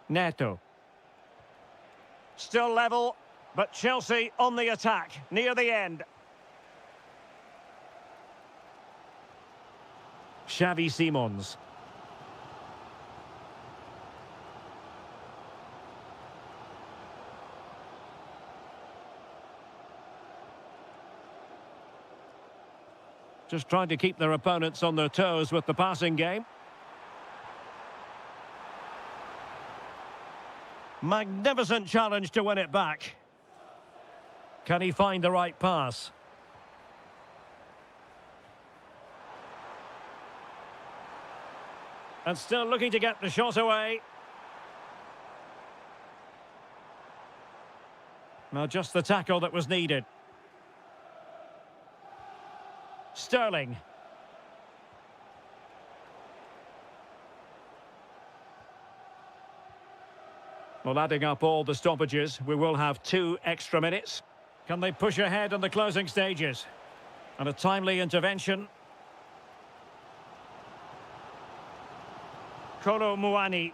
Neto. Still level, but Chelsea on the attack near the end. Xavi Simons. Just trying to keep their opponents on their toes with the passing game. Magnificent challenge to win it back. Can he find the right pass? And still looking to get the shot away. Now just the tackle that was needed. Sterling. Well, adding up all the stoppages, we will have 2 extra minutes. Can they push ahead in the closing stages? And a timely intervention. Kolomwani.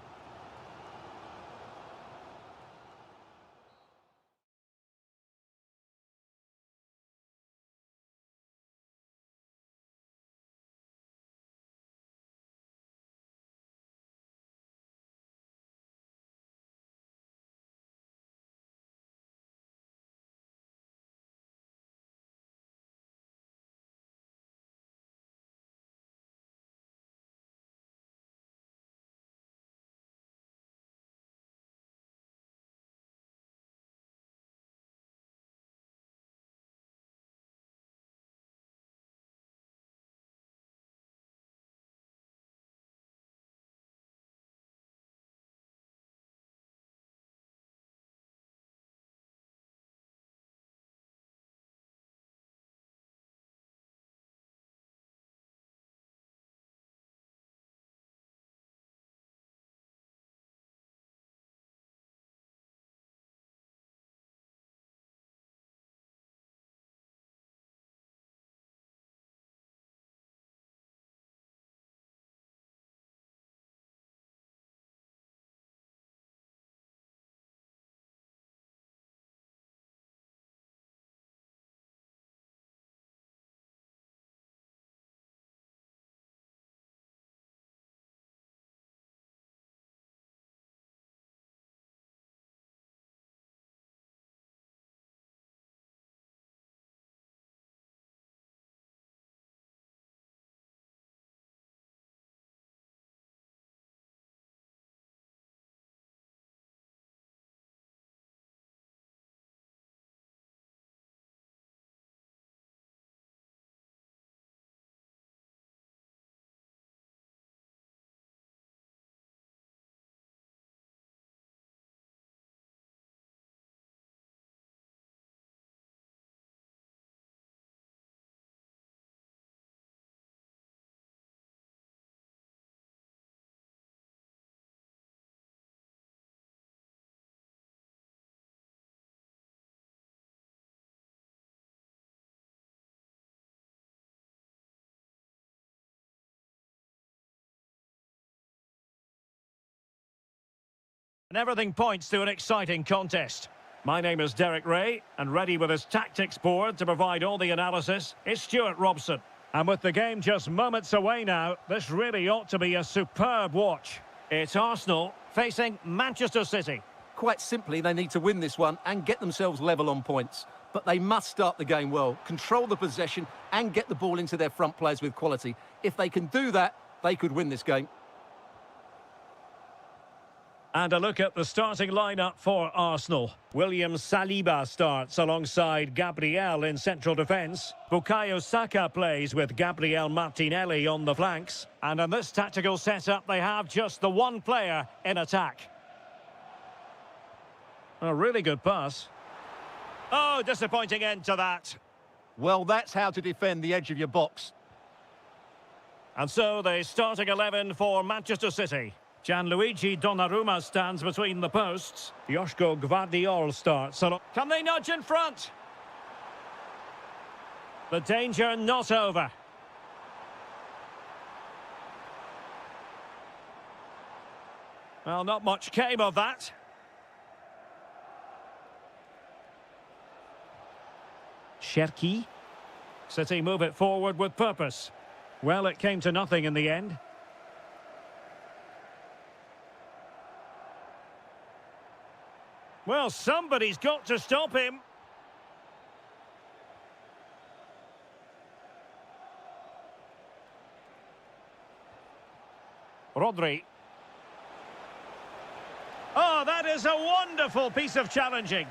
And everything points to an exciting contest. My name is Derek Ray, and ready with his tactics board to provide all the analysis is Stuart Robson. And with the game just moments away now, this really ought to be a superb watch. It's Arsenal facing Manchester City. Quite simply, they need to win this one and get themselves level on points. But they must start the game well, control the possession and get the ball into their front players with quality. If they can do that, they could win this game. And a look at the starting lineup for Arsenal. William Saliba starts alongside Gabriel in central defence. Bukayo Saka plays with Gabriel Martinelli on the flanks. And in this tactical setup, they have just the one player in attack. A really good pass. Oh, disappointing end to that. Well, that's how to defend the edge of your box. And so the starting 11 for Manchester City. Gianluigi Donnarumma stands between the posts. Joško Gvardiol starts. Can they nudge in front? The danger not over. Well, not much came of that. Cherki. City move it forward with purpose. Well, it came to nothing in the end. Well, somebody's got to stop him. Rodri. Oh, that is a wonderful piece of challenging.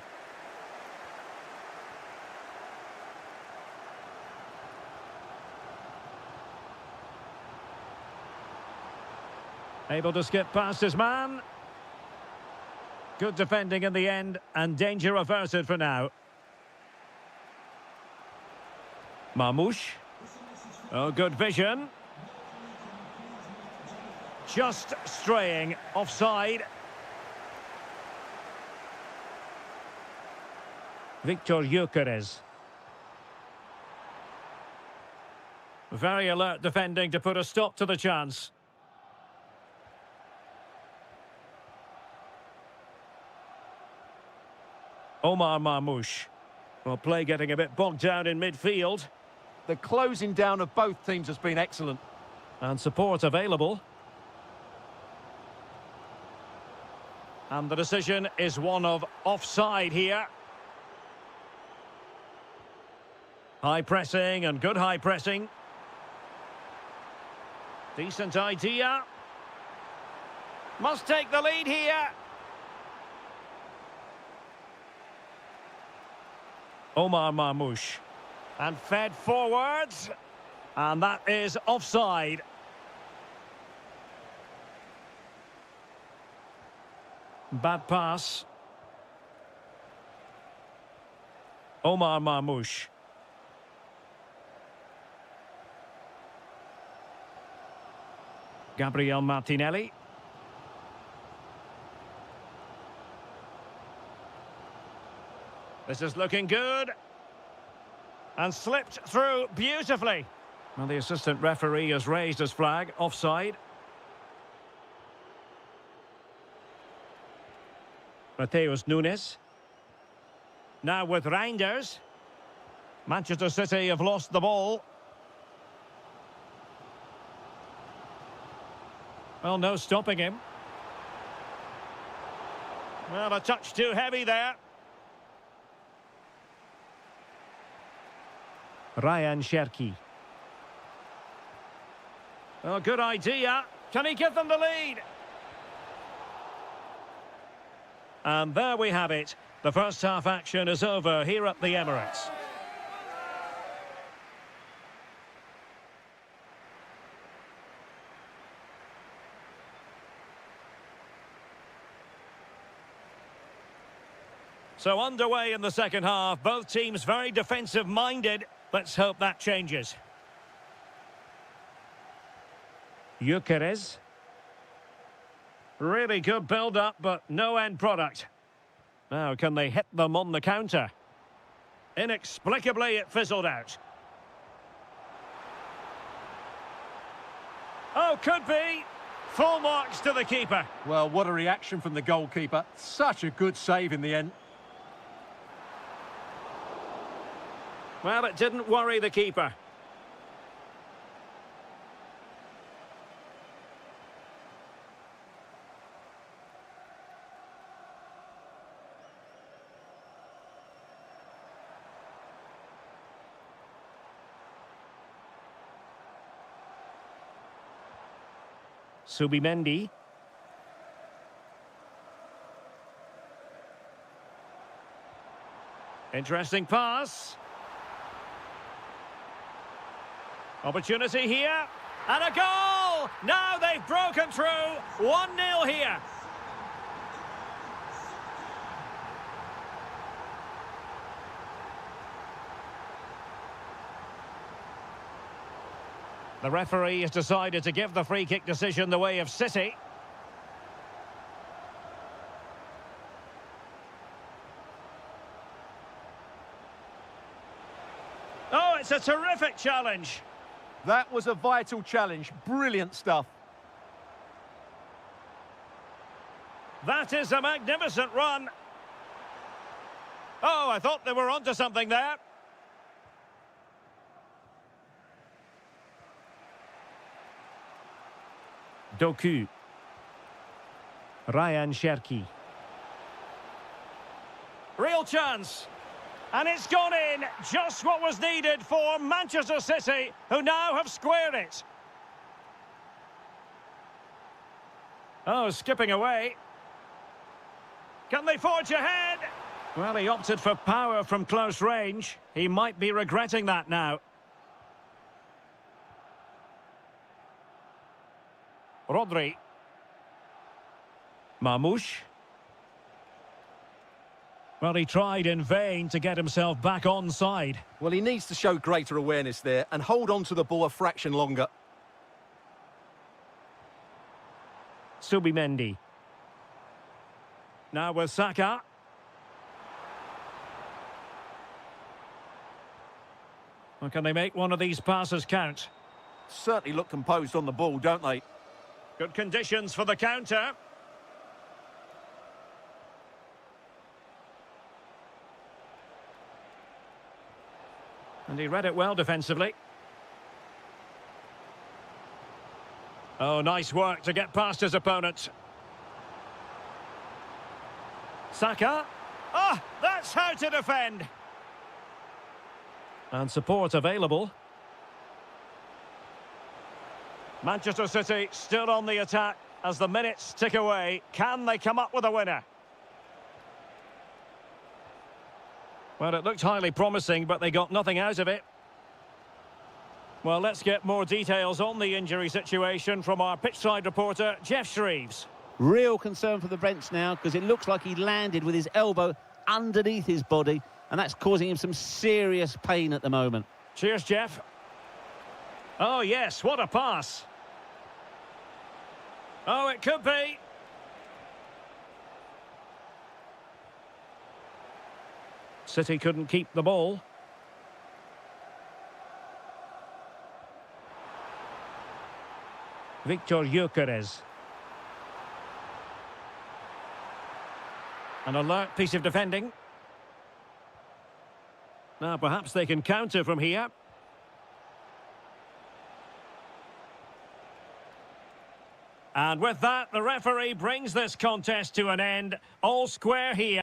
Able to skip past his man. Good defending in the end, and danger averted for now. Marmoush. Oh, good vision. Just straying offside. Victor Gyökeres. Very alert defending to put a stop to the chance. Omar Marmoush. Well, play getting a bit bogged down in midfield. The closing down of both teams has been excellent. And support available. And the decision is one of offside here. High pressing and good high pressing. Decent idea. Must take the lead here. Omar Marmoush. And fed forwards. And that is offside. Bad pass. Omar Marmoush. Gabriel Martinelli. This is looking good. And slipped through beautifully. Well, the assistant referee has raised his flag. Offside. Mateus Nunes. Now with Reinders. Manchester City have lost the ball. Well, no stopping him. Well, a touch too heavy there. Ryan Cherki. Oh, good idea. Can he give them the lead? And there we have it. The first half action is over here at the Emirates. So underway in the second half, both teams very defensive-minded. Let's hope that changes. Gyökeres. Really good build-up, but no end product. Now, can they hit them on the counter? Inexplicably, it fizzled out. Oh, could be. Full marks to the keeper. Well, what a reaction from the goalkeeper. Such a good save in the end. Well, it didn't worry the keeper. Subimendi. Interesting pass. Opportunity here. And a goal! Now they've broken through. 1-0 here. The referee has decided to give the free kick decision the way of City. Oh, it's a terrific challenge. That was a vital challenge. Brilliant stuff. That is a magnificent run. Oh, I thought they were onto something there. Doku. Ryan Cherki. Real chance. And it's gone in. Just what was needed for Manchester City, who now have squared it. Oh, skipping away. Can they forge ahead? Well, he opted for power from close range. He might be regretting that now. Rodri. Marmoush. Well, he tried in vain to get himself back onside. Well, he needs to show greater awareness there and hold on to the ball a fraction longer. Subimendi. Now with Saka. Well, can they make one of these passes count? Certainly look composed on the ball, don't they? Good conditions for the counter. And he read it well defensively. Oh, nice work to get past his opponent. Saka. Ah, that's how to defend. And support available. Manchester City still on the attack as the minutes tick away. Can they come up with a winner? Well, it looked highly promising, but they got nothing out of it. Well, let's get more details on the injury situation from our pitchside reporter, Jeff Shreves. Real concern for the bench now, because it looks like he landed with his elbow underneath his body, and that's causing him some serious pain at the moment. Cheers, Jeff. Oh, yes, what a pass. Oh, it could be. City couldn't keep the ball. Victor Gyökeres. An alert piece of defending. Now, perhaps they can counter from here. And with that, the referee brings this contest to an end. All square here.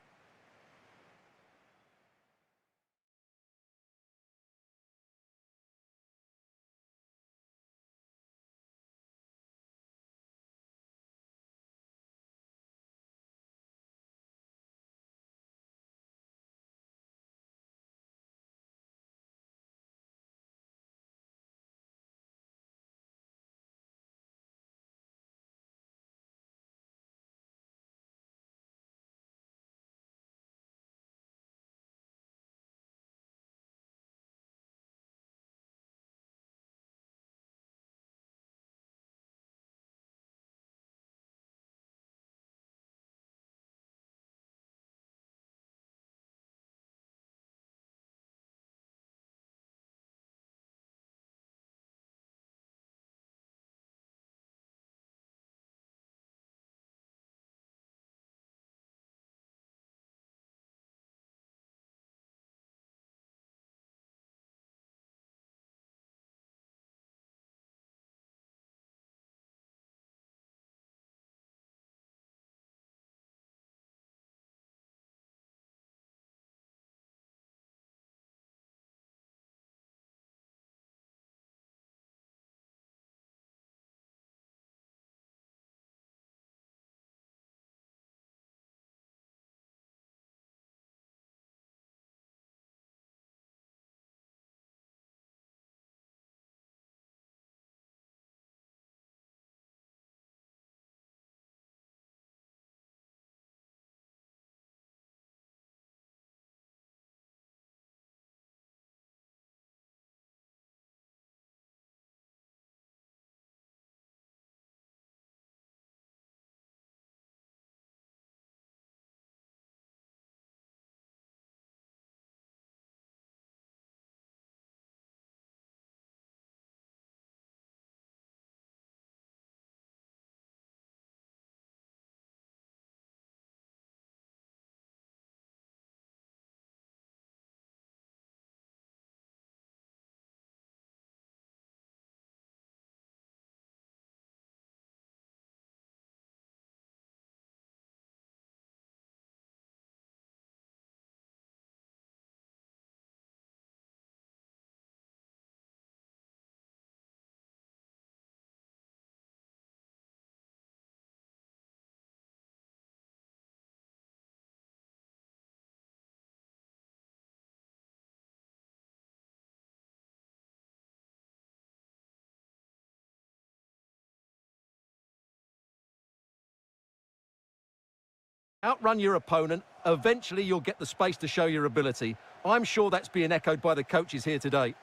Outrun your opponent. Eventually, you'll get the space to show your ability. I'm sure that's being echoed by the coaches here today.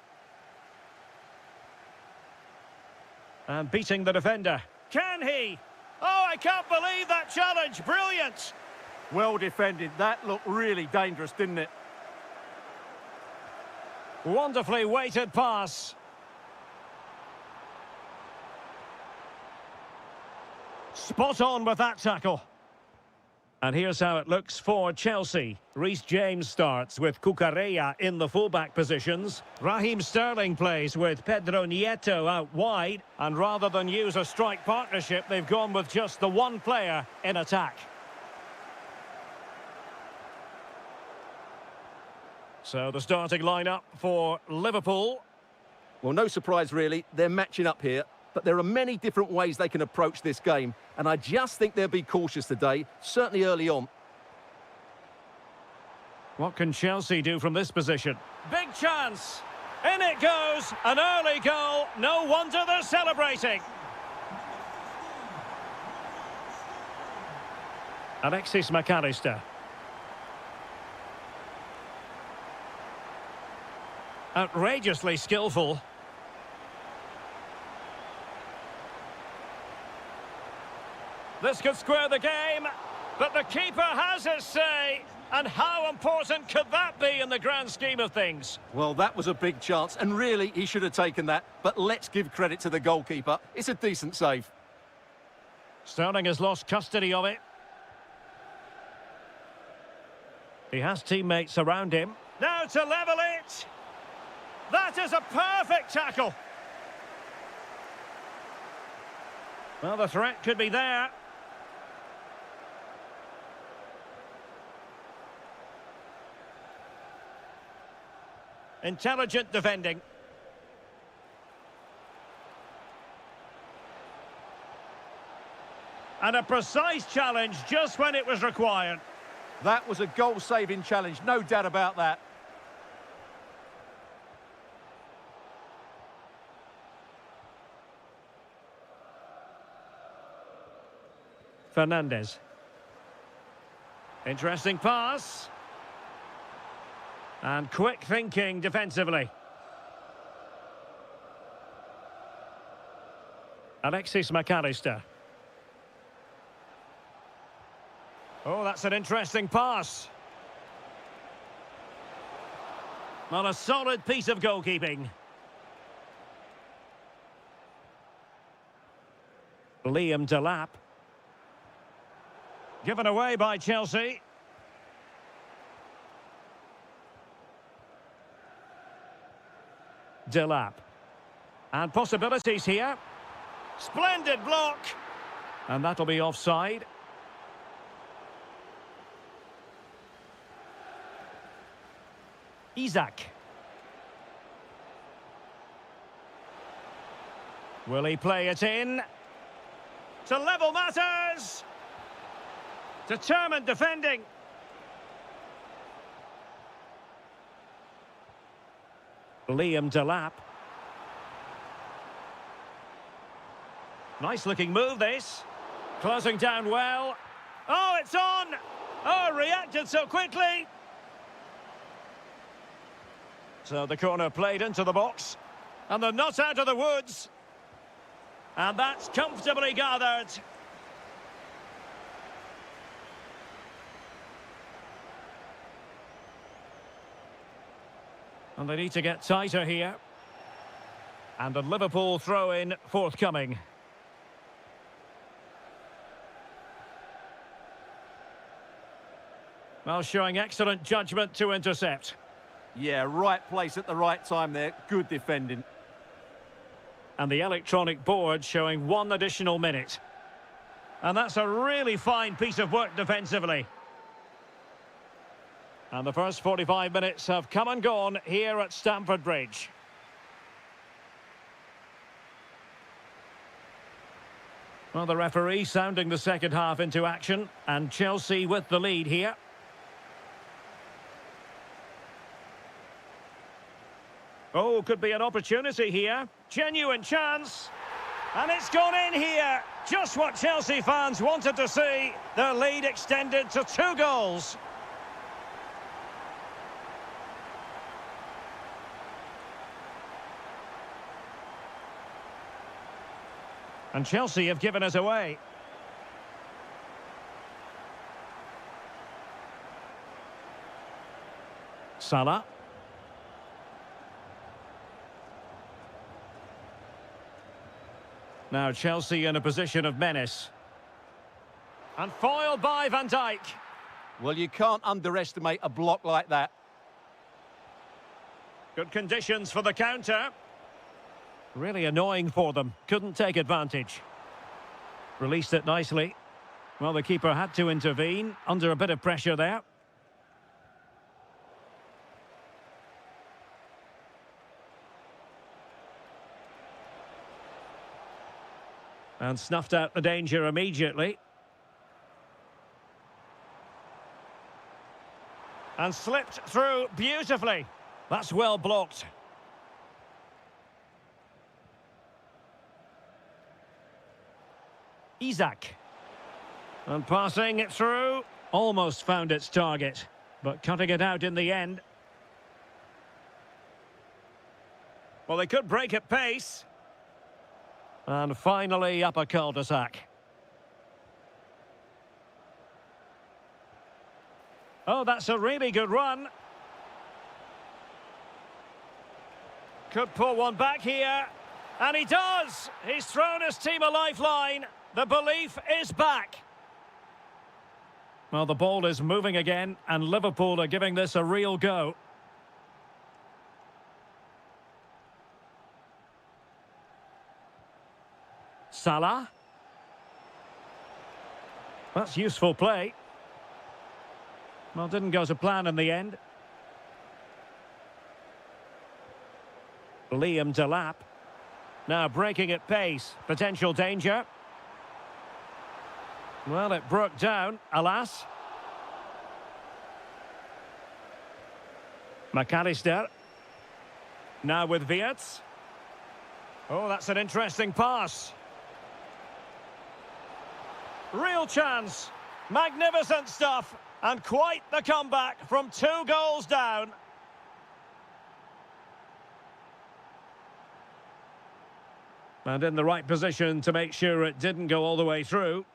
And beating the defender. Can he? Oh, I can't believe that challenge. Brilliant. Well defended. That looked really dangerous, didn't it? Wonderfully weighted pass. Spot on with that tackle. And here's how it looks for Chelsea. Reece James starts with Cucurella in the fullback positions. Raheem Sterling plays with Pedro Nieto out wide. And rather than use a strike partnership, they've gone with just the one player in attack. So the starting lineup for Liverpool. Well, no surprise really. They're matching up here. But there are many different ways they can approach this game. And I just think they'll be cautious today, certainly early on. What can Chelsea do from this position? Big chance! In it goes! An early goal! No wonder they're celebrating! Alexis McAllister. Outrageously skillful. This could square the game, but the keeper has his say. And how important could that be in the grand scheme of things? Well, that was a big chance, and really, he should have taken that. But let's give credit to the goalkeeper. It's a decent save. Sterling has lost custody of it. He has teammates around him. Now to level it. That is a perfect tackle. Well, the threat could be there. Intelligent defending. And a precise challenge just when it was required. That was a goal-saving challenge, no doubt about that. Fernandez. Interesting pass. And quick thinking defensively. Alexis McAllister. Oh, that's an interesting pass. Well, a solid piece of goalkeeping. Liam Delap. Given away by Chelsea. Delap. And possibilities here. Splendid block. And that'll be offside. Isak. Will he play it in? To level matters. Determined defending. Liam Delap. Nice looking move this. Closing down well. Oh, it's on! Oh, reacted so quickly. So the corner played into the box. And they're not out of the woods. And that's comfortably gathered. And they need to get tighter here. And a Liverpool throw-in forthcoming. Well, showing excellent judgment to intercept. Yeah, right place at the right time there. Good defending. And the electronic board showing 1 additional minute. And that's a really fine piece of work defensively. And the first 45 minutes have come and gone here at Stamford Bridge. Well, the referee sounding the second half into action. And Chelsea with the lead here. Oh, could be an opportunity here. Genuine chance. And it's gone in here. Just what Chelsea fans wanted to see. Their lead extended to 2 goals. And Chelsea have given us away. Salah. Now Chelsea in a position of menace. And foiled by Van Dijk. Well, you can't underestimate a block like that. Good conditions for the counter. Really annoying for them. Couldn't take advantage. Released it nicely. Well, the keeper had to intervene under a bit of pressure there. And snuffed out the danger immediately. And slipped through beautifully. That's well blocked. Isak. And passing it through. Almost found its target, but cutting it out in the end. Well, they could break at pace. And finally up a cul-de-sac. Oh, that's a really good run. Could pull one back here. And he does! He's thrown his team a lifeline. The belief is back. Well, the ball is moving again, and Liverpool are giving this a real go. Salah. That's useful play. Well, didn't go to plan in the end. Liam Delap. Now breaking at pace. Potential danger. Well, it broke down, alas. McAllister. Now with Wirtz. Oh, that's an interesting pass. Real chance. Magnificent stuff. And quite the comeback from 2 goals down. And in the right position to make sure it didn't go all the way through.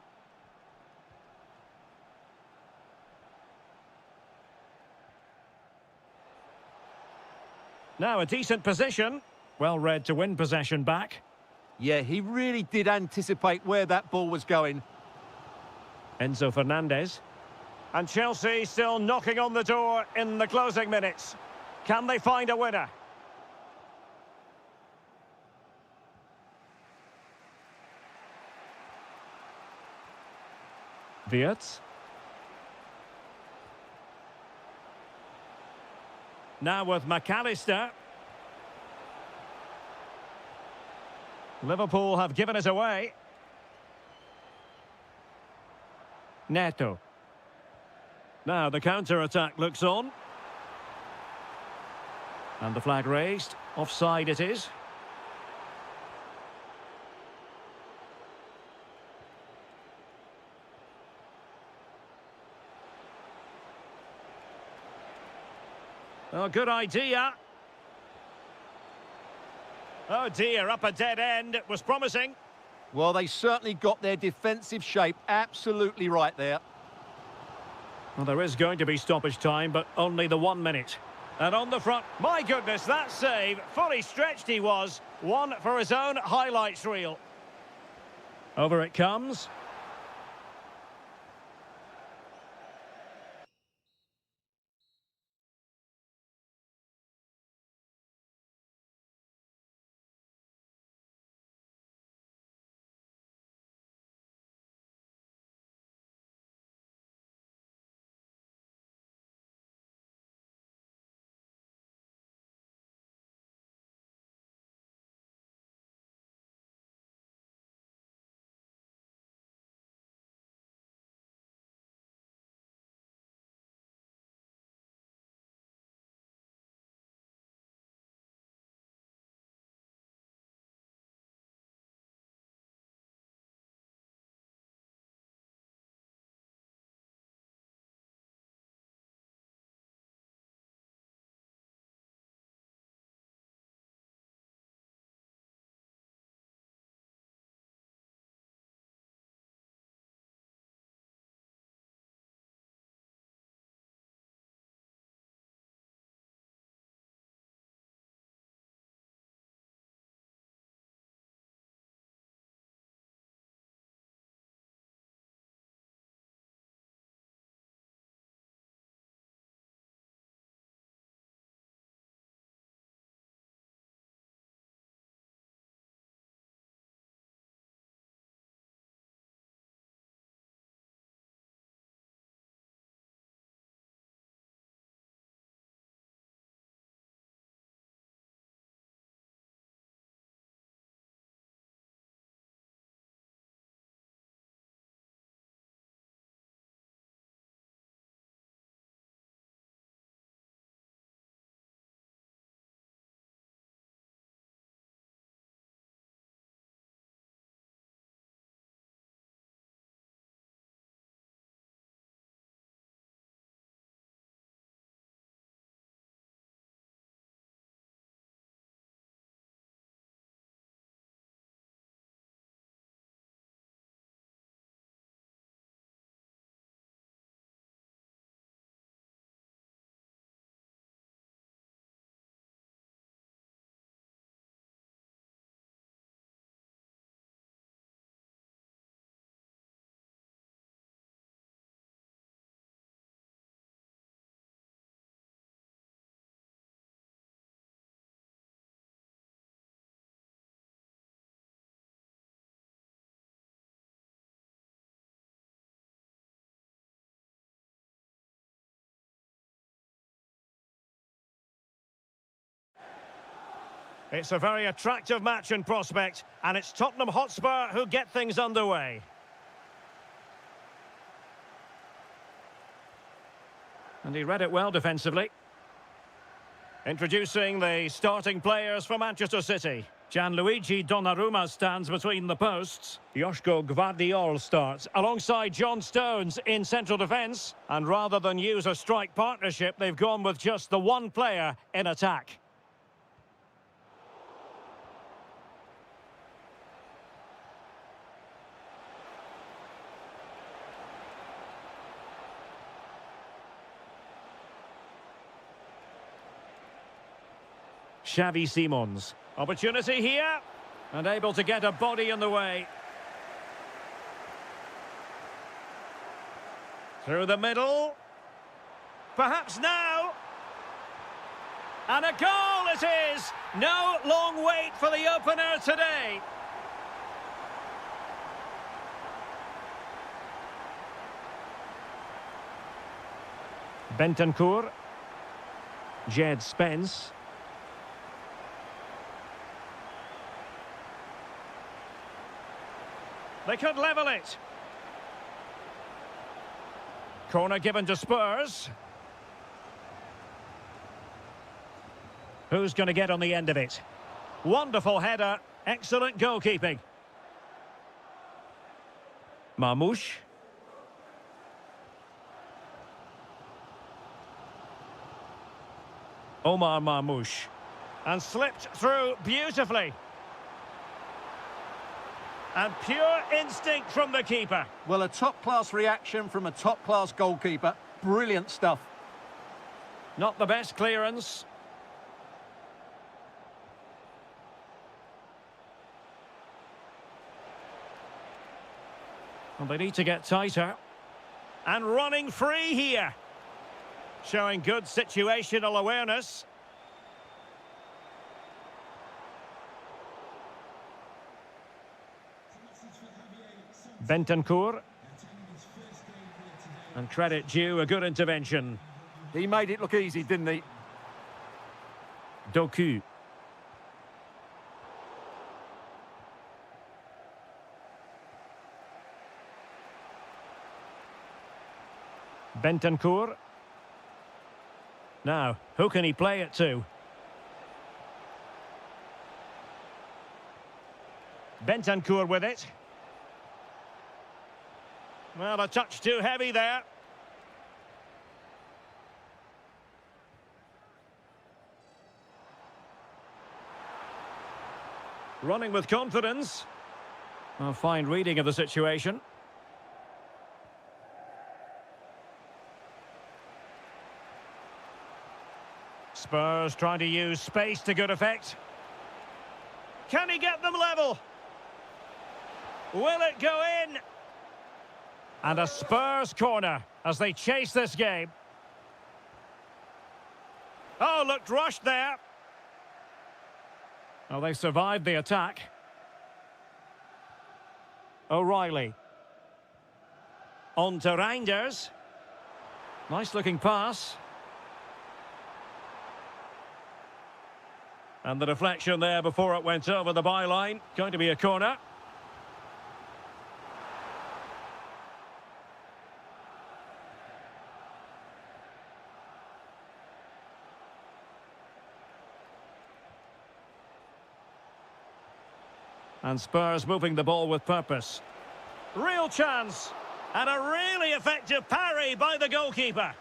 Now a decent position. Well read to win possession back. Yeah, he really did anticipate where that ball was going. Enzo Fernandez. And Chelsea still knocking on the door in the closing minutes. Can they find a winner? Wirtz. Now with McAllister. Liverpool have given it away. Neto. Now the counter-attack looks on. And the flag raised. Offside it is. Oh, good idea. Oh dear, up a dead end. It was promising. Well, they certainly got their defensive shape absolutely right there. Well, there is going to be stoppage time, but only the 1 minute. And on the front, my goodness, that save. Fully stretched he was. One for his own highlights reel. Over it comes. It's a very attractive match in prospect, and it's Tottenham Hotspur who get things underway. And he read it well defensively. Introducing the starting players for Manchester City. Gianluigi Donnarumma stands between the posts. Joško Gvardiol starts alongside John Stones in central defence. And rather than use a strike partnership, they've gone with just the one player in attack. Xavi Simons. Opportunity here. And able to get a body in the way. Through the middle. Perhaps now. And a goal it is. No long wait for the opener today. Bentancur. Jed Spence. They could level it. Corner given to Spurs. Who's going to get on the end of it? Wonderful header. Excellent goalkeeping. Marmoush. Omar Marmoush. And slipped through beautifully. And pure instinct from the keeper. Well, a top-class reaction from a top-class goalkeeper. Brilliant stuff. Not the best clearance. Well, they need to get tighter. And running free here. Showing good situational awareness. Bentancur. And credit due, a good intervention. He made it look easy, didn't he? Doku. Bentancur. Now, who can he play it to? Bentancur with it. Well, a touch too heavy there. Running with confidence. A fine reading of the situation. Spurs trying to use space to good effect. Can he get them level? Will it go in? And a Spurs corner as they chase this game. Oh, looked rushed there. Well, they survived the attack. O'Reilly. On to Reinders. Nice looking pass. And the deflection there before it went over the byline. Going to be a corner. And Spurs moving the ball with purpose. Real chance. And a really effective parry by the goalkeeper.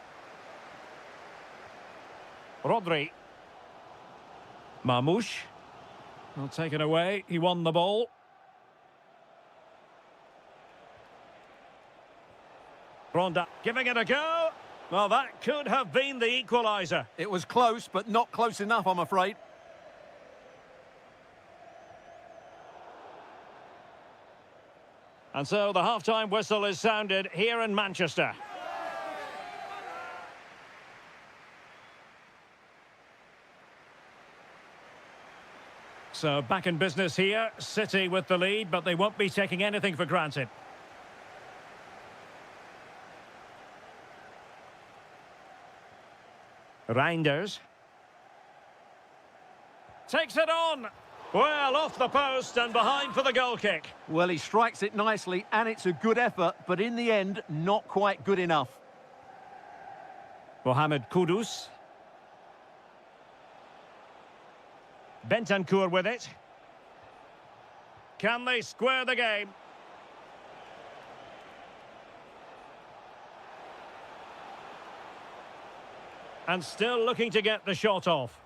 Rodri. Marmoush. Well, taken away. He won the ball. Ronda giving it a go. Well, that could have been the equaliser. It was close, but not close enough, I'm afraid. And so the half-time whistle is sounded here in Manchester. So back in business here, City with the lead, but they won't be taking anything for granted. Reinders. Takes it on. Well, off the post and behind for the goal kick. Well, he strikes it nicely, and it's a good effort, but in the end, not quite good enough. Mohamed Kudus. Bentancur with it. Can they square the game? And still looking to get the shot off.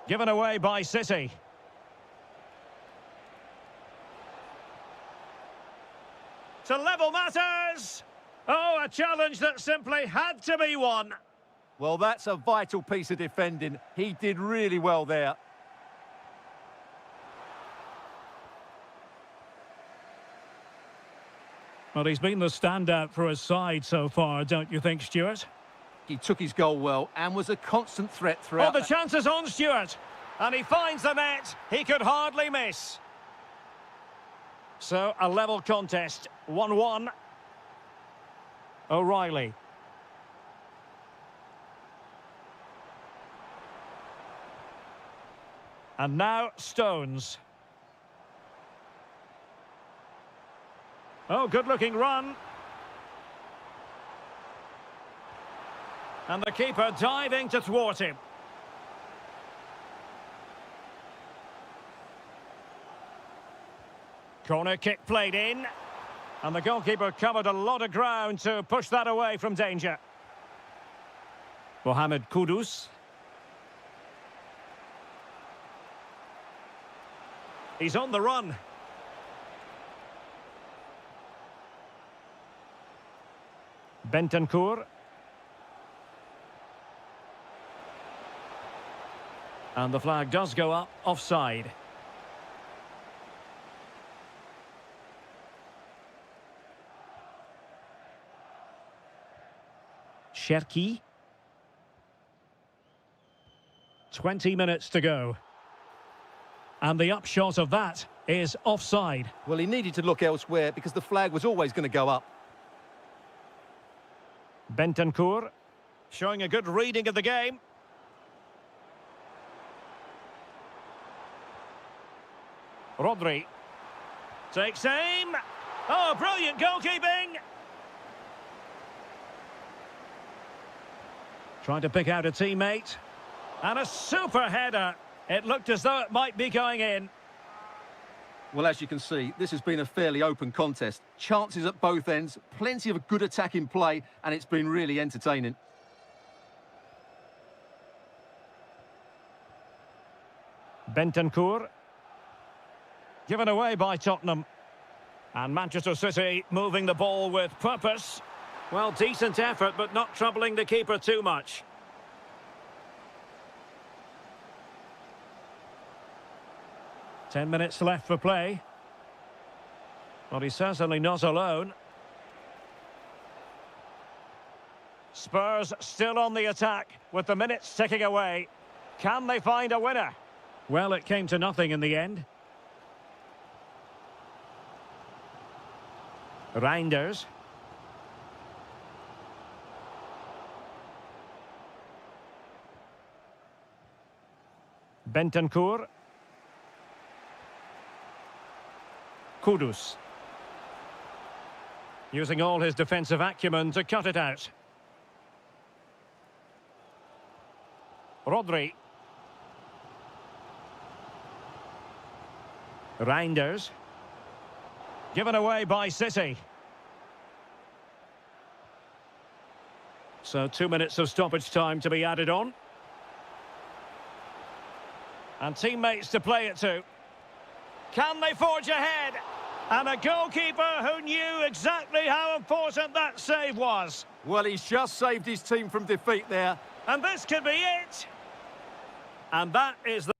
Given away by City. To level matters! Oh, a challenge that simply had to be won. Well, that's a vital piece of defending. He did really well there. Well, he's been the standout for his side so far, don't you think, Stuart? He took his goal well and was a constant threat Oh, throughout. the chance is on, Stuart. And he finds the net. He could hardly miss. So, a level contest. 1-1. O'Reilly. And now, Stones. Oh, good-looking run. And the keeper diving to thwart him. Corner kick played in. And the goalkeeper covered a lot of ground to push that away from danger. Mohamed Kudus. He's on the run. Bentancur. And the flag does go up, offside. Cherki. 20 minutes to go. And the upshot of that is offside. Well, he needed to look elsewhere because the flag was always going to go up. Bentancur showing a good reading of the game. Rodri takes aim. Oh, brilliant goalkeeping. Trying to pick out a teammate. And a super header. It looked as though it might be going in. Well, as you can see, this has been a fairly open contest. Chances at both ends, plenty of good attacking play, and it's been really entertaining. Bentancur. Given away by Tottenham. And Manchester City moving the ball with purpose. Well, decent effort, but not troubling the keeper too much. Ten minutes left for play. Well, he's certainly not alone. Spurs still on the attack with the minutes ticking away. Can they find a winner? Well, it came to nothing in the end. Reinders. Bentancur. Kudus. Using all his defensive acumen to cut it out. Rodri. Reinders. Given away by City. So 2 minutes of stoppage time to be added on. And teammates to play it to. Can they forge ahead? And a goalkeeper who knew exactly how important that save was. Well, he's just saved his team from defeat there. And this could be it. And that is the